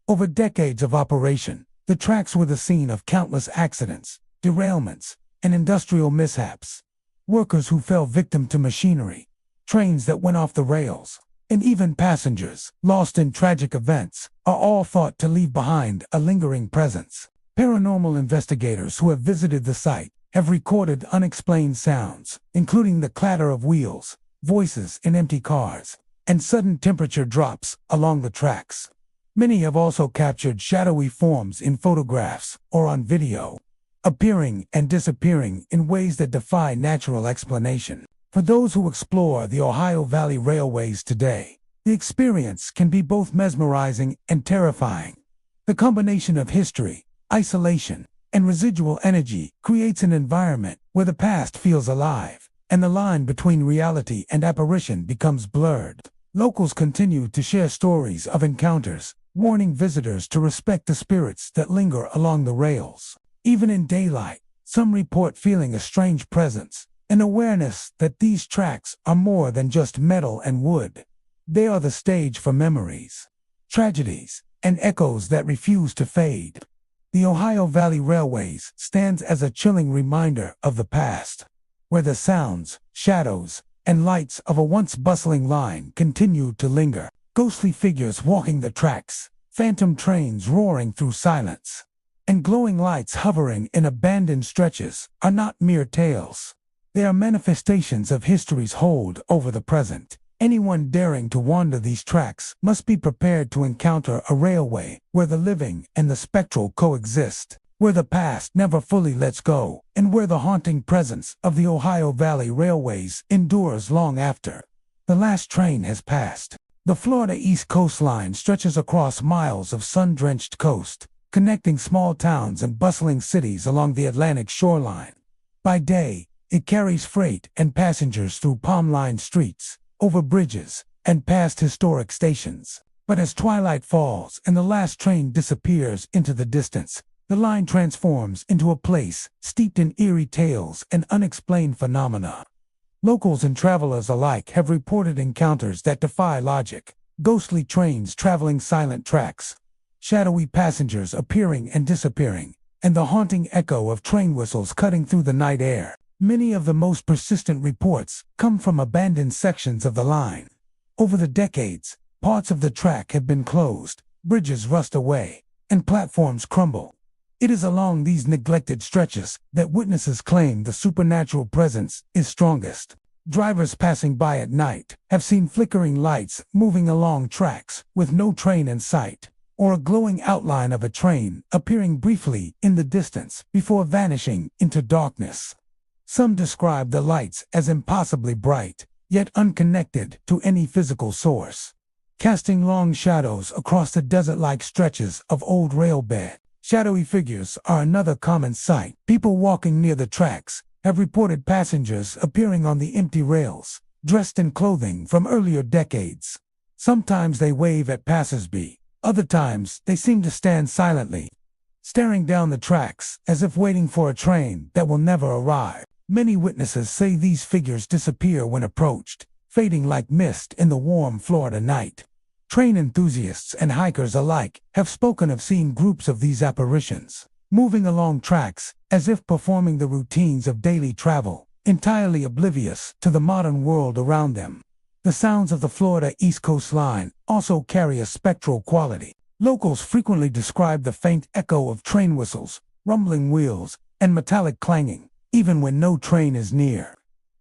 Speaker 1: Over decades of operation, the tracks were the scene of countless accidents, derailments, and industrial mishaps. Workers who fell victim to machinery, trains that went off the rails, and even passengers lost in tragic events are all thought to leave behind a lingering presence. Paranormal investigators who have visited the site have recorded unexplained sounds, including the clatter of wheels, voices in empty cars, and sudden temperature drops along the tracks. Many have also captured shadowy forms in photographs or on video, appearing and disappearing in ways that defy natural explanation. For those who explore the Ohio Valley Railways today, the experience can be both mesmerizing and terrifying. The combination of history, isolation, and residual energy creates an environment where the past feels alive, and the line between reality and apparition becomes blurred. Locals continue to share stories of encounters, warning visitors to respect the spirits that linger along the rails. Even in daylight, some report feeling a strange presence, an awareness that these tracks are more than just metal and wood. They are the stage for memories, tragedies, and echoes that refuse to fade. The Ohio Valley Railways stands as a chilling reminder of the past, where the sounds, shadows, and lights of a once bustling line continue to linger. Ghostly figures walking the tracks, phantom trains roaring through silence, and glowing lights hovering in abandoned stretches are not mere tales. They are manifestations of history's hold over the present. Anyone daring to wander these tracks must be prepared to encounter a railway where the living and the spectral coexist, where the past never fully lets go, and where the haunting presence of the Ohio Valley Railways endures long after the last train has passed. The Florida East Coast Line stretches across miles of sun-drenched coast, connecting small towns and bustling cities along the Atlantic shoreline. By day, it carries freight and passengers through palm-lined streets, over bridges, and past historic stations. But as twilight falls and the last train disappears into the distance, the line transforms into a place steeped in eerie tales and unexplained phenomena. Locals and travelers alike have reported encounters that defy logic: ghostly trains traveling silent tracks, shadowy passengers appearing and disappearing, and the haunting echo of train whistles cutting through the night air. Many of the most persistent reports come from abandoned sections of the line. Over the decades, parts of the track have been closed, bridges rust away, and platforms crumble. It is along these neglected stretches that witnesses claim the supernatural presence is strongest. Drivers passing by at night have seen flickering lights moving along tracks with no train in sight, or a glowing outline of a train appearing briefly in the distance before vanishing into darkness. Some describe the lights as impossibly bright, yet unconnected to any physical source, casting long shadows across the desert-like stretches of old rail bed. Shadowy figures are another common sight. People walking near the tracks have reported passengers appearing on the empty rails, dressed in clothing from earlier decades. Sometimes they wave at passers-by. Other times they seem to stand silently, staring down the tracks as if waiting for a train that will never arrive. Many witnesses say these figures disappear when approached, fading like mist in the warm Florida night. Train enthusiasts and hikers alike have spoken of seeing groups of these apparitions, moving along tracks as if performing the routines of daily travel, entirely oblivious to the modern world around them. The sounds of the Florida East Coast line also carry a spectral quality. Locals frequently describe the faint echo of train whistles, rumbling wheels, and metallic clanging, even when no train is near.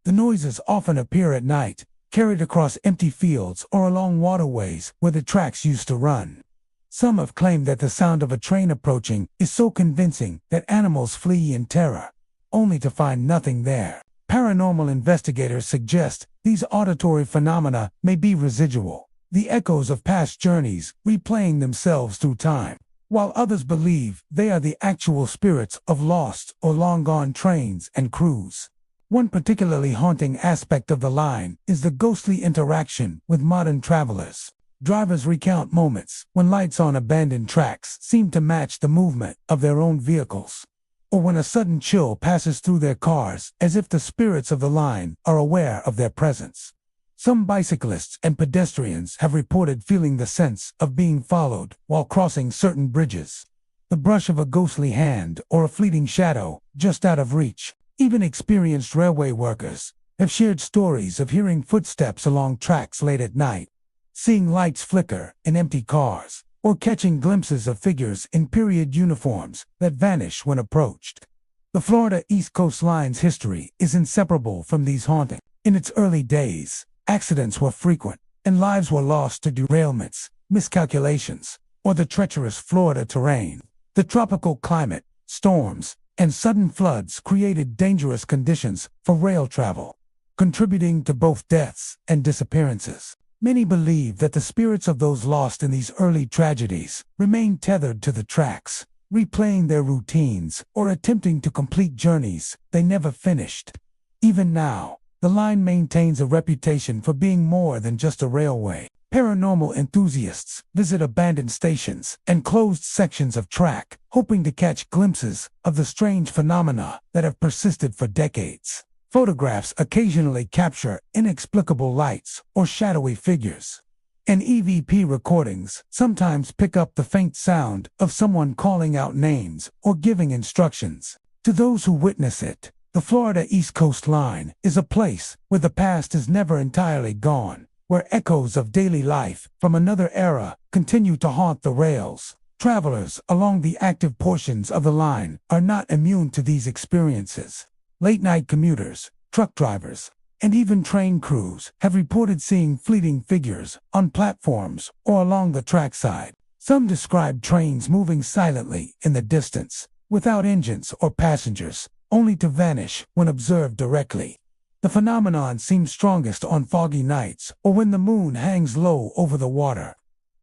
Speaker 1: The noises often appear at night, carried across empty fields or along waterways where the tracks used to run. Some have claimed that the sound of a train approaching is so convincing that animals flee in terror, only to find nothing there. Paranormal investigators suggest these auditory phenomena may be residual, the echoes of past journeys replaying themselves through time, while others believe they are the actual spirits of lost or long-gone trains and crews. One particularly haunting aspect of the line is the ghostly interaction with modern travelers. Drivers recount moments when lights on abandoned tracks seem to match the movement of their own vehicles, or when a sudden chill passes through their cars as if the spirits of the line are aware of their presence. Some bicyclists and pedestrians have reported feeling the sense of being followed while crossing certain bridges. The brush of a ghostly hand or a fleeting shadow just out of reach. Even experienced railway workers have shared stories of hearing footsteps along tracks late at night, seeing lights flicker in empty cars, or catching glimpses of figures in period uniforms that vanish when approached. The Florida East Coast Line's history is inseparable from these hauntings. In its early days, accidents were frequent, and lives were lost to derailments, miscalculations, or the treacherous Florida terrain. The tropical climate, storms, and sudden floods created dangerous conditions for rail travel, contributing to both deaths and disappearances. Many believe that the spirits of those lost in these early tragedies remain tethered to the tracks, replaying their routines or attempting to complete journeys they never finished. Even now, the line maintains a reputation for being more than just a railway. Paranormal enthusiasts visit abandoned stations and closed sections of track, hoping to catch glimpses of the strange phenomena that have persisted for decades. Photographs occasionally capture inexplicable lights or shadowy figures, and EVP recordings sometimes pick up the faint sound of someone calling out names or giving instructions. To those who witness it, the Florida East Coast Line is a place where the past is never entirely gone, where echoes of daily life from another era continue to haunt the rails. Travelers along the active portions of the line are not immune to these experiences. Late-night commuters, truck drivers, and even train crews have reported seeing fleeting figures on platforms or along the trackside. Some describe trains moving silently in the distance, without engines or passengers, only to vanish when observed directly. The phenomenon seems strongest on foggy nights or when the moon hangs low over the water,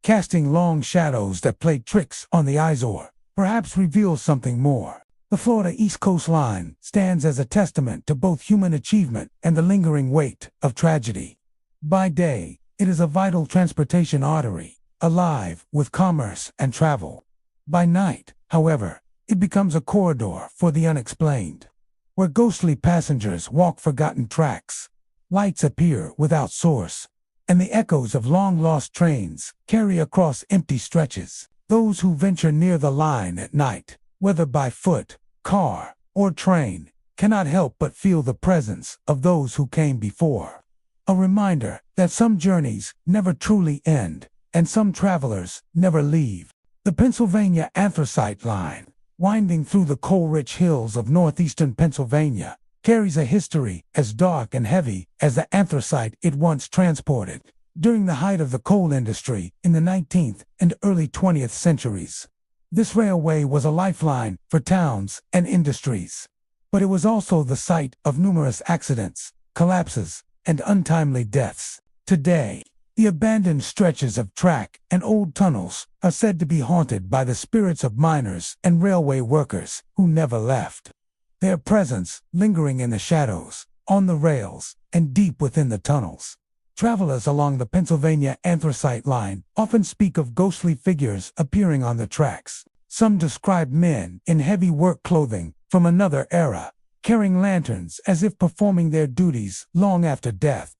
Speaker 1: casting long shadows that play tricks on the eyes or perhaps reveal something more. The Florida East Coast Line stands as a testament to both human achievement and the lingering weight of tragedy. By day, it is a vital transportation artery, alive with commerce and travel. By night, however, it becomes a corridor for the unexplained, where ghostly passengers walk forgotten tracks, lights appear without source, and the echoes of long-lost trains carry across empty stretches. Those who venture near the line at night, whether by foot, car, or train, cannot help but feel the presence of those who came before. A reminder that some journeys never truly end, and some travelers never leave. The Pennsylvania Anthracite Line, winding through the coal-rich hills of northeastern Pennsylvania, carries a history as dark and heavy as the anthracite it once transported during the height of the coal industry in the 19th and early 20th centuries. This railway was a lifeline for towns and industries, but it was also the site of numerous accidents, collapses, and untimely deaths. Today, the abandoned stretches of track and old tunnels are said to be haunted by the spirits of miners and railway workers who never left. Their presence lingering in the shadows, on the rails, and deep within the tunnels. Travelers along the Pennsylvania Anthracite Line often speak of ghostly figures appearing on the tracks. Some describe men in heavy work clothing from another era, carrying lanterns as if performing their duties long after death.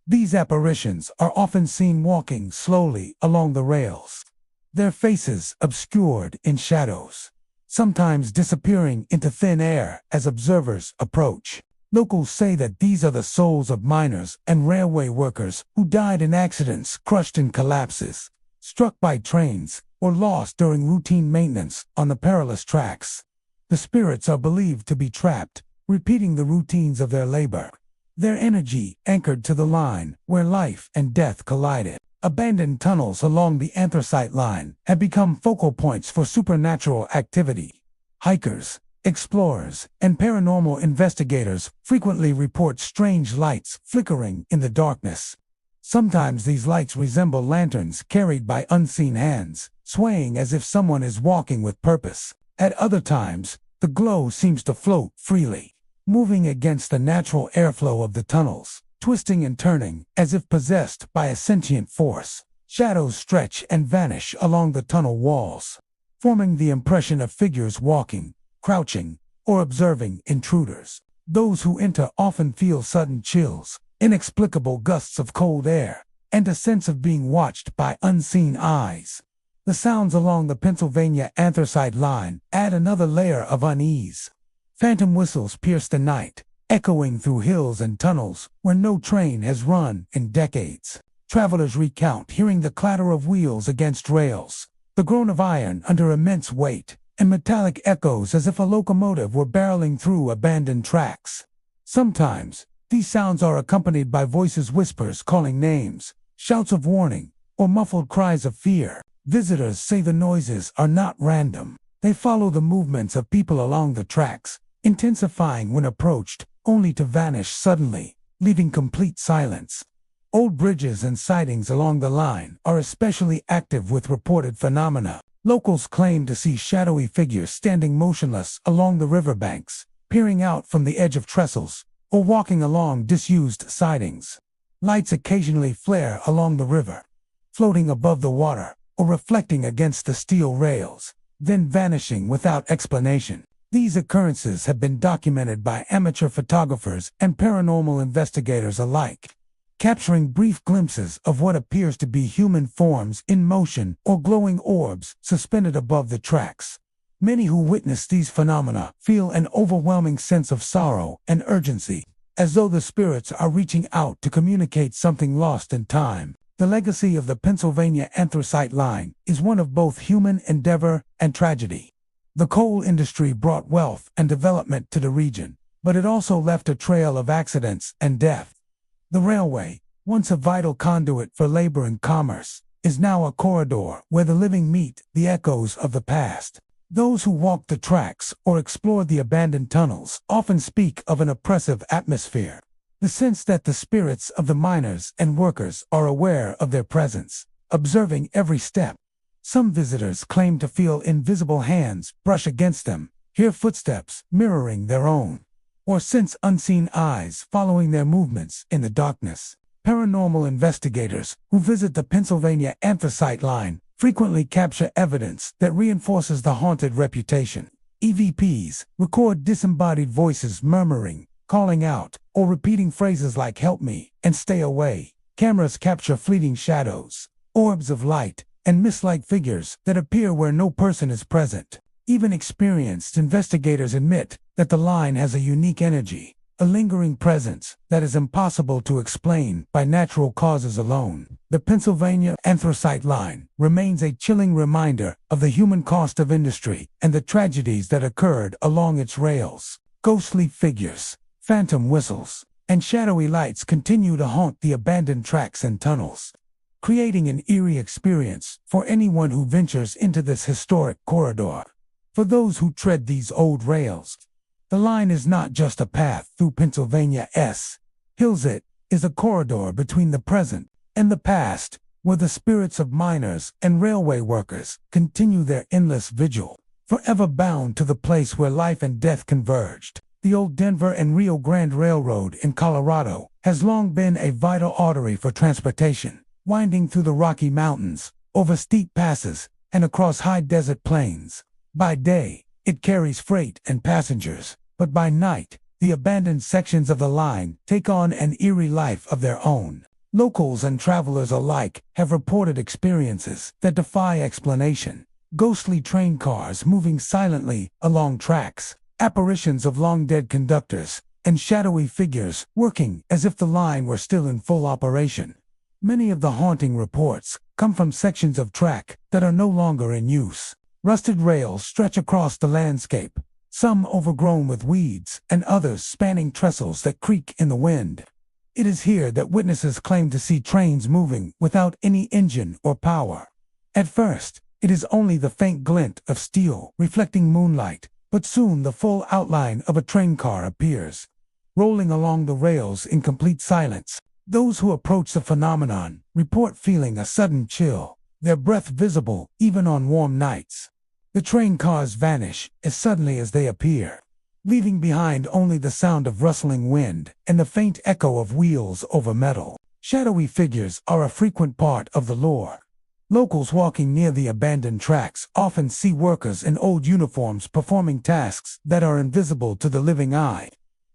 Speaker 1: These apparitions are often seen walking slowly along the rails, their faces obscured in shadows, sometimes disappearing into thin air as observers approach. Locals say that these are the souls of miners and railway workers who died in accidents, crushed in collapses, struck by trains, or lost during routine maintenance on the perilous tracks. The spirits are believed to be trapped, repeating the routines of their labor, their energy anchored to the line where life and death collided. Abandoned tunnels along the Anthracite Line have become focal points for supernatural activity. Hikers, explorers, and paranormal investigators frequently report strange lights flickering in the darkness. Sometimes these lights resemble lanterns carried by unseen hands, swaying as if someone is walking with purpose. At other times, the glow seems to float freely, moving against the natural airflow of the tunnels, twisting and turning as if possessed by a sentient force. Shadows stretch and vanish along the tunnel walls, forming the impression of figures walking, crouching, or observing intruders. Those who enter often feel sudden chills, inexplicable gusts of cold air, and a sense of being watched by unseen eyes. The sounds along the Pennsylvania Anthracite Line add another layer of unease. Phantom whistles pierce the night, echoing through hills and tunnels where no train has run in decades. Travelers recount hearing the clatter of wheels against rails, the groan of iron under immense weight, and metallic echoes as if a locomotive were barreling through abandoned tracks. Sometimes, these sounds are accompanied by voices, whispers calling names, shouts of warning, or muffled cries of fear. Visitors say the noises are not random. They follow the movements of people along the tracks, intensifying when approached, only to vanish suddenly, leaving complete silence. Old bridges and sidings along the line are especially active with reported phenomena. Locals claim to see shadowy figures standing motionless along the riverbanks, peering out from the edge of trestles, or walking along disused sidings. Lights occasionally flare along the river, floating above the water, or reflecting against the steel rails, then vanishing without explanation. These occurrences have been documented by amateur photographers and paranormal investigators alike, capturing brief glimpses of what appears to be human forms in motion or glowing orbs suspended above the tracks. Many who witness these phenomena feel an overwhelming sense of sorrow and urgency, as though the spirits are reaching out to communicate something lost in time. The legacy of the Pennsylvania Anthracite Line is one of both human endeavor and tragedy. The coal industry brought wealth and development to the region, but it also left a trail of accidents and death. The railway, once a vital conduit for labor and commerce, is now a corridor where the living meet the echoes of the past. Those who walk the tracks or explore the abandoned tunnels often speak of an oppressive atmosphere, the sense that the spirits of the miners and workers are aware of their presence, observing every step. Some visitors claim to feel invisible hands brush against them, hear footsteps mirroring their own, or sense unseen eyes following their movements in the darkness. Paranormal investigators who visit the Pennsylvania Anthracite Line frequently capture evidence that reinforces the haunted reputation. EVPs record disembodied voices murmuring, calling out, or repeating phrases like "help me" and "stay away." Cameras capture fleeting shadows, orbs of light, and mist-like figures that appear where no person is present. Even experienced investigators admit that the line has a unique energy, a lingering presence that is impossible to explain by natural causes alone. The Pennsylvania Anthracite Line remains a chilling reminder of the human cost of industry and the tragedies that occurred along its rails. Ghostly figures, phantom whistles, and shadowy lights continue to haunt the abandoned tracks and tunnels, creating an eerie experience for anyone who ventures into this historic corridor. For those who tread these old rails, The line is not just a path through Pennsylvania's hills, it is a corridor between the present and the past, where the spirits of miners and railway workers continue their endless vigil, forever bound to the place where life and death converged. The old Denver and Rio Grande Railroad in Colorado has long been a vital artery for transportation, winding through the Rocky Mountains, over steep passes, and across high desert plains. By day, it carries freight and passengers, but by night, the abandoned sections of the line take on an eerie life of their own. Locals and travelers alike have reported experiences that defy explanation. Ghostly train cars moving silently along tracks, apparitions of long-dead conductors, and shadowy figures working as if the line were still in full operation. Many of the haunting reports come from sections of track that are no longer in use. Rusted rails stretch across the landscape, some overgrown with weeds and others spanning trestles that creak in the wind. It is here that witnesses claim to see trains moving without any engine or power. At first, it is only the faint glint of steel reflecting moonlight, but soon the full outline of a train car appears, rolling along the rails in complete silence. Those who approach the phenomenon report feeling a sudden chill, their breath visible even on warm nights. The train cars vanish as suddenly as they appear, leaving behind only the sound of rustling wind and the faint echo of wheels over metal. Shadowy figures are a frequent part of the lore. Locals walking near the abandoned tracks often see workers in old uniforms performing tasks that are invisible to the living eye.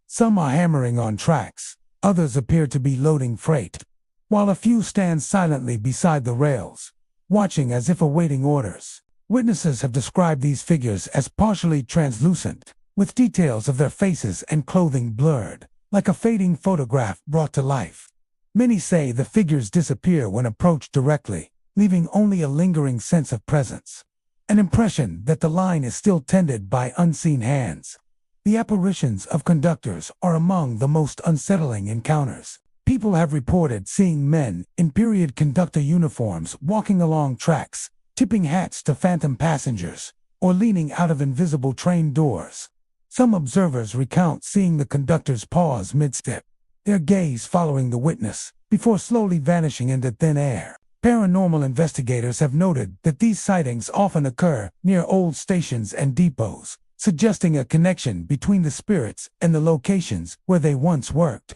Speaker 1: Some are hammering on tracks, others appear to be loading freight, while a few stand silently beside the rails, watching as if awaiting orders. Witnesses have described these figures as partially translucent, with details of their faces and clothing blurred, like a fading photograph brought to life. Many say the figures disappear when approached directly, leaving only a lingering sense of presence, an impression that the line is still tended by unseen hands. The apparitions of conductors are among the most unsettling encounters. People have reported seeing men in period conductor uniforms walking along tracks, tipping hats to phantom passengers, or leaning out of invisible train doors. Some observers recount seeing the conductors pause mid-step, their gaze following the witness, before slowly vanishing into thin air. Paranormal investigators have noted that these sightings often occur near old stations and depots, suggesting a connection between the spirits and the locations where they once worked.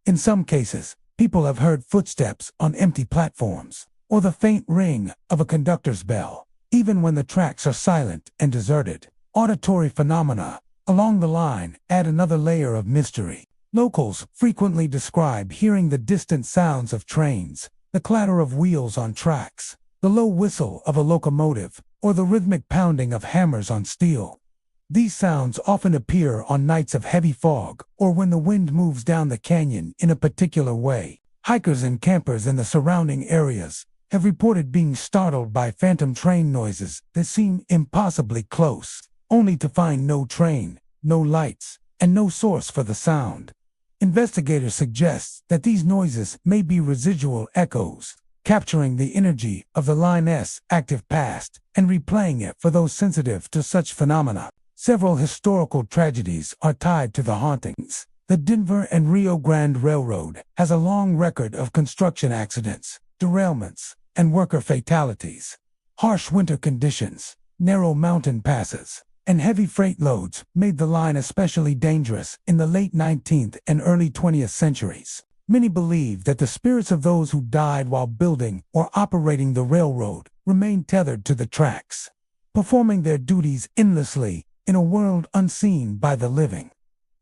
Speaker 1: In some cases, people have heard footsteps on empty platforms, or the faint ring of a conductor's bell, even when the tracks are silent and deserted. Auditory phenomena along the line add another layer of mystery. Locals frequently describe hearing the distant sounds of trains, the clatter of wheels on tracks, the low whistle of a locomotive, or the rhythmic pounding of hammers on steel. These sounds often appear on nights of heavy fog or when the wind moves down the canyon in a particular way. Hikers and campers in the surrounding areas have reported being startled by phantom train noises that seem impossibly close, only to find no train, no lights, and no source for the sound. Investigators suggest that these noises may be residual echoes, capturing the energy of the line's active past and replaying it for those sensitive to such phenomena. Several historical tragedies are tied to the hauntings. The Denver and Rio Grande Railroad has a long record of construction accidents, derailments, and worker fatalities. Harsh winter conditions, narrow mountain passes, and heavy freight loads made the line especially dangerous in the late 19th and early 20th centuries. Many believe that the spirits of those who died while building or operating the railroad remain tethered to the tracks, performing their duties endlessly in a world unseen by the living.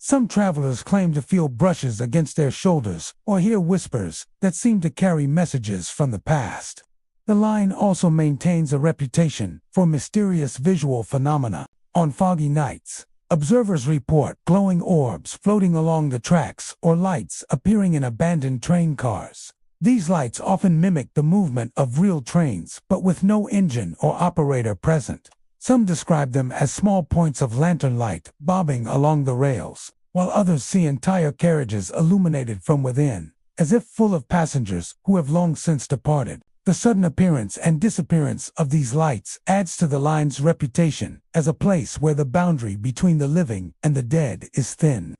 Speaker 1: Some travelers claim to feel brushes against their shoulders or hear whispers that seem to carry messages from the past. The line also maintains a reputation for mysterious visual phenomena. On foggy nights, observers report glowing orbs floating along the tracks or lights appearing in abandoned train cars. These lights often mimic the movement of real trains, but with no engine or operator present. Some describe them as small points of lantern light bobbing along the rails, while others see entire carriages illuminated from within, as if full of passengers who have long since departed. The sudden appearance and disappearance of these lights adds to the line's reputation as a place where the boundary between the living and the dead is thin.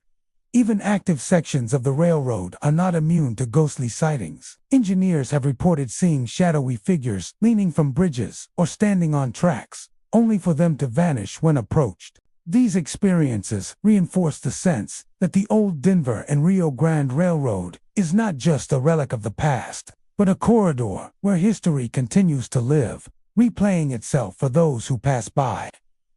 Speaker 1: Even active sections of the railroad are not immune to ghostly sightings. Engineers have reported seeing shadowy figures leaning from bridges or standing on tracks, only for them to vanish when approached. These experiences reinforce the sense that the old Denver and Rio Grande Railroad is not just a relic of the past, but a corridor where history continues to live, replaying itself for those who pass by.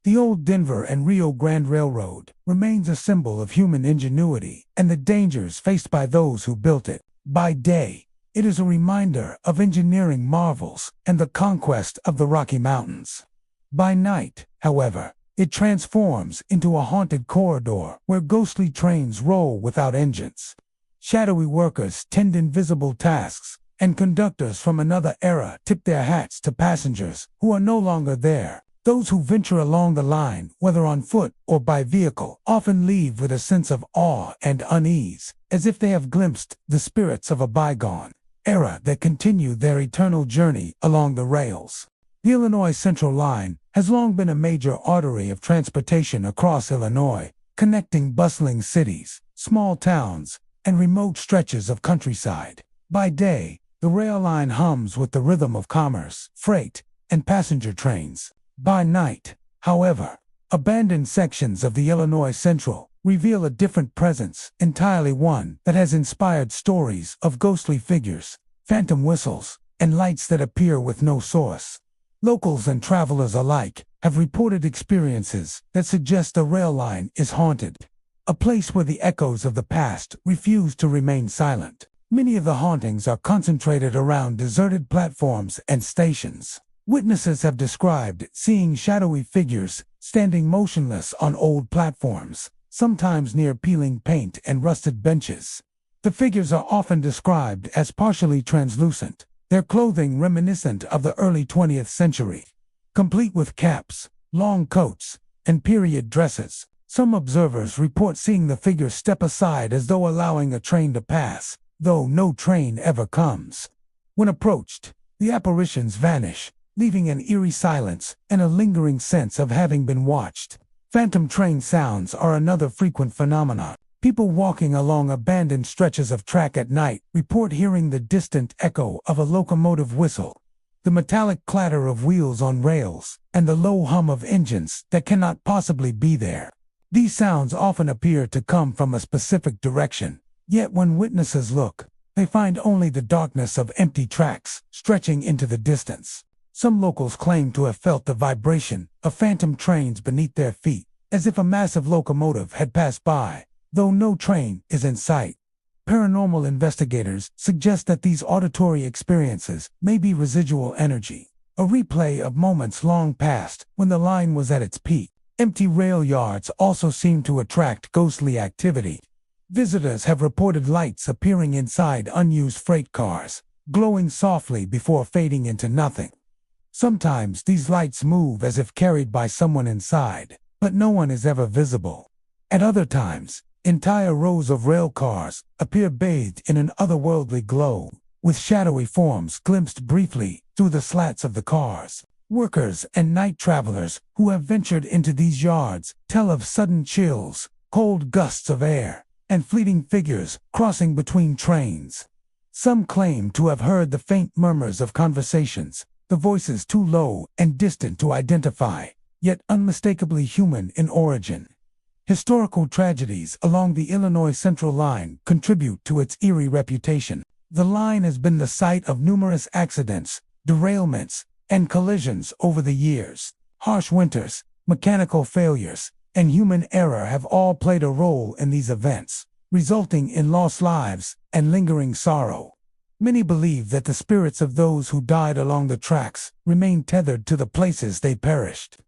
Speaker 1: The old Denver and Rio Grande Railroad remains a symbol of human ingenuity and the dangers faced by those who built it. By day, it is a reminder of engineering marvels and the conquest of the Rocky Mountains. By night, however, it transforms into a haunted corridor where ghostly trains roll without engines. Shadowy workers tend invisible tasks, and conductors from another era tip their hats to passengers who are no longer there. Those who venture along the line, whether on foot or by vehicle, often leave with a sense of awe and unease, as if they have glimpsed the spirits of a bygone era that continue their eternal journey along the rails. The Illinois Central Line has long been a major artery of transportation across Illinois, connecting bustling cities, small towns, and remote stretches of countryside. By day, the rail line hums with the rhythm of commerce, freight, and passenger trains. By night, however, abandoned sections of the Illinois Central reveal a different presence, entirely one that has inspired stories of ghostly figures, phantom whistles, and lights that appear with no source. Locals and travelers alike have reported experiences that suggest the rail line is haunted, a place where the echoes of the past refuse to remain silent. Many of the hauntings are concentrated around deserted platforms and stations. Witnesses have described seeing shadowy figures standing motionless on old platforms, sometimes near peeling paint and rusted benches. The figures are often described as partially translucent, their clothing reminiscent of the early 20th century. Complete with caps, long coats, and period dresses, some observers report seeing the figures step aside as though allowing a train to pass, though no train ever comes. When approached, the apparitions vanish, leaving an eerie silence and a lingering sense of having been watched. Phantom train sounds are another frequent phenomenon. People walking along abandoned stretches of track at night report hearing the distant echo of a locomotive whistle, the metallic clatter of wheels on rails, and the low hum of engines that cannot possibly be there. These sounds often appear to come from a specific direction, yet when witnesses look, they find only the darkness of empty tracks stretching into the distance. Some locals claim to have felt the vibration of phantom trains beneath their feet, as if a massive locomotive had passed by, though no train is in sight. Paranormal investigators suggest that these auditory experiences may be residual energy, a replay of moments long past when the line was at its peak. Empty rail yards also seem to attract ghostly activity. Visitors have reported lights appearing inside unused freight cars, glowing softly before fading into nothing. Sometimes these lights move as if carried by someone inside, but no one is ever visible. At other times, entire rows of rail cars appear bathed in an otherworldly glow, with shadowy forms glimpsed briefly through the slats of the cars. Workers and night travelers who have ventured into these yards tell of sudden chills, cold gusts of air, and fleeting figures crossing between trains. Some claim to have heard the faint murmurs of conversations, the voices too low and distant to identify, yet unmistakably human in origin. Historical tragedies along the Illinois Central Line contribute to its eerie reputation. The line has been the site of numerous accidents, derailments, and collisions over the years. Harsh winters, mechanical failures, and human error have all played a role in these events, resulting in lost lives and lingering sorrow. Many believe that the spirits of those who died along the tracks remain tethered to the places they perished,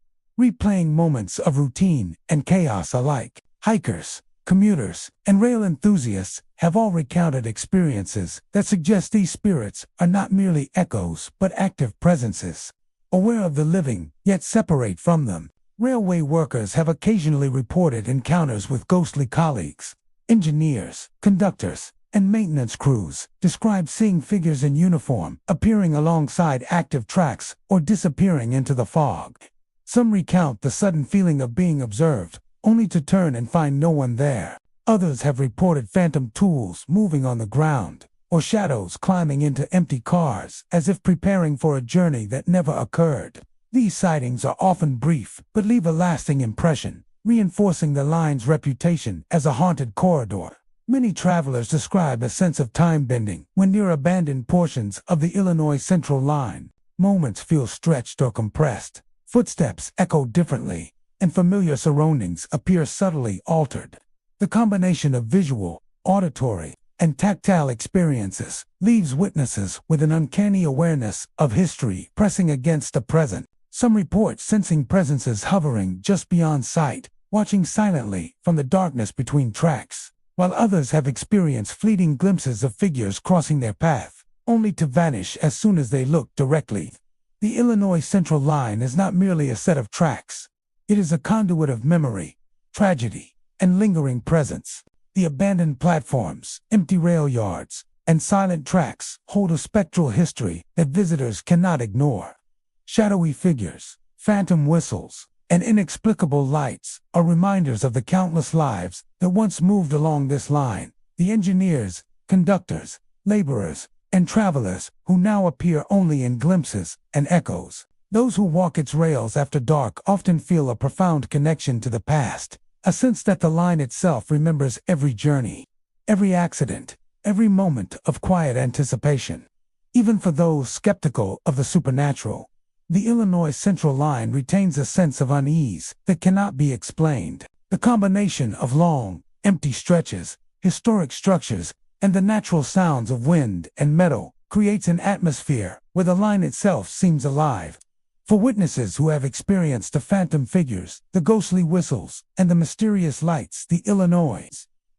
Speaker 1: replaying moments of routine and chaos alike. Hikers, commuters, and rail enthusiasts have all recounted experiences that suggest these spirits are not merely echoes but active presences, aware of the living, yet separate from them. Railway workers have occasionally reported encounters with ghostly colleagues. Engineers, conductors, and maintenance crews describe seeing figures in uniform appearing alongside active tracks or disappearing into the fog. Some recount the sudden feeling of being observed, only to turn and find no one there. Others have reported phantom tools moving on the ground, or shadows climbing into empty cars as if preparing for a journey that never occurred. These sightings are often brief but leave a lasting impression, reinforcing the line's reputation as a haunted corridor. Many travelers describe a sense of time bending when near abandoned portions of the Illinois Central line. Moments feel stretched or compressed, footsteps echo differently, and familiar surroundings appear subtly altered. The combination of visual, auditory, and tactile experiences leaves witnesses with an uncanny awareness of history pressing against the present. Some report sensing presences hovering just beyond sight, watching silently from the darkness between tracks, while others have experienced fleeting glimpses of figures crossing their path, only to vanish as soon as they look directly. The Illinois Central Line is not merely a set of tracks. It is a conduit of memory, tragedy, and lingering presence. The abandoned platforms, empty rail yards, and silent tracks hold a spectral history that visitors cannot ignore. Shadowy figures, phantom whistles, and inexplicable lights are reminders of the countless lives that once moved along this line. The engineers, conductors, laborers, and travelers who now appear only in glimpses and echoes. Those who walk its rails after dark often feel a profound connection to the past, a sense that the line itself remembers every journey, every accident, every moment of quiet anticipation. Even for those skeptical of the supernatural, the Illinois Central Line retains a sense of unease that cannot be explained. The combination of long, empty stretches, historic structures, and the natural sounds of wind and metal creates an atmosphere where the line itself seems alive. For witnesses who have experienced the phantom figures, the ghostly whistles, and the mysterious lights, the Illinois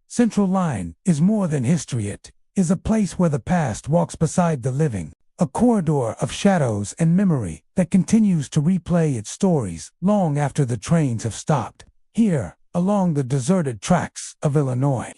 Speaker 1: Central Line is more than history. It is a place where the past walks beside the living, a corridor of shadows and memory that continues to replay its stories long after the trains have stopped. Here, along the deserted tracks of Illinois,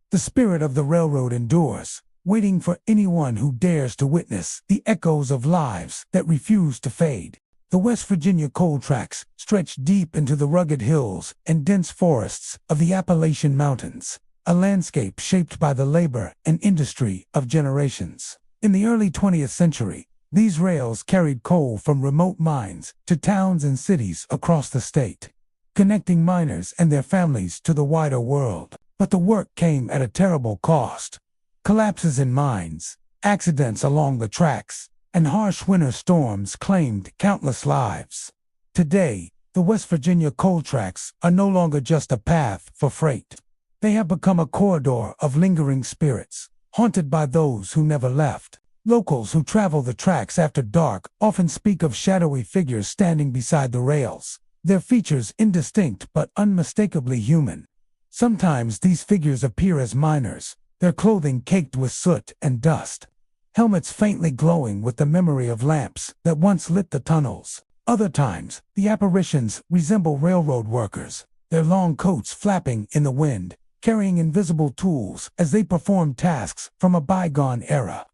Speaker 1: the spirit of the railroad endures, waiting for anyone who dares to witness the echoes of lives that refuse to fade. The West Virginia coal tracks stretch deep into the rugged hills and dense forests of the Appalachian Mountains, a landscape shaped by the labor and industry of generations. In the early 20th century, these rails carried coal from remote mines to towns and cities across the state, connecting miners and their families to the wider world. But the work came at a terrible cost. Collapses in mines, accidents along the tracks, and harsh winter storms claimed countless lives. Today, the West Virginia coal tracks are no longer just a path for freight. They have become a corridor of lingering spirits, haunted by those who never left. Locals who travel the tracks after dark often speak of shadowy figures standing beside the rails, their features indistinct but unmistakably human. Sometimes these figures appear as miners, their clothing caked with soot and dust, helmets faintly glowing with the memory of lamps that once lit the tunnels. Other times, the apparitions resemble railroad workers, their long coats flapping in the wind, carrying invisible tools as they perform tasks from a bygone era.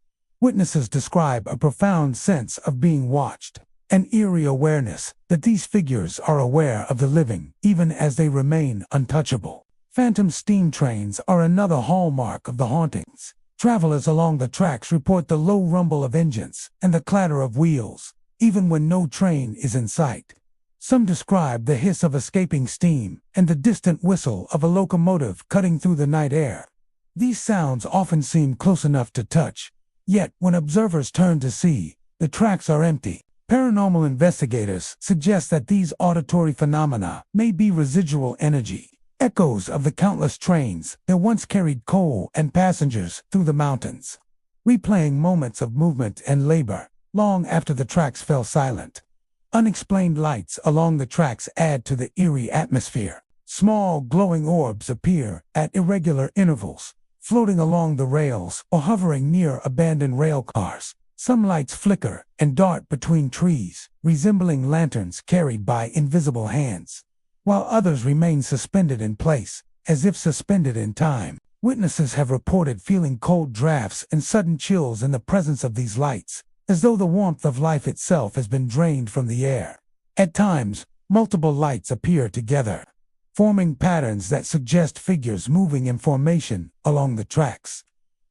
Speaker 1: Witnesses describe a profound sense of being watched, an eerie awareness that these figures are aware of the living even as they remain untouchable. Phantom steam trains are another hallmark of the hauntings. Travelers along the tracks report the low rumble of engines and the clatter of wheels, even when no train is in sight. Some describe the hiss of escaping steam and the distant whistle of a locomotive cutting through the night air. These sounds often seem close enough to touch, yet when observers turn to see, the tracks are empty. Paranormal investigators suggest that these auditory phenomena may be residual energy, echoes of the countless trains that once carried coal and passengers through the mountains, replaying moments of movement and labor long after the tracks fell silent. Unexplained lights along the tracks add to the eerie atmosphere. Small glowing orbs appear at irregular intervals, floating along the rails or hovering near abandoned rail cars. Some lights flicker and dart between trees, resembling lanterns carried by invisible hands, while others remain suspended in place, as if suspended in time. Witnesses have reported feeling cold drafts and sudden chills in the presence of these lights, as though the warmth of life itself has been drained from the air. At times, multiple lights appear together, forming patterns that suggest figures moving in formation along the tracks.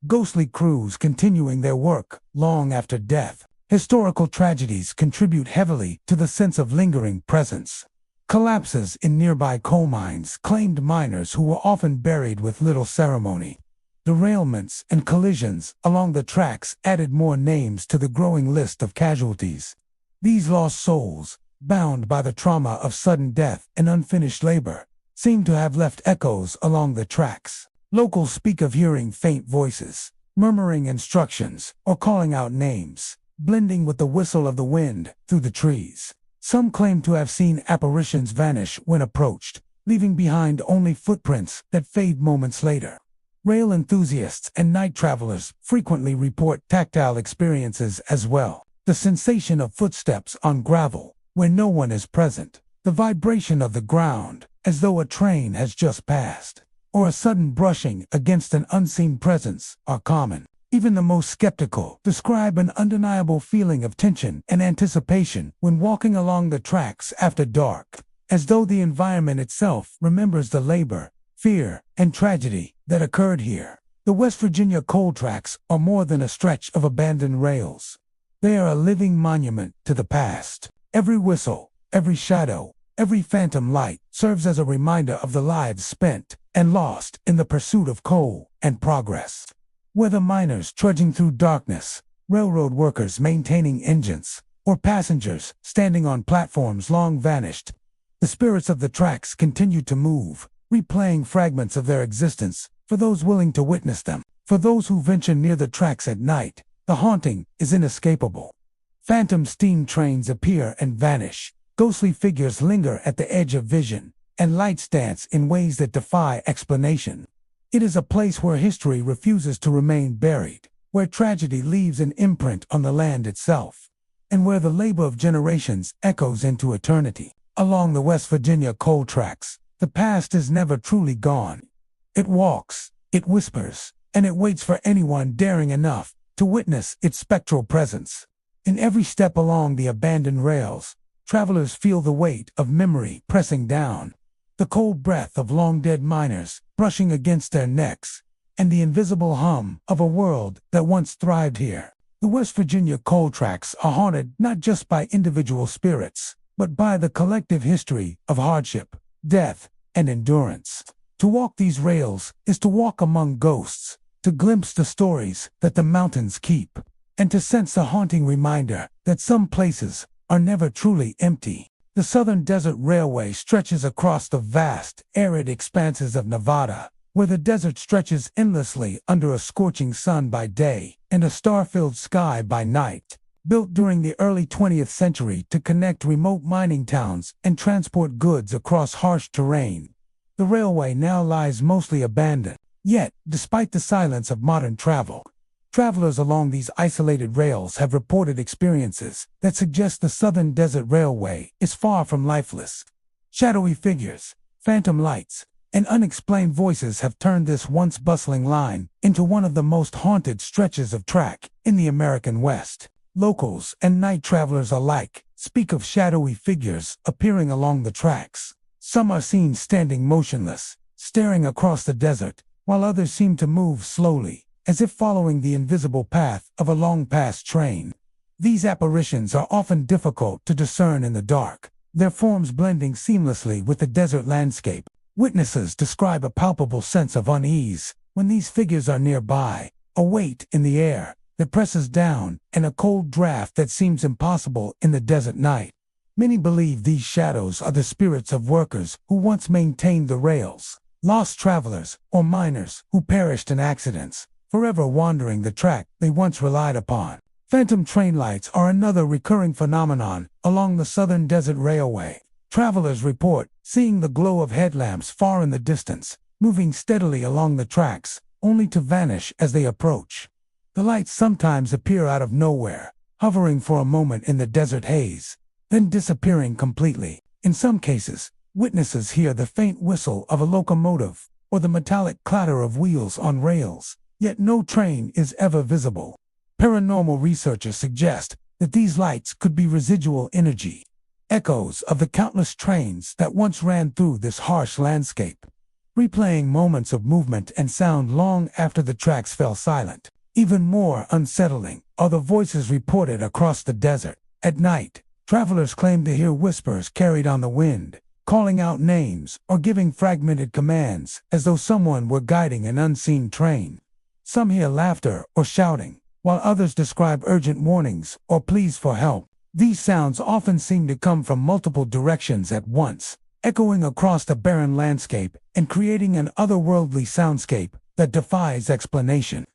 Speaker 1: Ghostly crews continuing their work long after death. Historical tragedies contribute heavily to the sense of lingering presence. Collapses in nearby coal mines claimed miners who were often buried with little ceremony. Derailments and collisions along the tracks added more names to the growing list of casualties. These lost souls, bound by the trauma of sudden death and unfinished labor, seem to have left echoes along the tracks. Locals speak of hearing faint voices, murmuring instructions, or calling out names, blending with the whistle of the wind through the trees. Some claim to have seen apparitions vanish when approached, leaving behind only footprints that fade moments later. Rail enthusiasts and night travelers frequently report tactile experiences as well. The sensation of footsteps on gravel, where no one is present, the vibration of the ground, as though a train has just passed, or a sudden brushing against an unseen presence are common. Even the most skeptical describe an undeniable feeling of tension and anticipation when walking along the tracks after dark, as though the environment itself remembers the labor, fear, and tragedy that occurred here. The West Virginia coal tracks are more than a stretch of abandoned rails. They are a living monument to the past. Every whistle, every shadow, every phantom light serves as a reminder of the lives spent and lost in the pursuit of coal and progress. Whether miners trudging through darkness, railroad workers maintaining engines, or passengers standing on platforms long vanished, the spirits of the tracks continue to move, replaying fragments of their existence for those willing to witness them. For those who venture near the tracks at night, the haunting is inescapable. Phantom steam trains appear and vanish, ghostly figures linger at the edge of vision, and lights dance in ways that defy explanation. It is a place where history refuses to remain buried, where tragedy leaves an imprint on the land itself, and where the labor of generations echoes into eternity. Along the West Virginia coal tracks, the past is never truly gone. It walks, it whispers, and it waits for anyone daring enough to witness its spectral presence. In every step along the abandoned rails, travelers feel the weight of memory pressing down, the cold breath of long-dead miners brushing against their necks, and the invisible hum of a world that once thrived here. The West Virginia coal tracks are haunted not just by individual spirits, but by the collective history of hardship, death, and endurance. To walk these rails is to walk among ghosts, to glimpse the stories that the mountains keep, and to sense a haunting reminder that some places are never truly empty. The Southern Desert Railway stretches across the vast, arid expanses of Nevada, where the desert stretches endlessly under a scorching sun by day and a star-filled sky by night. Built during the early 20th century to connect remote mining towns and transport goods across harsh terrain, the railway now lies mostly abandoned. Yet, despite the silence of modern travel, travelers along these isolated rails have reported experiences that suggest the Southern Desert Railway is far from lifeless. Shadowy figures, phantom lights, and unexplained voices have turned this once bustling line into one of the most haunted stretches of track in the American West. Locals and night travelers alike speak of shadowy figures appearing along the tracks. Some are seen standing motionless, staring across the desert, while others seem to move slowly, as if following the invisible path of a long-past train. These apparitions are often difficult to discern in the dark, their forms blending seamlessly with the desert landscape. Witnesses describe a palpable sense of unease when these figures are nearby, a weight in the air that presses down, and a cold draft that seems impossible in the desert night. Many believe these shadows are the spirits of workers who once maintained the rails, lost travelers, or miners who perished in accidents, forever wandering the track they once relied upon. Phantom train lights are another recurring phenomenon along the Southern Desert Railway. Travelers report seeing the glow of headlamps far in the distance, moving steadily along the tracks, only to vanish as they approach. The lights sometimes appear out of nowhere, hovering for a moment in the desert haze, then disappearing completely. In some cases, witnesses hear the faint whistle of a locomotive or the metallic clatter of wheels on rails, yet no train is ever visible. Paranormal researchers suggest that these lights could be residual energy, echoes of the countless trains that once ran through this harsh landscape, replaying moments of movement and sound long after the tracks fell silent. Even more unsettling are the voices reported across the desert. At night, travelers claim to hear whispers carried on the wind, calling out names or giving fragmented commands as though someone were guiding an unseen train. Some hear laughter or shouting, while others describe urgent warnings or pleas for help. These sounds often seem to come from multiple directions at once, echoing across the barren landscape and creating an otherworldly soundscape that defies explanation.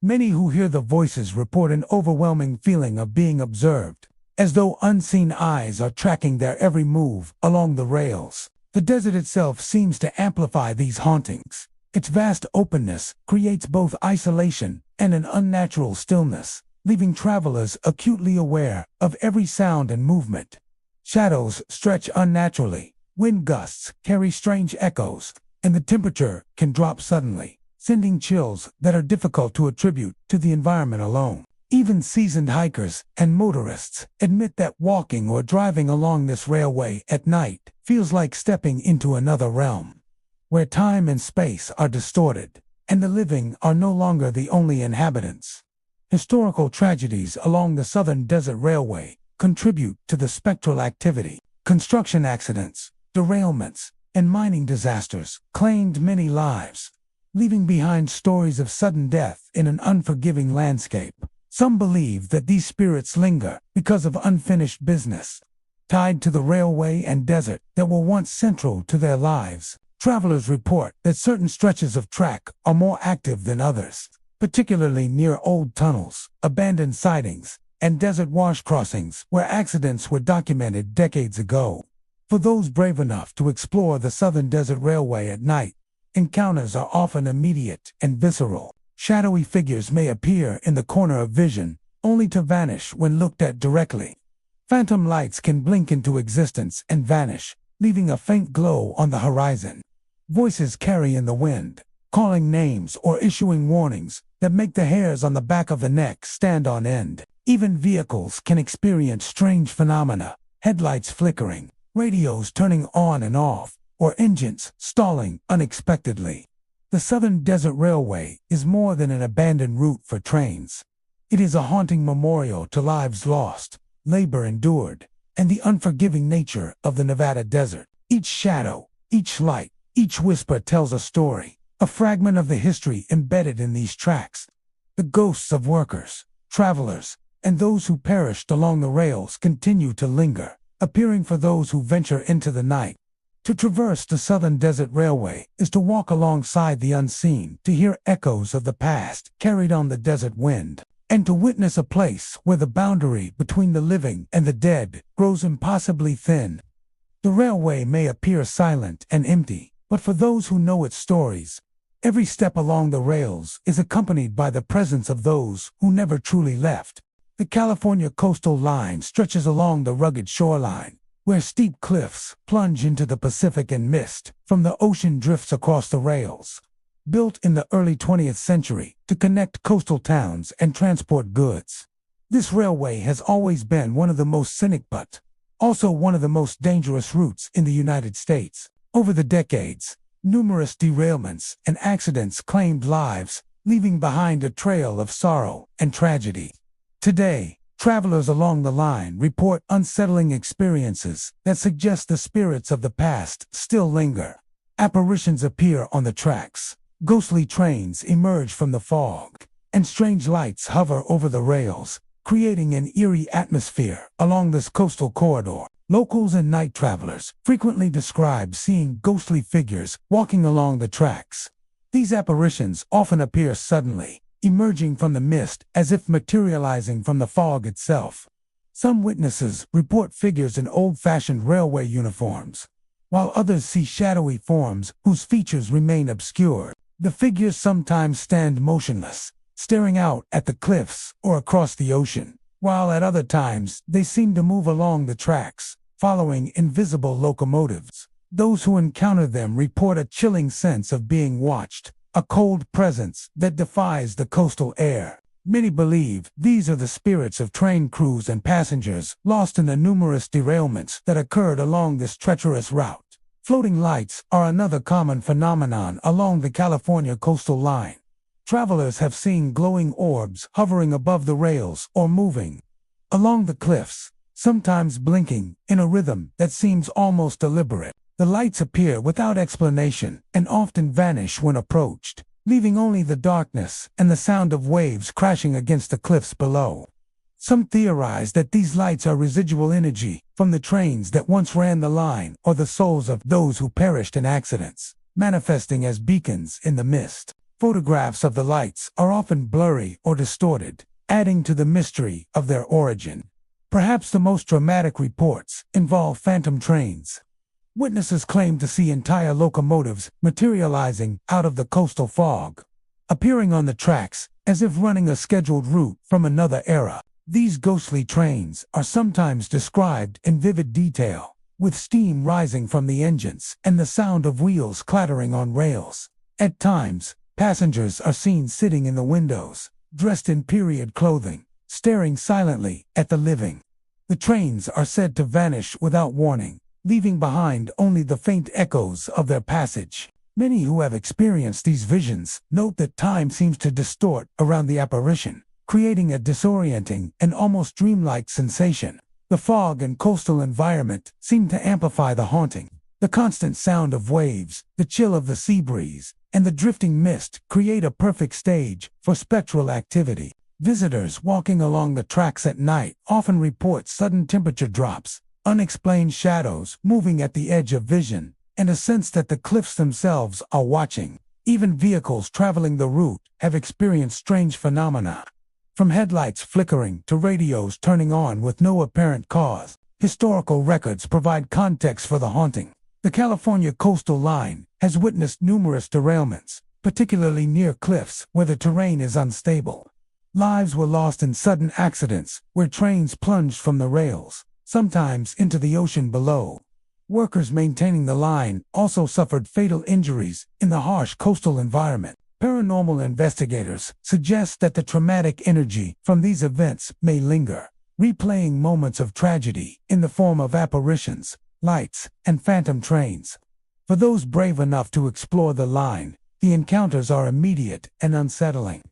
Speaker 1: Many who hear the voices report an overwhelming feeling of being observed, as though unseen eyes are tracking their every move along the rails. The desert itself seems to amplify these hauntings. Its vast openness creates both isolation and an unnatural stillness, leaving travelers acutely aware of every sound and movement. Shadows stretch unnaturally, wind gusts carry strange echoes, and the temperature can drop suddenly, sending chills that are difficult to attribute to the environment alone. Even seasoned hikers and motorists admit that walking or driving along this railway at night feels like stepping into another realm, where time and space are distorted, and the living are no longer the only inhabitants. Historical tragedies along the Southern Desert Railway contribute to the spectral activity. Construction accidents, derailments, and mining disasters claimed many lives, leaving behind stories of sudden death in an unforgiving landscape. Some believe that these spirits linger because of unfinished business, tied to the railway and desert that were once central to their lives. Travelers report that certain stretches of track are more active than others, particularly near old tunnels, abandoned sidings, and desert wash crossings where accidents were documented decades ago. For those brave enough to explore the Southern Desert Railway at night, encounters are often immediate and visceral. Shadowy figures may appear in the corner of vision, only to vanish when looked at directly. Phantom lights can blink into existence and vanish, leaving a faint glow on the horizon. Voices carry in the wind, calling names or issuing warnings that make the hairs on the back of the neck stand on end. Even vehicles can experience strange phenomena, headlights flickering, radios turning on and off, or engines stalling unexpectedly. The Southern Desert Railway is more than an abandoned route for trains. It is a haunting memorial to lives lost, labor endured, and the unforgiving nature of the Nevada desert. Each shadow, each light, each whisper tells a story, a fragment of the history embedded in these tracks. The ghosts of workers, travelers, and those who perished along the rails continue to linger, appearing for those who venture into the night. To traverse the Southern Desert Railway is to walk alongside the unseen, to hear echoes of the past carried on the desert wind, and to witness a place where the boundary between the living and the dead grows impossibly thin. The railway may appear silent and empty, but for those who know its stories, every step along the rails is accompanied by the presence of those who never truly left. The California coastal line stretches along the rugged shoreline, where steep cliffs plunge into the Pacific and mist from the ocean drifts across the rails. Built in the early 20th century to connect coastal towns and transport goods, this railway has always been one of the most scenic but also one of the most dangerous routes in the United States. Over the decades, numerous derailments and accidents claimed lives, leaving behind a trail of sorrow and tragedy. Today, travelers along the line report unsettling experiences that suggest the spirits of the past still linger. Apparitions appear on the tracks, ghostly trains emerge from the fog, and strange lights hover over the rails, creating an eerie atmosphere along this coastal corridor. Locals and night travelers frequently describe seeing ghostly figures walking along the tracks. These apparitions often appear suddenly, emerging from the mist as if materializing from the fog itself. Some witnesses report figures in old-fashioned railway uniforms, while others see shadowy forms whose features remain obscured. The figures sometimes stand motionless, staring out at the cliffs or across the ocean, while at other times they seem to move along the tracks, following invisible locomotives. Those who encounter them report a chilling sense of being watched, a cold presence that defies the coastal air. Many believe these are the spirits of train crews and passengers lost in the numerous derailments that occurred along this treacherous route. Floating lights are another common phenomenon along the California coastal line. Travelers have seen glowing orbs hovering above the rails or moving along the cliffs, sometimes blinking in a rhythm that seems almost deliberate. The lights appear without explanation and often vanish when approached, leaving only the darkness and the sound of waves crashing against the cliffs below. Some theorize that these lights are residual energy from the trains that once ran the line or the souls of those who perished in accidents, manifesting as beacons in the mist. Photographs of the lights are often blurry or distorted, adding to the mystery of their origin. Perhaps the most dramatic reports involve phantom trains. Witnesses claim to see entire locomotives materializing out of the coastal fog, appearing on the tracks as if running a scheduled route from another era. These ghostly trains are sometimes described in vivid detail, with steam rising from the engines and the sound of wheels clattering on rails. At times, passengers are seen sitting in the windows, dressed in period clothing, staring silently at the living. The trains are said to vanish without warning, leaving behind only the faint echoes of their passage. Many who have experienced these visions note that time seems to distort around the apparition, creating a disorienting and almost dreamlike sensation. The fog and coastal environment seem to amplify the haunting. The constant sound of waves, the chill of the sea breeze, and the drifting mist create a perfect stage for spectral activity. Visitors walking along the tracks at night often report sudden temperature drops, unexplained shadows moving at the edge of vision, and a sense that the cliffs themselves are watching. Even vehicles traveling the route have experienced strange phenomena. From headlights flickering to radios turning on with no apparent cause, historical records provide context for the haunting. The California coastal line has witnessed numerous derailments, particularly near cliffs where the terrain is unstable. Lives were lost in sudden accidents where trains plunged from the rails, sometimes into the ocean below. Workers maintaining the line also suffered fatal injuries in the harsh coastal environment. Paranormal investigators suggest that the traumatic energy from these events may linger, replaying moments of tragedy in the form of apparitions, lights, and phantom trains. For those brave enough to explore the line, the encounters are immediate and unsettling.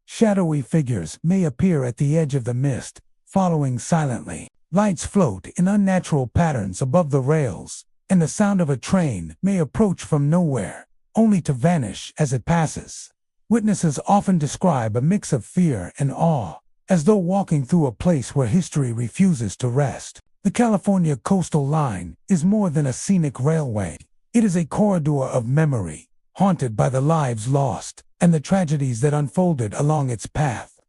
Speaker 1: Shadowy figures may appear at the edge of the mist, following silently. Lights float in unnatural patterns above the rails, and the sound of a train may approach from nowhere, only to vanish as it passes. Witnesses often describe a mix of fear and awe, as though walking through a place where history refuses to rest. The California coastal line is more than a scenic railway. It is a corridor of memory, haunted by the lives lost and the tragedies that unfolded along its path.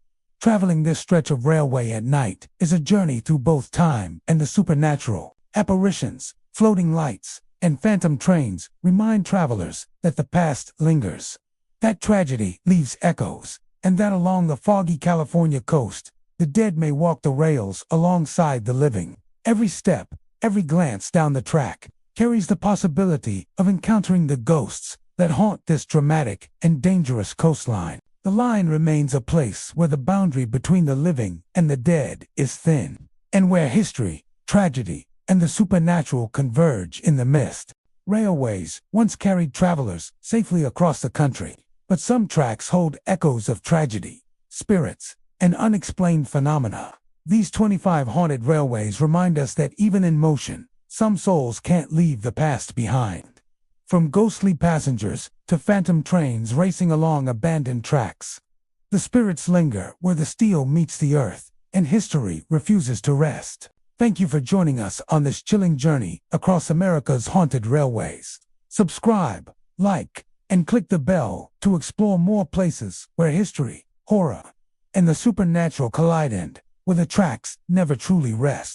Speaker 1: Traveling this stretch of railway at night is a journey through both time and the supernatural. Apparitions, floating lights, and phantom trains remind travelers that the past lingers, that tragedy leaves echoes, and that along the foggy California coast, the dead may walk the rails alongside the living. Every step, every glance down the track, carries the possibility of encountering the ghosts that haunt this dramatic and dangerous coastline. The line remains a place where the boundary between the living and the dead is thin, and where history, tragedy, and the supernatural converge in the mist. Railways once carried travelers safely across the country, but some tracks hold echoes of tragedy, spirits, and unexplained phenomena. These 25 haunted railways remind us that even in motion, some souls can't leave the past behind. From ghostly passengers to phantom trains racing along abandoned tracks, the spirits linger where the steel meets the earth, and history refuses to rest. Thank you for joining us on this chilling journey across America's haunted railways. Subscribe, like, and click the bell to explore more places where history, horror, and the supernatural collide and where the tracks never truly rest.